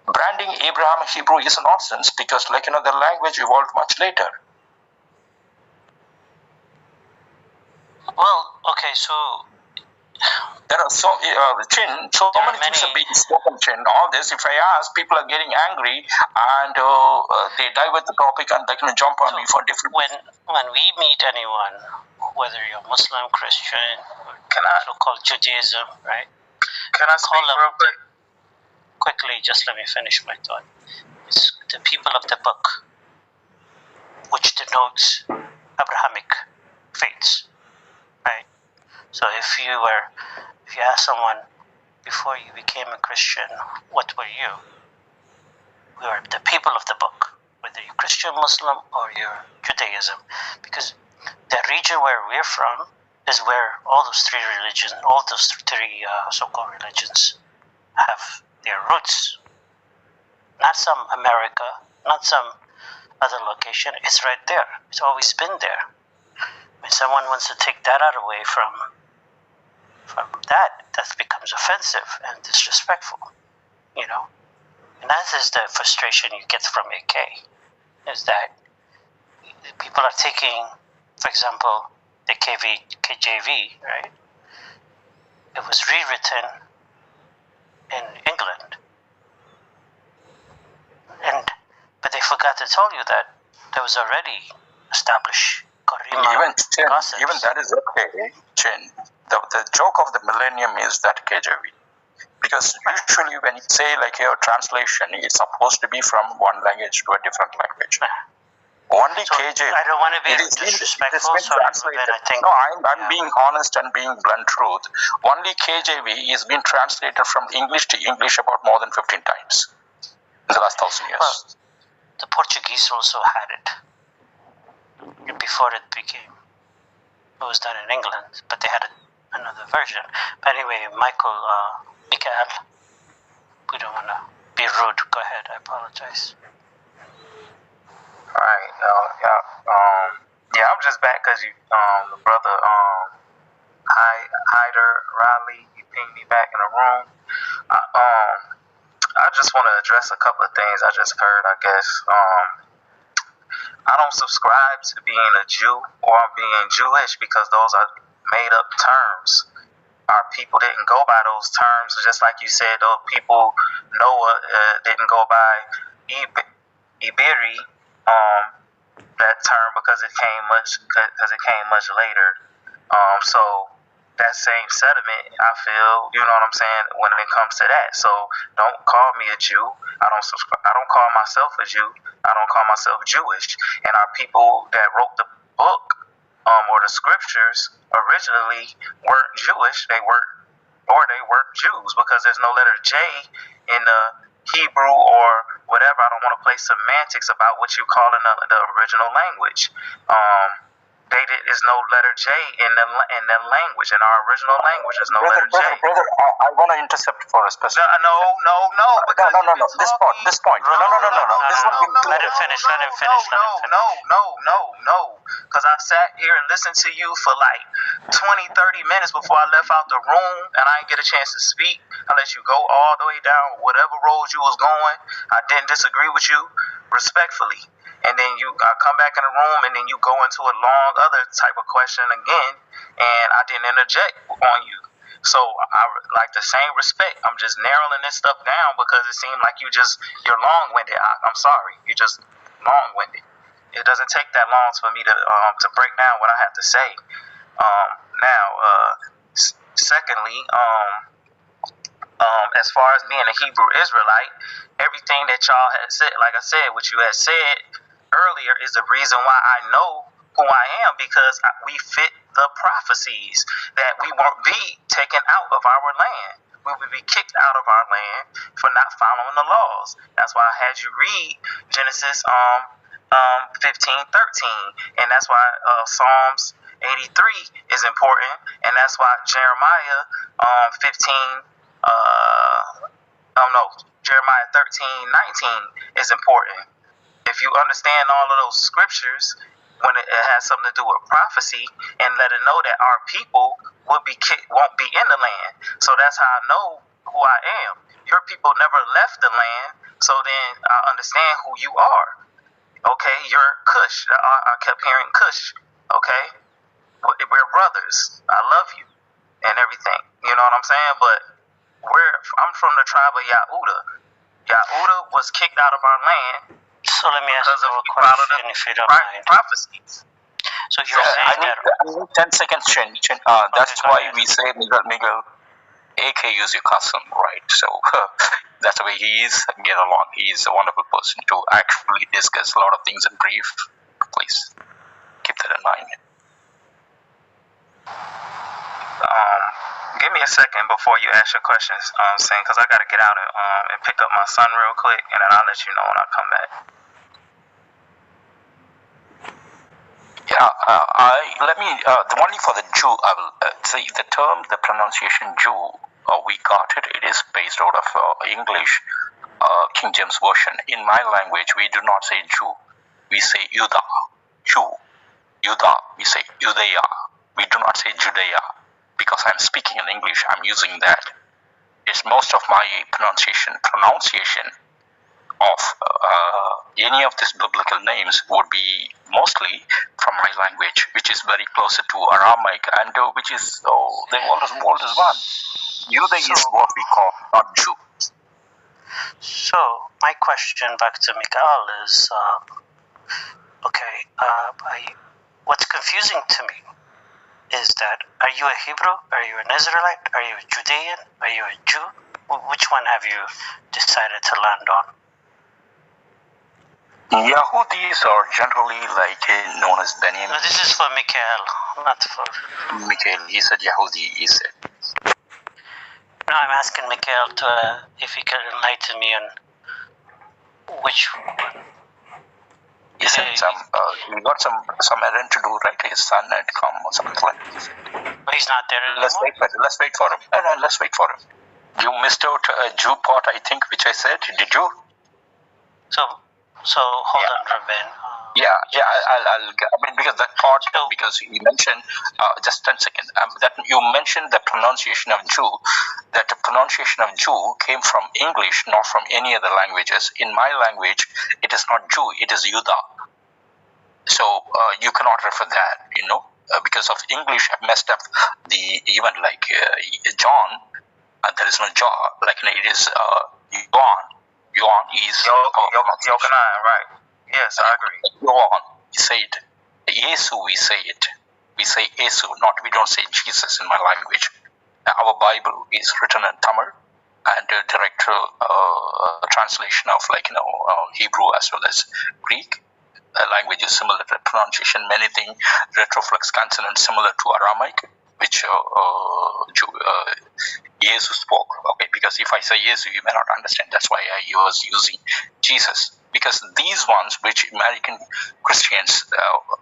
Branding Abraham Hebrew is nonsense because the language evolved much later. Well, okay, so there are so many things are being spoken. All this, if I ask, people are getting angry and they divert the topic and they can jump on me for different. When we meet anyone, whether you're Muslim, Christian, or so-called Judaism, right? Can I speak real quick? Quickly, just let me finish my thought. It's the people of the book, which denotes Abrahamic faiths, right? So if you ask someone before you became a Christian, what were you? We were the people of the book, whether you're Christian, Muslim, or you're Judaism, because the region where we're from is where all those three so-called religions have their roots. Not some America, not some other location. It's right there. It's always been there. When someone wants to take that out away from that becomes offensive and disrespectful, you know. And that is the frustration you get from AK, is that people are taking, for example, the KJV, right? It was rewritten in England, but they forgot to tell you that there was already established Karima concepts. Even that is okay, Chin. The joke of the millennium is that KJV. Because usually when you say like your translation, it's supposed to be from one language to a different language. Only So, KJV. I don't want to be It is disrespectful, been so translated. I think No, I'm being honest and being blunt truth. Only KJV is being translated from English to English about more than 15 times in the last 1,000 years. Well, the Portuguese also had it before it was done in England, but they had another version. But anyway, Mikael, we don't want to be rude. Go ahead. I apologize. Alright, I'm just back because you, the brother, Hyder Riley, he pinged me back in the room. I just want to address a couple of things I just heard, I guess. I don't subscribe to being a Jew or being Jewish because those are made up terms. Our people didn't go by those terms, just like you said, those people, Noah didn't go by Iberi, that term because it came much later. So that same sentiment, I feel, you know what I'm saying, when it comes to that. So don't call me a Jew. I don't call myself a Jew. I don't call myself Jewish. And our people that wrote the book or the scriptures originally weren't Jewish. They weren't Jews because there's no letter J in the Hebrew or whatever. I don't want to play semantics about what you call in the original language. There's no letter J in the language, in our original language. There's no letter J. Brother, I want to intercept for a specific. No. Because no. This point. No. This one. Let him finish. No. Because I sat here and listened to you for like 20, 30 minutes before I left out the room, and I didn't get a chance to speak. I let you go all the way down whatever road you was going. I didn't disagree with you respectfully. And then I come back in the room, and then you go into a long other type of question again, and I didn't interject on you. So I like the same respect. I'm just narrowing this stuff down because it seemed like you're long-winded. I'm sorry, you're just long-winded. It doesn't take that long for me to break down what I have to say. Secondly, as far as being a Hebrew Israelite, everything that y'all had said, like I said, what you had said earlier is the reason why I know who I am, because we fit the prophecies that we won't be taken out of our land. We would be kicked out of our land for not following the laws. That's why I had you read Genesis 15:13, and that's why Psalms 83 is important, and that's why Jeremiah 13:19 is important. If you understand all of those scriptures, when it has something to do with prophecy, and let it know that our people won't be in the land. So that's how I know who I am. Your people never left the land, so then I understand who you are. Okay, you're Cush. I kept hearing Cush. Okay, we're brothers. I love you and everything. You know what I'm saying? But I'm from the tribe of Yahuda. Yahuda was kicked out of our land. So let me ask you a question, if you don't mind. Prophecies. So you're saying I need 10 seconds, Chin. That's why we say Miguel, AK is your cousin, right? So that's the way he is. Get along. He is a wonderful person to actually discuss a lot of things in brief. Please keep that in mind. Give me a second before you ask your questions, because I got to get out and pick up my son real quick, and then I'll let you know when I come back. The only for the Jew, I will say the term, the pronunciation Jew, we got it. It is based out of English, King James Version. In my language, we do not say Jew. We say Yudah, Jew. Judah, we say Judea. We do not say Judea because I'm speaking in English. I'm using that. It's most of my pronunciation of any of these biblical names would be mostly from my language, which is very closer to Aramaic, and which is the oldest one. Judah is what we call not Jew. So my question back to Mikhail is, what's confusing to me is that, are you a Hebrew? Are you an Israelite? Are you a Judean? Are you a Jew? Which one have you decided to land on? Yahudis are generally known as Benjamin. No, this is for Mikhail, not for... Mikhail, he said Yahudi, he said. No, I'm asking Mikhail to, if he can enlighten me on which one. He said he got some errand to do, right? His son had come or something like that. But he's not there anymore? Let's wait for him. No, let's wait for him. You missed out a Jew part, I think, which I said. Did you? So hold on, Ruben. Because that part, because you mentioned, just 10 seconds, that you mentioned the pronunciation of Jew, that the pronunciation of Jew came from English, not from any other languages. In my language, it is not Jew, it is Judah. So you cannot refer that, because of English have messed up even John, there is no jaw, it is Yuan. Yuan is Yochanan, right? Yes, I agree. Yuan, we say it. Yesu, we say it. We say Yesu, we don't say Jesus in my language. Our Bible is written in Tamil and direct translation of Hebrew as well as Greek. Language is similar to pronunciation, many things, retroflex consonant similar to Aramaic, which Jesus spoke. Okay, because if I say Yesu, you may not understand. That's why I was using Jesus. Because these ones, which American Christians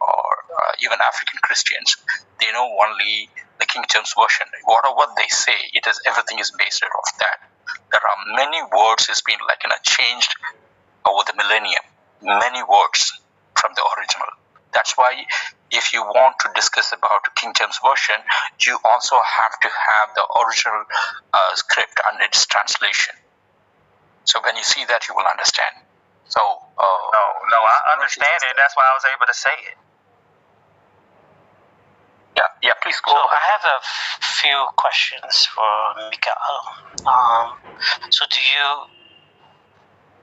or even African Christians, they know only the King James version. Whatever they say, everything is based off that. There are many words has been changed over the millennium. Many words from the original. That's why if you want to discuss about King James Version, you also have to have the original script and its translation. So when you see that, you will understand. So no, I understand it. That's why I was able to say it. Yeah, please go. So ahead. I have a few questions for Mikhail. So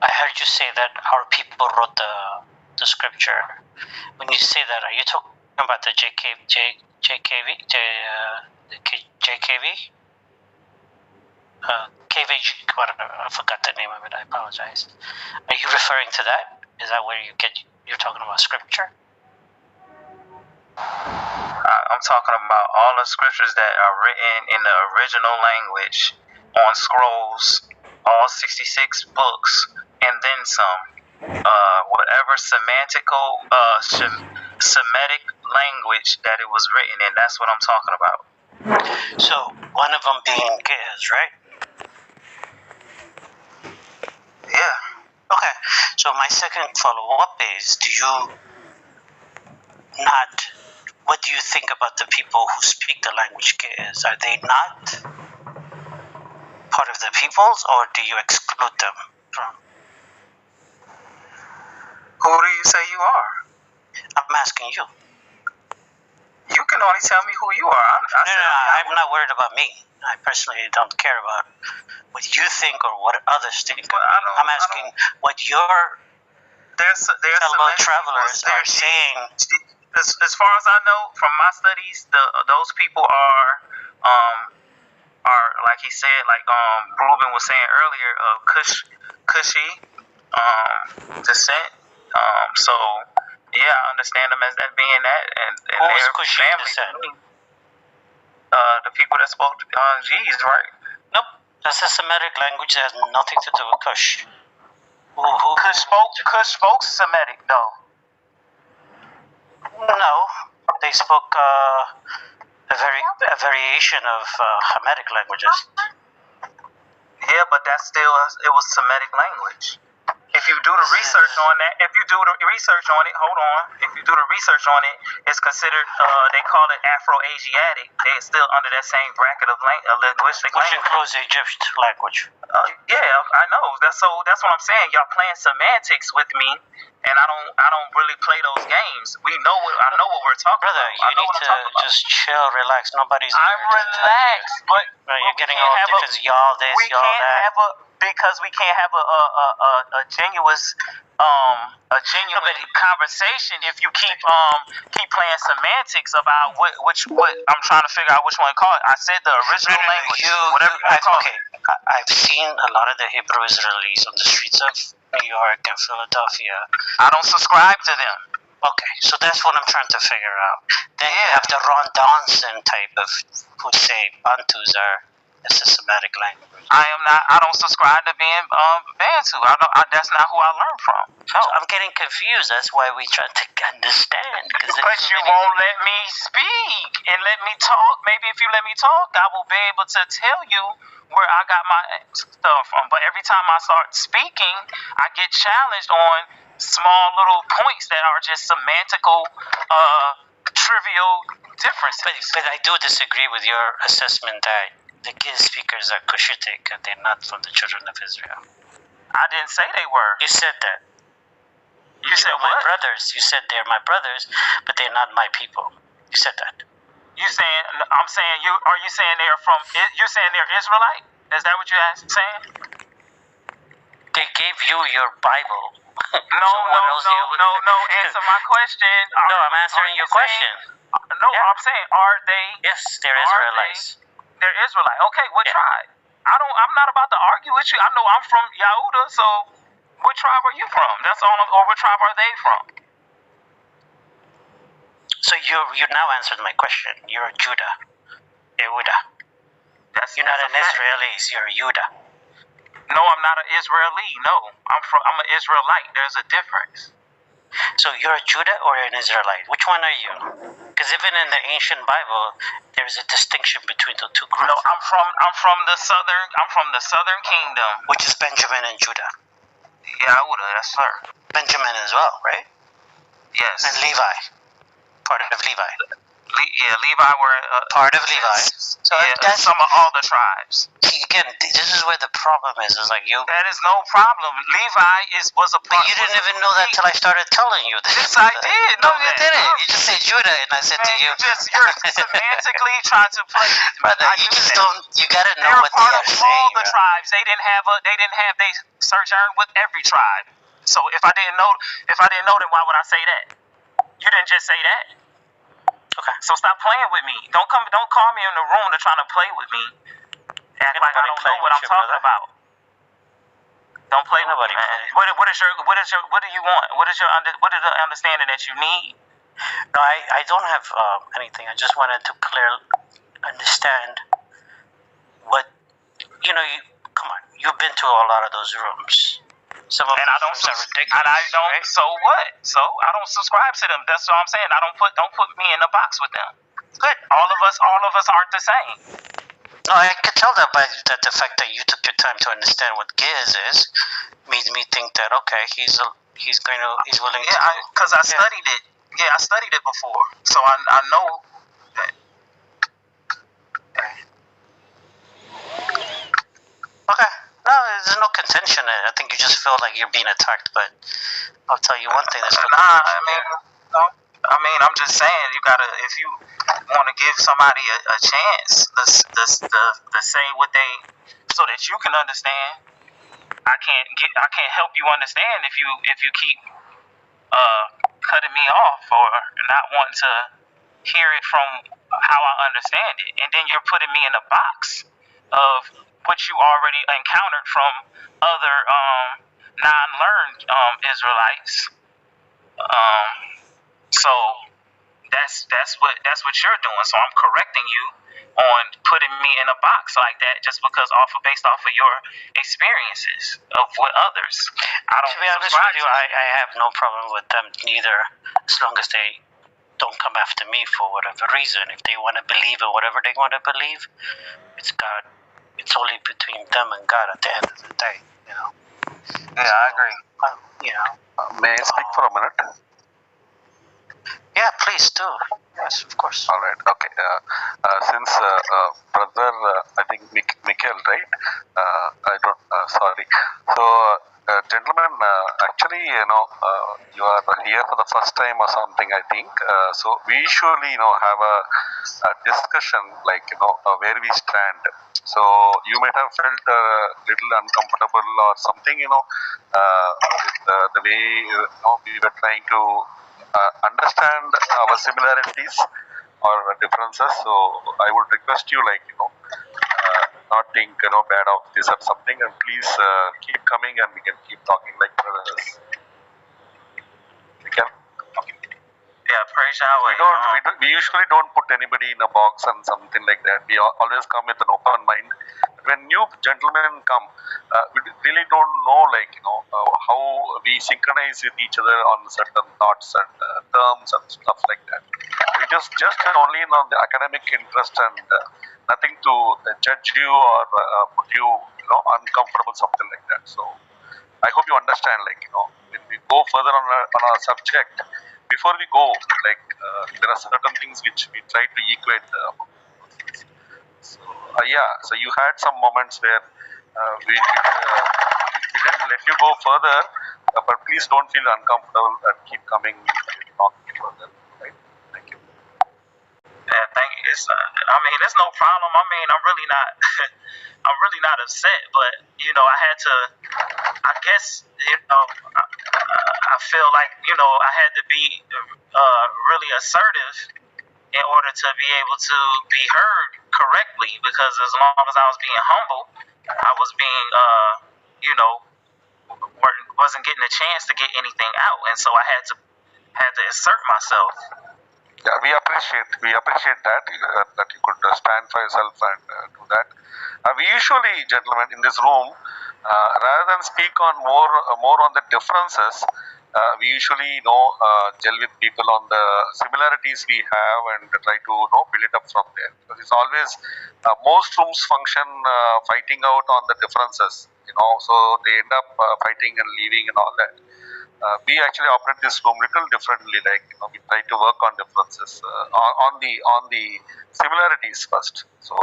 I heard you say that our people wrote the scripture. When you say that, are you talking about the JKV? KVG, I forgot the name of it, I apologize. Are you referring to that? Is that where you're talking about scripture? I'm talking about all the scriptures that are written in the original language on scrolls, all 66 books, and then some. Whatever Semitic language that it was written in, that's what I'm talking about. So, one of them being Ge'ez, right? Yeah. Okay, so my second follow-up is, what do you think about the people who speak the language Ge'ez? Are they not part of the peoples, or do you exclude them from? Who do you say you are? I'm asking you. You can only tell me who you are. I'm not worried about me. I personally don't care about what you think or what others think. I'm asking what your fellow travelers are saying. As far as I know, from my studies, those people are like he said, Ruben was saying earlier, Cushy descent. So yeah, I understand them as that being that, and their family. The people that spoke G's, right? Nope, that's a Semitic language that has nothing to do with Cush. Cush spoke Semitic, though. No, they spoke a variation of Hamitic languages. Yeah, but that's still it was Semitic language. If you do the research on that, if you do the research on it, hold on. If you do the research on it, it's considered. They call it Afro-Asiatic. They're still under that same bracket of linguistic Which language. includes Egyptian language. Yeah, I know. That's what I'm saying. Y'all playing semantics with me, and I don't really play those games. I know what we're talking Brother, about. you I know need what I'm to talking about. just chill, relax. Nobody's I'm here to attack you. relaxed, but You're we getting can't all have different. Y'all this, we y'all can't that. have because we can't have a genuine conversation if you keep playing semantics about what I'm trying to figure out which one to call it. I said the original language, whatever you want to call it. I've seen a lot of the Hebrew Israelis on the streets of New York and Philadelphia. I don't subscribe to them. Okay, so that's what I'm trying to figure out. Then you have the Ron Donson type of who say Bantus are a systematic language. I don't subscribe to being Bantu. That's not who I learned from. No. So I'm getting confused. That's why we try to understand. But you won't let me speak and let me talk. Maybe if you let me talk, I will be able to tell you where I got my stuff from. But every time I start speaking, I get challenged on small little points that are just semantical, trivial differences. But I do disagree with your assessment that the Giz speakers are Cushitic and they're not from the children of Israel. I didn't say they were. You said that. You said my what? brothers. You said they're my brothers, but they're not my people. You said that. I'm saying you. Are you saying they're from? You're saying they're Israelite? Is that what you're saying? They gave you your Bible. No. Answer my question. No, I'm answering your question. I'm saying, are they? Yes, they're Israelites. They're Israelite. Okay, what tribe? I'm not about to argue with you. I know I'm from Yehuda, so what tribe are you from? That's all. Or what tribe are they from? So you now answered my question. You're a Judah, Yehuda. You're not an Israeli. You're a Judah. No, I'm not an Israeli. No, I'm an Israelite. There's a difference. So you're a Judah or an Israelite? Which one are you? Because even in the ancient Bible, there's a distinction between the two groups. No, I'm from the southern kingdom, which is Benjamin and Judah. Yehuda, that's her. Benjamin as well, right? Yes. And Levi, part of Levi. Levi were part of Levi. So that's some of all the tribes. See, again, this is where the problem is. Is like you. That is no problem. Levi was a part. But you didn't even know that till I started telling you that. Yes, I did. No, you didn't. You just said Judah, and I said to you. You're semantically trying to play. Brother, you just don't. You gotta know what they are saying. All the tribes. They didn't have. They sojourned with every tribe. So if I didn't know, then why would I say that? You didn't just say that. Okay. So stop playing with me. Don't call me in the room to try to play with me. Act like I don't know what I'm talking about. Don't play with me, man. What do you want? What is the understanding that you need? No, I don't have anything. I just wanted to clearly understand what come on. You've been to a lot of those rooms. Some of them are ridiculous. And I don't. Right? So what? So I don't subscribe to them. That's what I'm saying. Don't put me in a box with them. Good. All of us aren't the same. No, I could tell that by the fact that you took your time to understand what Giz is, made me think that okay, he's willing to. Yeah, because I studied it. Yeah, I studied it before, so I know that. Okay. No, there's no contention. I think you just feel like you're being attacked. But I'll tell you one thing: there's no contention. I'm just saying, you gotta, if you want to give somebody a chance to say what they, so that you can understand. I can't help you understand if you keep cutting me off or not wanting to hear it from how I understand it, and then you're putting me in a box of what you already encountered from other non-learned Israelites. So that's what you're doing. So I'm correcting you on putting me in a box like that just because based off of your experiences of with others. I don't. To be honest with you, I have no problem with them neither, as long as they don't come after me for whatever reason. If they want to believe in whatever they want to believe, it's God. It's only between them and God at the end of the day, Yeah, I agree. you know. May I speak for a minute? Yeah, please do. Yes, of course. All right. Okay. Since brother, I think Mikhail, right? I don't. Sorry. So, gentlemen, actually, you are here for the first time or something. I think. So we usually, have a discussion like where we stand. So you might have felt a little uncomfortable or something, with the way we were trying to understand our similarities or differences. So I would request you, not think bad of this or something, and please keep coming, and we can keep talking like brothers. We can. Yeah, praise Yahweh. We usually don't put anybody in a box and something like that. We always come with an open mind. When new gentlemen come, we really don't know, how we synchronize with each other on certain thoughts and terms and stuff like that. We just only on the academic interest and nothing to judge you or put you, uncomfortable, something like that. So I hope you understand, when we go further on our subject, before we go, there are certain things which we try to equate. So you had some moments where we didn't let you go further, but please don't feel uncomfortable and keep coming talking further. Right? Thank you. Yeah, thank you. It's no problem. I'm really not, I'm really not upset. But I had to. I guess I feel like I had to be really assertive in order to be able to be heard correctly. Because as long as I was being humble, I was being wasn't getting a chance to get anything out, and so I had to assert myself. Yeah, we appreciate that you could stand for yourself and do that. We usually, gentlemen, in this room, rather than speak on more on the differences, we usually gel with people on the similarities we have and try to build it up from there. Because it's always most rooms function fighting out on the differences, so they end up fighting and leaving and all that. We actually operate this room little differently. We try to work on differences, on the similarities first, so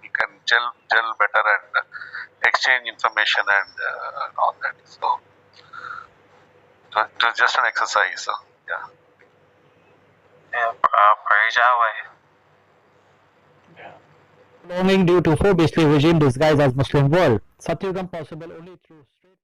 we can gel better and exchange information and all that. So it was just an exercise. Yeah. Yeah, praise Yahweh. Belonging due to 4 beastly regime disguised as Muslim world. Satyugam possible only through straight